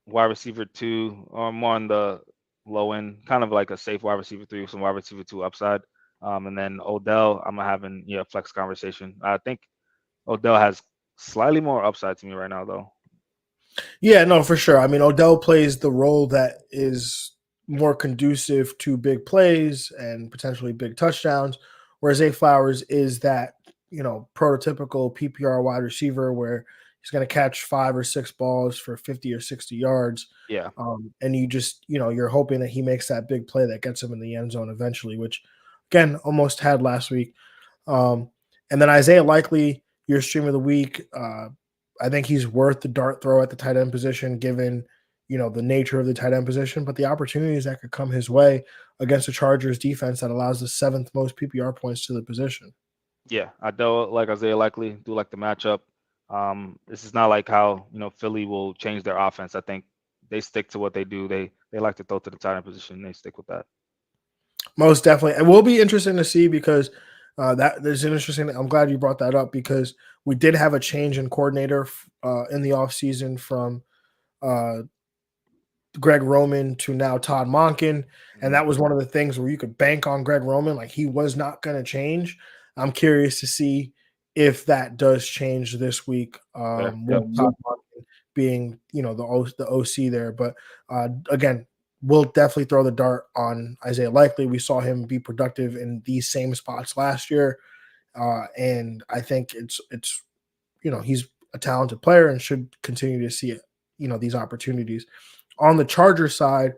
wide receiver 2 or more on the low end, kind of like a safe wide receiver 3 with some wide receiver 2 upside. And then Odell, I'm gonna have in flex conversation. I think Odell has slightly more upside to me right now, though. Yeah, no, for sure. I mean, Odell plays the role that is more conducive to big plays and potentially big touchdowns, whereas Zay Flowers is that, prototypical PPR wide receiver where he's going to catch 5 or 6 balls for 50 or 60 yards. Yeah, And you just, you're hoping that he makes that big play that gets him in the end zone eventually, which, again, almost had last week. Um, and then Isaiah Likely, your stream of the week. I think he's worth the dart throw at the tight end position, given the nature of the tight end position, but the opportunities that could come his way against the Chargers defense that allows the seventh most PPR points to the position. yeah. I do like Isaiah Likely. Do like the matchup. This is not like how Philly will change their offense. I think they stick to what they do. They like to throw to the tight end position. They stick with that. Most definitely. It will be interesting to see because that there's an interesting. I'm glad you brought that up because we did have a change in coordinator in the offseason from uh, Greg Roman to now Todd Monken. And that was one of the things where you could bank on Greg Roman. Like he was not going to change. I'm curious to see if that does change this week Fair. with Yep. Todd Monken being, the OC there. But again, we'll definitely throw the dart on Isaiah Likely. We saw him be productive in these same spots last year. And I think it's he's a talented player and should continue to see it, these opportunities. On the Charger side,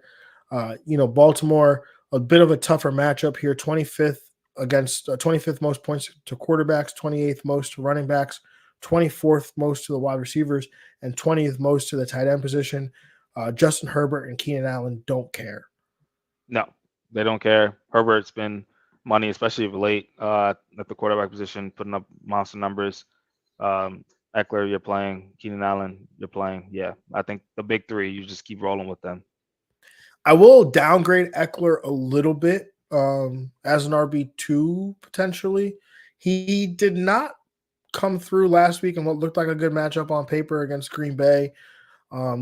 Baltimore, a bit of a tougher matchup here. 25th against 25th most points to quarterbacks, 28th most to running backs, 24th most to the wide receivers, and 20th most to the tight end position. Justin Herbert and Keenan Allen don't care. No, they don't care. Herbert's been money, especially of late at the quarterback position, putting up monster numbers. Eckler, you're playing. Keenan Allen, you're playing. Yeah, I think the big three, you just keep rolling with them. I will downgrade Eckler a little bit as an RB2 potentially. He did not come through last week in what looked like a good matchup on paper against Green Bay.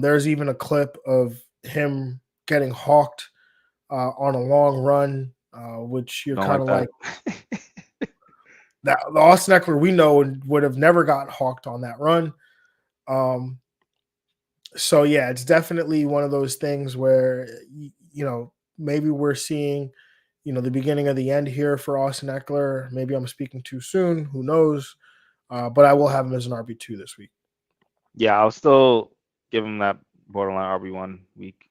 There's even a clip of him getting hawked on a long run, which you're Don't kind like of that. like that. The Austin Eckler we know would have never got hawked on that run. Um, so yeah, it's definitely one of those things where maybe we're seeing the beginning of the end here for Austin Eckler. Maybe I'm speaking too soon. Who knows? But I will have him as an RB2 this week. Yeah, I'll still give him that borderline RB1 week.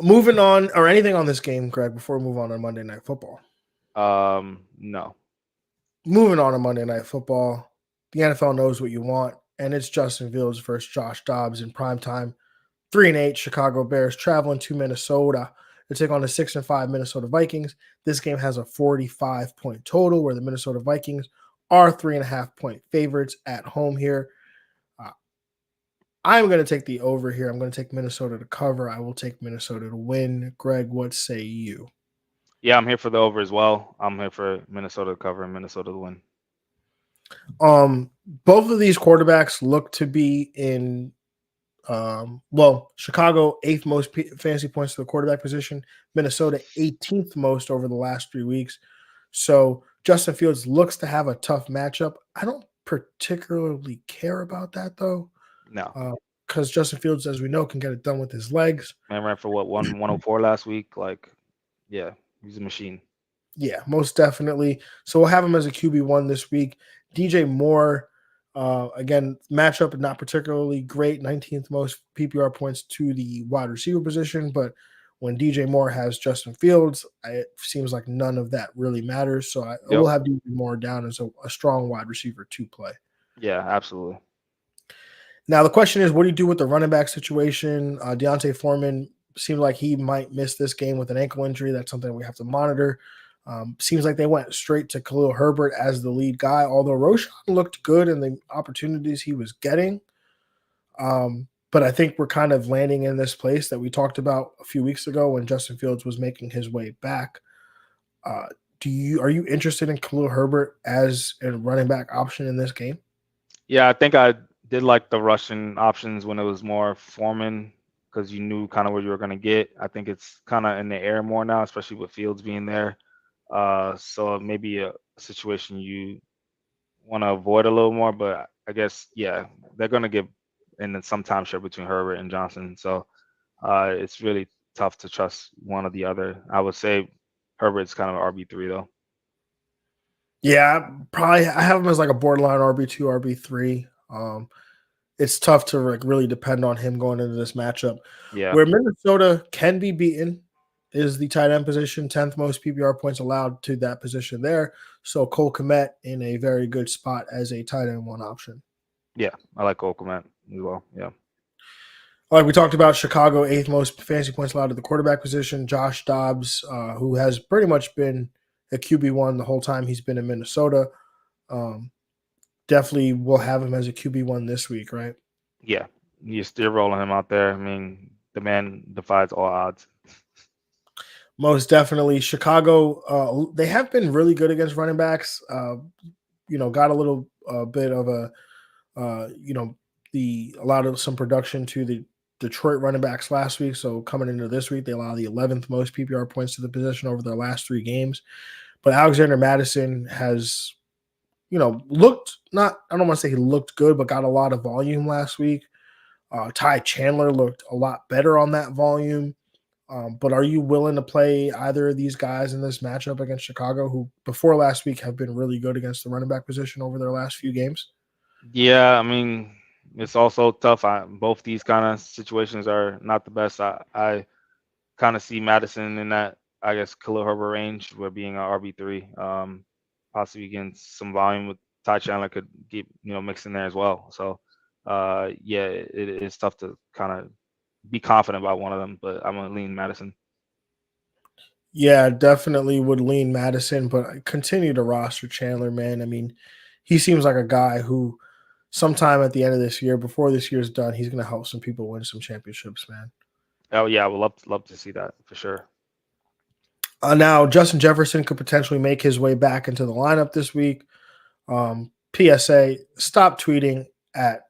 Moving on, or anything on this game, Greg, before we move on Monday Night Football. No. Moving on to Monday Night Football, the NFL knows what you want, and it's Justin Fields versus Josh Dobbs in primetime. 3-8 Chicago Bears traveling to Minnesota to take on the 6-5 Minnesota Vikings. This game has a 45-point total, where the Minnesota Vikings are 3.5-point favorites at home here. I'm going to take the over here. I'm going to take Minnesota to cover. I will take Minnesota to win. Greg, what say you? Yeah, I'm here for the over as well. I'm here for Minnesota to cover and Minnesota to win. Both of these quarterbacks look to be in Chicago 8th most fantasy points to the quarterback position, Minnesota 18th most over the last 3 weeks. So Justin Fields looks to have a tough matchup. I don't particularly care about that though. No. because Justin Fields, as we know, can get it done with his legs. Man ran for what 104 last week. Like, yeah, he's a machine. Yeah, most definitely. So we'll have him as a QB1 this week. DJ Moore, again, matchup not particularly great. 19th most PPR points to the wide receiver position, but when DJ Moore has Justin Fields, it seems like none of that really matters. So I will Yep. have DJ Moore down as a strong wide receiver to play. Yeah, absolutely. Now the question is, what do you do with the running back situation? Deontay Foreman seems like he might miss this game with an ankle injury. That's something we have to monitor. Seems like they went straight to Khalil Herbert as the lead guy, although Roshan looked good in the opportunities he was getting. But I think we're kind of landing in this place that we talked about a few weeks ago when Justin Fields was making his way back. Are you interested in Khalil Herbert as a running back option in this game? Yeah, I think I did like the Russian options when it was more Foreman because you knew kind of what you were going to get. I think it's kind of in the air more now, especially with Fields being there. So maybe a situation you want to avoid a little more, but I guess, yeah, they're going to give in some timeshare between Herbert and Johnson. So it's really tough to trust one or the other. I would say Herbert's kind of RB3 though. Yeah, probably I have him as like a borderline RB2, RB3. It's tough to like really depend on him going into this matchup. Yeah. Where Minnesota can be beaten is the tight end position, 10th most PPR points allowed to that position there. So Cole Kmet in a very good spot as a tight end one option. Yeah, I like Cole Kmet as well. Yeah. Like we talked about, Chicago, 8th most fantasy points allowed to the quarterback position. Josh Dobbs, who has pretty much been a QB1 the whole time he's been in Minnesota. Definitely will have him as a QB1 this week, right? Yeah, you're still rolling him out there. I mean, the man defies all odds. Most definitely. Chicago, they have been really good against running backs. Got a little bit of allowed some production to the Detroit running backs last week. So coming into this week, they allow the 11th most PPR points to the position over their last 3 games. But Alexander Madison has, looked not, I don't want to say he looked good, but got a lot of volume last week. Ty Chandler looked a lot better on that volume. But are you willing to play either of these guys in this matchup against Chicago, who before last week have been really good against the running back position over their last few games? Yeah, I mean, it's also tough. Both these kind of situations are not the best. I kind of see Madison in that, I guess, Khalil Herbert range, where being an RB3, possibly getting some volume with Ty Chandler could get mixed in there as well. So, yeah, it is tough to kind of be confident about one of them, but I'm gonna lean Madison. Yeah, definitely would lean Madison, but I continue to roster Chandler, man. I mean, he seems like a guy who sometime at the end of this year, before this year's done, he's going to help some people win some championships, man. Oh yeah, I would love to see that for sure. Now, Justin Jefferson could potentially make his way back into the lineup this week. PSA, stop tweeting at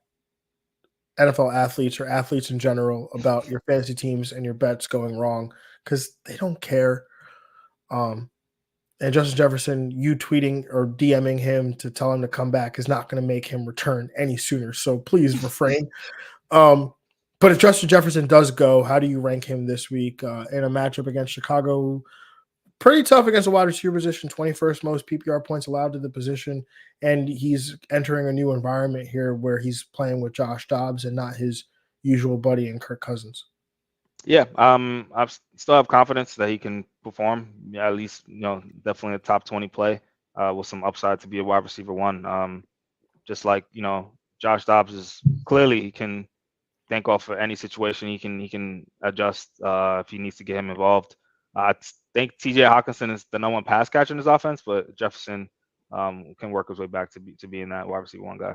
NFL athletes or athletes in general about your fantasy teams and your bets going wrong because they don't care. And Justin Jefferson, you tweeting or DMing him to tell him to come back is not going to make him return any sooner. So please refrain. But if Justin Jefferson does go, how do you rank him this week in a matchup against Chicago? Pretty tough against the wide receiver position, 21st most PPR points allowed to the position. And he's entering a new environment here where he's playing with Josh Dobbs and not his usual buddy and Kirk Cousins. Yeah, I still have confidence that he can perform. Yeah, at least definitely a top 20 play with some upside to be a wide receiver one. Just like Josh Dobbs is clearly he can think off of any situation. He can adjust if he needs to get him involved. I think T.J. Hawkinson is the number 1 pass catcher in his offense, but Jefferson can work his way back to being that wide receiver one guy.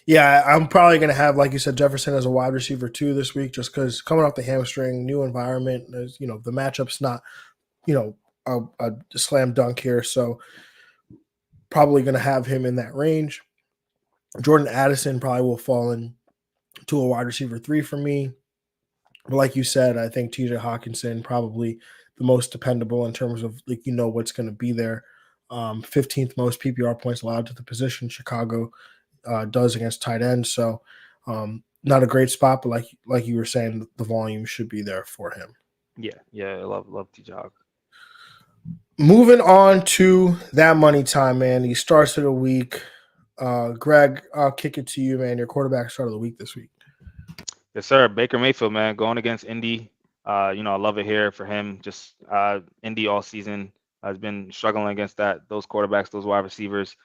Yeah, I'm probably going to have, like you said, Jefferson as a wide receiver too this week, just because coming off the hamstring, new environment, the matchup's not, a slam dunk here. So probably going to have him in that range. Jordan Addison probably will fall into a wide receiver 3 for me. But like you said, I think TJ Hawkinson probably the most dependable in terms of what's going to be there. 15th most PPR points allowed to the position Chicago does against tight ends. So not a great spot, but like you were saying, the volume should be there for him. Yeah, I love T-Jog. Moving on to that money time, man. He starts of the week. Greg, I'll kick it to you, man. Your quarterback start of the week this week. Yes, sir. Baker Mayfield, man, going against Indy. I love it here for him. Just Indy all season has been struggling against those quarterbacks, those wide receivers.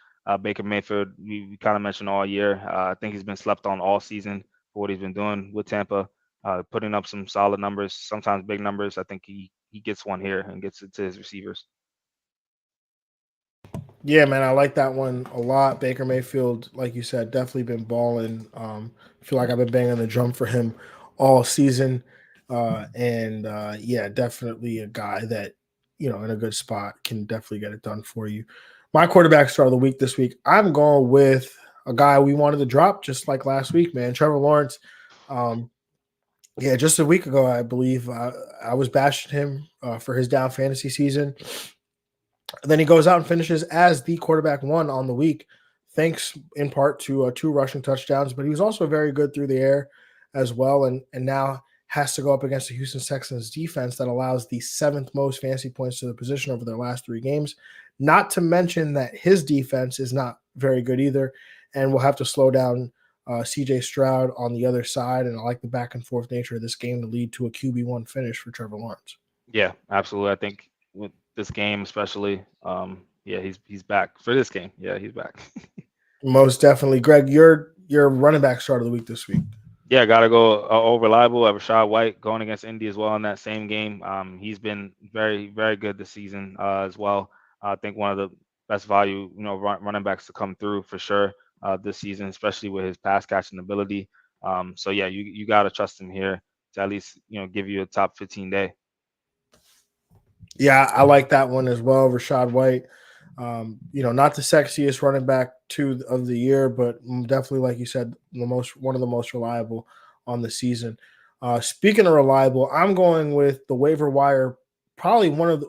Baker Mayfield, we kind of mentioned all year. I think he's been slept on all season for what he's been doing with Tampa, putting up some solid numbers, sometimes big numbers. I think he gets one here and gets it to his receivers. Yeah, man, I like that one a lot. Baker Mayfield, like you said, definitely been balling. I feel like I've been banging the drum for him all season, and yeah, definitely a guy that in a good spot can definitely get it done for you. My quarterback start of the week this week, I'm going with a guy we wanted to drop just like last week, man, Trevor Lawrence. Yeah, just a week ago, I believe I was bashing him for his down fantasy season. Then he goes out and finishes as the quarterback one on the week, thanks in part to 2 rushing touchdowns. But he was also very good through the air as well, and now has to go up against the Houston Texans defense that allows the 7th most fantasy points to the position over their last 3 games. Not to mention that his defense is not very good either, and will have to slow down CJ Stroud on the other side. And I like the back and forth nature of this game to lead to a QB1 finish for Trevor Lawrence. Yeah, absolutely. I think with this game especially, yeah, he's back for this game. Yeah, he's back. Most definitely. Greg, your running back start of the week this week. Yeah, gotta go over reliable. Rashad White going against Indy as well in that same game. He's been very, very good this season as well. I think one of the best value, running backs to come through for sure this season, especially with his pass catching ability. So yeah, you gotta trust him here to at least give you a top 15 day. Yeah, I like that one as well. Rashad White, not the sexiest running back of the year, but definitely, like you said, one of the most reliable on the season. Speaking of reliable, I'm going with the waiver wire, probably one of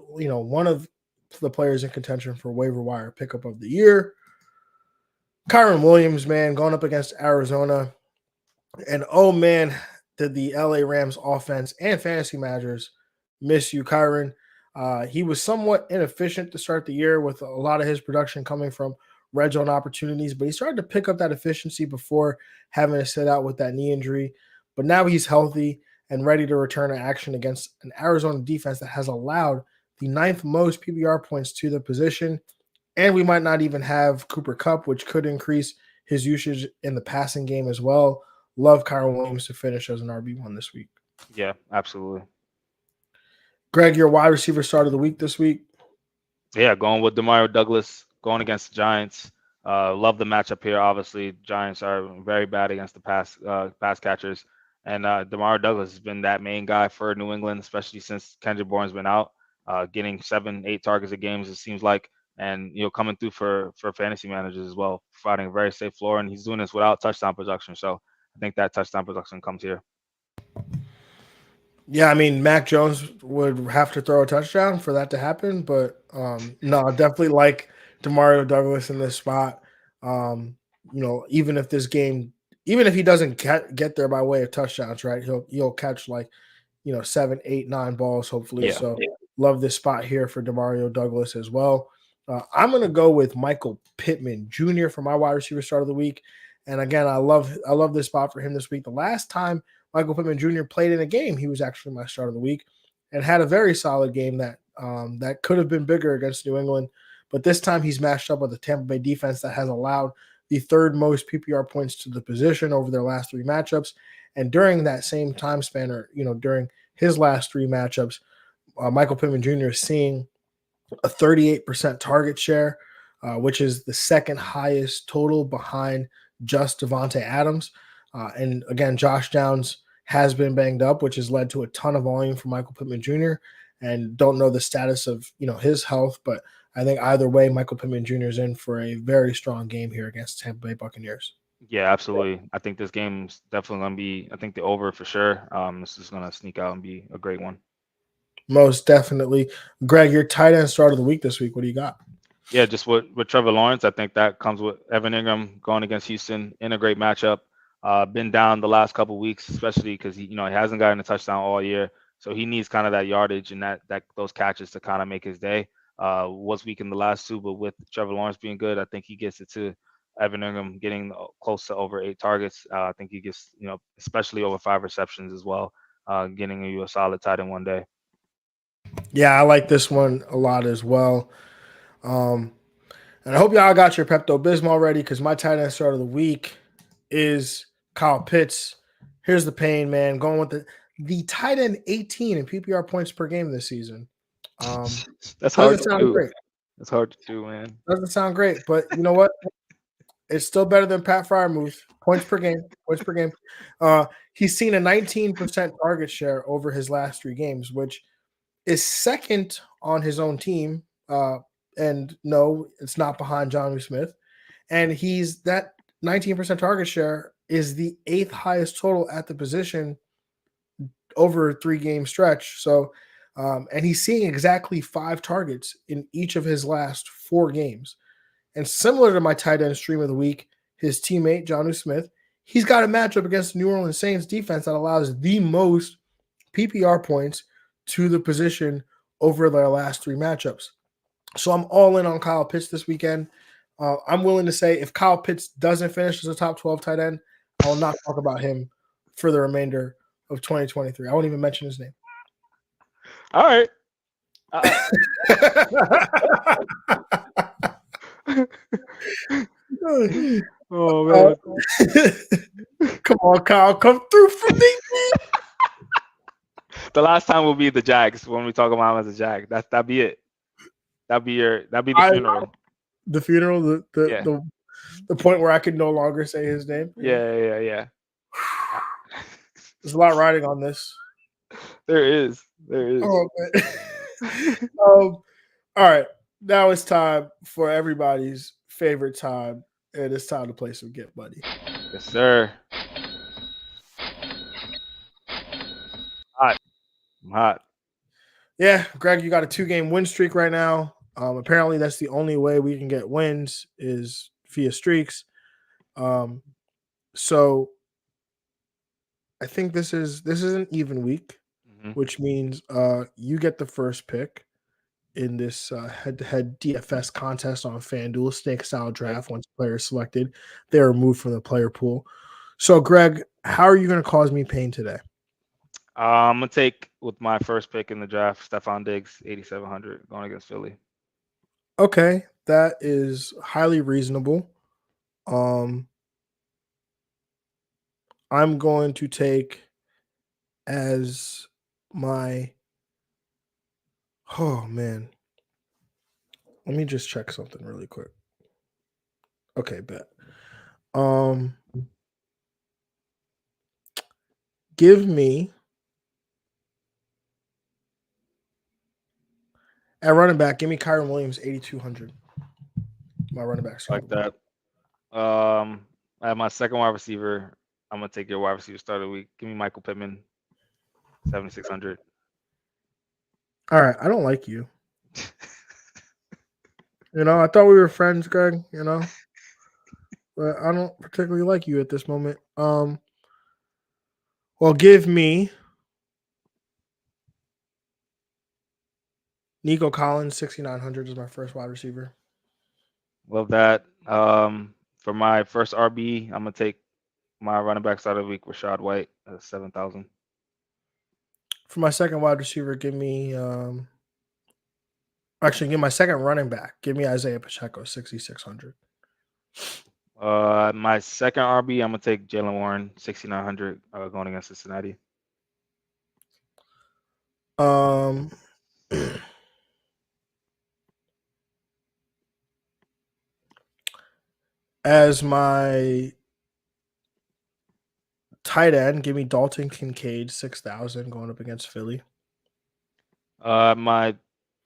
the players in contention for waiver wire pickup of the year. Kyren Williams, man, going up against Arizona. And oh man, did the LA Rams offense and fantasy managers miss you, Kyron? He was somewhat inefficient to start the year with a lot of his production coming from red zone opportunities, but he started to pick up that efficiency before having to sit out with that knee injury. But now he's healthy and ready to return to action against an Arizona defense that has allowed the 9th most PPR points to the position. And we might not even have Cooper Kupp, which could increase his usage in the passing game as well. Love Kyron Williams to finish as an RB1 this week. Yeah, absolutely. Greg, your wide receiver start of the week this week. Yeah, going with Demario Douglas, going against the Giants. Love the matchup here. Obviously, Giants are very bad against the pass catchers, and Demario Douglas has been that main guy for New England, especially since Kendrick Bourne's been out, getting 7, 8 targets a game. It seems like, and coming through for fantasy managers as well, providing a very safe floor, and he's doing this without touchdown production. So I think that touchdown production comes here. Yeah, I mean, Mac Jones would have to throw a touchdown for that to happen, but no, I definitely like Demario Douglas in this spot. Even if this game, even if he doesn't get there by way of touchdowns, right? He'll catch 7, 8, 9 balls hopefully. Yeah. So love this spot here for Demario Douglas as well. I'm gonna go with Michael Pittman Jr. for my wide receiver start of the week, and again, I love this spot for him this week. The last time Michael Pittman Jr. played in a game, he was actually my start of the week and had a very solid game that could have been bigger against New England. But this time he's matched up with the Tampa Bay defense that has allowed the 3rd most PPR points to the position over their last 3 matchups. And during that same time span, or during his last 3 matchups, Michael Pittman Jr. is seeing a 38% target share, which is the 2nd highest total behind just Devontae Adams. And again, Josh Downs has been banged up, which has led to a ton of volume for Michael Pittman Jr. And don't know the status of his health, but I think either way, Michael Pittman Jr. is in for a very strong game here against Tampa Bay Buccaneers. Yeah, absolutely. I think this game's definitely going to be, I think the over for sure. This is going to sneak out and be a great one. Most definitely. Greg, your tight end start of the week this week. What do you got? Yeah, just with Trevor Lawrence, I think that comes with Evan Ingram going against Houston in a great matchup. Been down the last couple weeks, especially because he hasn't gotten a touchdown all year. So he needs kind of that yardage and that those catches to kind of make his day. Was weak in the last two, but with Trevor Lawrence being good, I think he gets it to Evan Ingram getting close to over 8 targets. I think he gets, especially over 5 receptions as well, getting you a solid tight end one day. Yeah, I like this one a lot as well. And I hope y'all got your Pepto-Bismol ready because my tight end start of the week is Kyle Pitts. Here's the pain, man. Going with the tight end 18 in PPR points per game this season. That's hard to sound do. great. That's hard to do, man. Doesn't sound great, but you know what? It's still better than Pat Fryermuth. Points per game. Points per game. He's seen a 19% target share over his last 3 games, which is second on his own team. And no, it's not behind Jonnu Smith. And he's that 19% target share is the 8th highest total at the position over a 3-game stretch. So, and he's seeing exactly 5 targets in each of his last 4 games. And similar to my tight end stream of the week, his teammate, Jonnu Smith, he's got a matchup against the New Orleans Saints defense that allows the most PPR points to the position over their last 3 matchups. So I'm all in on Kyle Pitts this weekend. I'm willing to say if Kyle Pitts doesn't finish as a top 12 tight end, I will not talk about him for the remainder of 2023. I won't even mention his name. All right. Oh man! Come on, Kyle, come through for me. The last time will be the Jags when we talk about him as a Jag. That'd be it. That'd be the funeral. The funeral, the point where I could no longer say his name. Yeah. There's a lot riding on this. There is. Oh, all right. Now it's time for everybody's favorite time, and it's time to play some Get Money. Yes, sir. Hot. I'm hot. Yeah, Greg, you got a 2-game win streak right now. Apparently, that's the only way we can get wins is via streaks. So I think this is an even week, which means you get the first pick in this head-to-head DFS contest on FanDuel snake-style draft. Once a player is selected, they are removed from the player pool. So, Greg, how are you going to cause me pain today? I'm going to take, with my first pick in the draft, Stephon Diggs, 8,700, going against Philly. Okay, that is highly reasonable. I'm going to take as my – oh, man. Let me just check something really quick. Okay, bet. Give me at running back. Give me Kyron Williams 8,200. My running back. Like that. I have my second wide receiver. I'm gonna take your wide receiver start of the week. Give me Michael Pittman 7,600. All right, I don't like you. I thought we were friends, Greg. But I don't particularly like you at this moment. Well, give me Nico Collins 6,900 as my first wide receiver. Love that. For my first RB, I'm gonna take my running back start of the week, Rashad White, 7,000. For my second wide receiver, give me give my second running back. Give me Isaiah Pacheco 6,600. My second RB, I'm gonna take Jalen Warren 6,900, going against Cincinnati. As my tight end, give me Dalton Kincaid 6,000 going up against Philly. My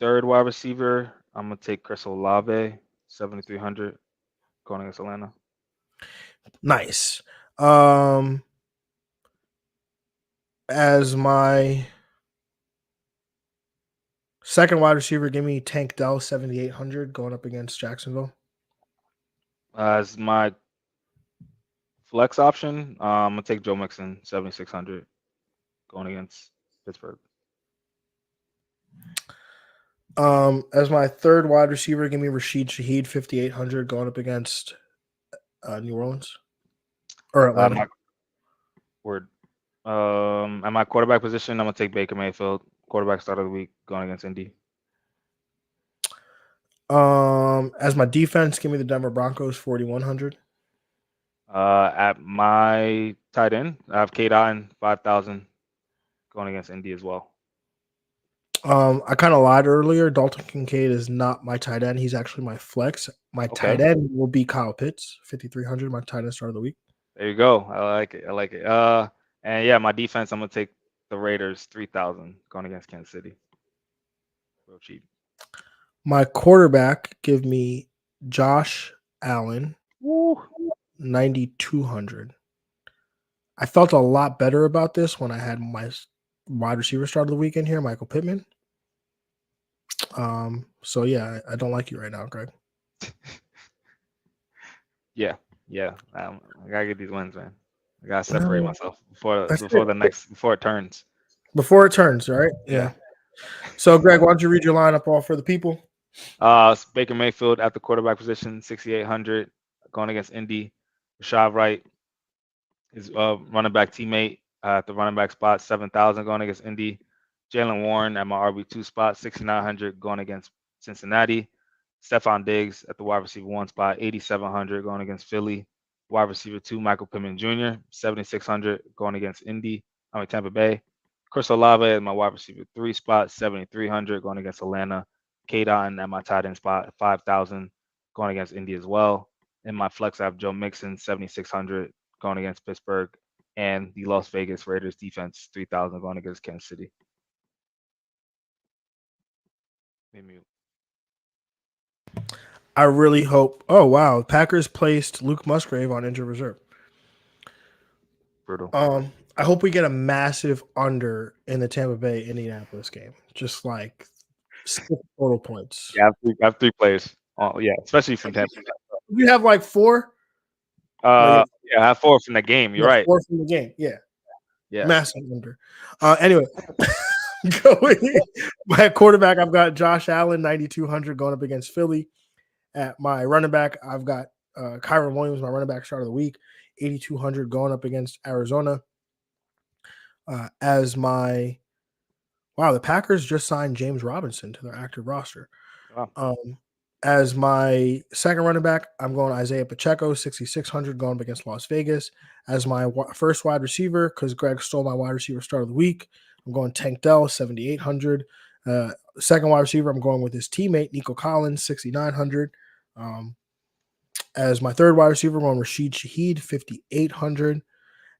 third wide receiver, I'm gonna take Chris Olave 7,300 going against Atlanta. Nice. As my second wide receiver, give me Tank Dell 7,800 going up against Jacksonville. As my Flex option. I'm gonna take Joe Mixon 7,600 going against Pittsburgh. As my third wide receiver, give me Rashid Shaheed 5,800 going up against New Orleans or Atlanta. My word. At my quarterback position, I'm gonna take Baker Mayfield, quarterback start of the week, going against Indy. As my defense, give me the Denver Broncos 4,100. At my tight end, I have K-Dot 5,000 going against Indy as well. I kind of lied earlier. Dalton Kincaid is not my tight end. He's actually my flex. My tight end will be Kyle Pitts, 5,300. My tight end start of the week. There you go. I like it. And yeah, my defense, I'm gonna take the Raiders 3,000 going against Kansas City. Real cheap. My quarterback, give me Josh Allen, 9,200. I felt a lot better about this when I had my wide receiver start of the weekend here, Michael Pittman. So yeah, I don't like you right now, Greg. Yeah. I gotta get these wins, man. I gotta separate myself before it turns. Before it turns, right? Yeah. So, Greg, why don't you read your lineup all for the people? Baker Mayfield at the quarterback position, 6,800 going against Indy. Rashad Wright, his running back teammate at the running back spot, 7,000 going against Indy. Jalen Warren at my RB2 spot, 6,900 going against Cincinnati. Stephon Diggs at the wide receiver 1 spot, 8,700 going against Philly. Wide receiver 2, Michael Pittman Jr., 7,600 going against Tampa Bay. Chris Olave at my wide receiver 3 spot, 7,300 going against Atlanta. K-Dot at my tight end spot, 5,000 going against Indy as well. In my flex, I have Joe Mixon, 7,600 going against Pittsburgh, and the Las Vegas Raiders defense, 3,000 going against Kansas City. I really hope. Oh wow, Packers placed Luke Musgrave on injured reserve. Brutal. I hope we get a massive under in the Tampa Bay Indianapolis game, just like 6 total points. Yeah, I have 3 players. Oh yeah, especially from Tampa. You have like 4. Yeah, I have 4 from the game. You're right. 4 from the game. Yeah. Massive under. Anyway, going my quarterback, I've got Josh Allen, 9,200 going up against Philly. At my running back, I've got Kyron Williams, my running back start of the week, 8,200 going up against Arizona. The Packers just signed James Robinson to their active roster. Wow. As my second running back, I'm going Isaiah Pacheco, 6,600 going up against Las Vegas. As my first wide receiver, because Greg stole my wide receiver start of the week, I'm going Tank Dell, 7,800. Second wide receiver, I'm going with his teammate, Nico Collins, 6,900. As my third wide receiver, I'm going Rashid Shaheed, 5,800.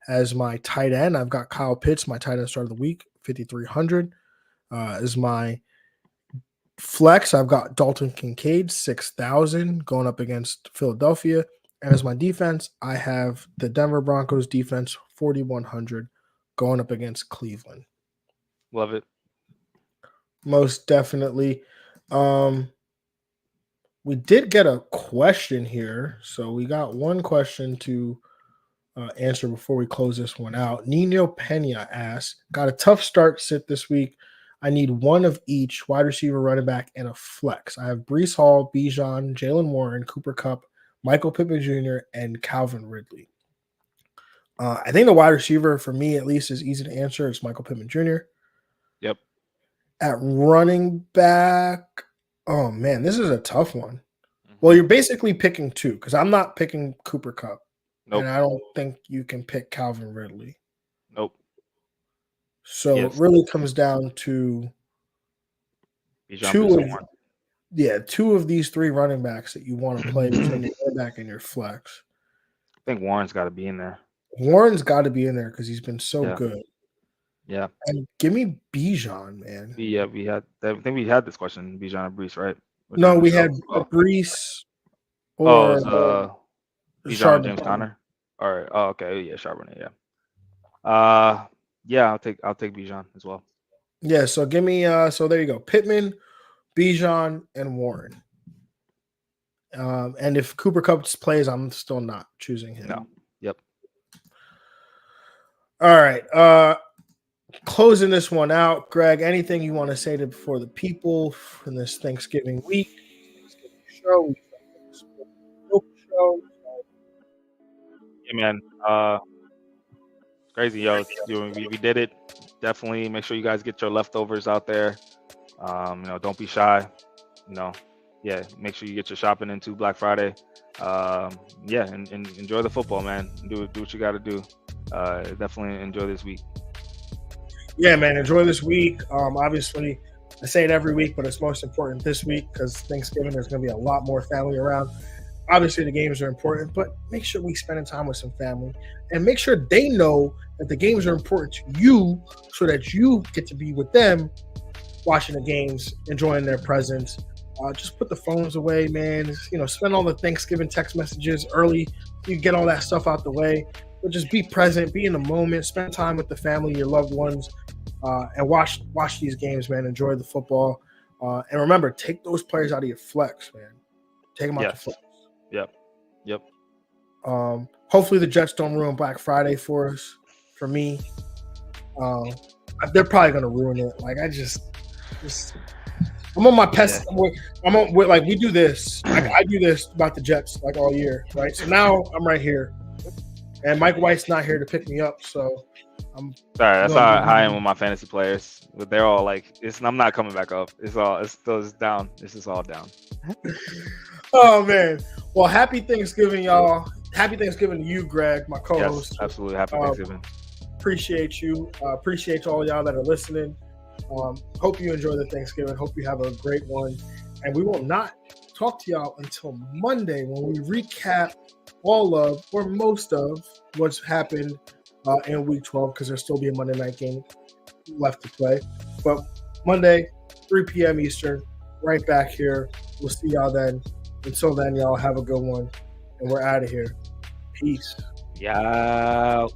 As my tight end, I've got Kyle Pitts, my tight end start of the week, 5,300. As my flex, I've got Dalton Kincaid, 6,000 going up against Philadelphia. And as my defense, I have the Denver Broncos defense, 4,100 going up against Cleveland. Love it. Most definitely. We did get a question here. So we got one question to answer before we close this one out. Nino Pena asks, got a tough start sit this week. I need one of each, wide receiver, running back, and a flex. I have Breece Hall, Bijan, Jalen Warren, Cooper Kupp, Michael Pittman Jr., and Calvin Ridley. I think the wide receiver, for me at least, is easy to answer. It's Michael Pittman Jr. Yep. At running back, oh man, this is a tough one. Well, you're basically picking 2 because I'm not picking Cooper Kupp. Nope. And I don't think you can pick Calvin Ridley. Nope. So it really comes down to two of these 3 running backs that you want to play between your running back and your flex. I think Warren's got to be in there. Warren's got to be in there because he's been so good. Yeah. And give me Bijan, man. Yeah, I think we had this question, Bijan and Breece, right? No, we had Breece or Bijan and James Conner. All right. Oh, okay. Yeah, Charbonnet. Yeah. Yeah, I'll take Bijan as well. Yeah. So give me. So there you go. Pittman, Bijan, and Warren. And if Cooper Kupp plays, I'm still not choosing him. No. Yep. All right. Closing this one out, Greg, anything you want to say for the people in this Thanksgiving week, Thanksgiving show, show. Yeah, man. It's crazy, yo. We did it. Definitely make sure you guys get your leftovers out there. Don't be shy. Yeah, make sure you get your shopping into Black Friday. Yeah, and enjoy the football, man. Do what you got to do. Definitely enjoy this week. Yeah, man, enjoy this week. Obviously, I say it every week, but it's most important this week because Thanksgiving, there's going to be a lot more family around. Obviously, the games are important, but make sure we spend time with some family and make sure they know that the games are important to you so that you get to be with them watching the games, enjoying their presence. Just put the phones away, man. Spend all the Thanksgiving text messages early. You get all that stuff out the way. But just be present, be in the moment, spend time with the family, your loved ones, and watch these games, man. Enjoy the football. And remember, take those players out of your flex, man. Take them out your flex. Yep. Hopefully the Jets don't ruin Black Friday for us. For me, they're probably gonna ruin it. Like I'm on my pest. Yeah. We do this. I do this about the Jets like all year, right? So now I'm right here, and Mike White's not here to pick me up. So I'm sorry. That's how I am with my fantasy players. But they're all like, I'm not coming back up. It's down. This is all down. Oh man. Well, happy Thanksgiving, y'all. Happy Thanksgiving to you, Greg, my co-host. Yes, absolutely. Happy Thanksgiving. Appreciate you. Appreciate all y'all that are listening. Hope you enjoy the Thanksgiving. Hope you have a great one. And we will not talk to y'all until Monday when we recap all of or most of what's happened in Week 12 because there'll still be a Monday night game left to play. But Monday, 3 p.m. Eastern, right back here. We'll see y'all then. Until then, y'all have a good one. And we're out of here. Peace. Yeah.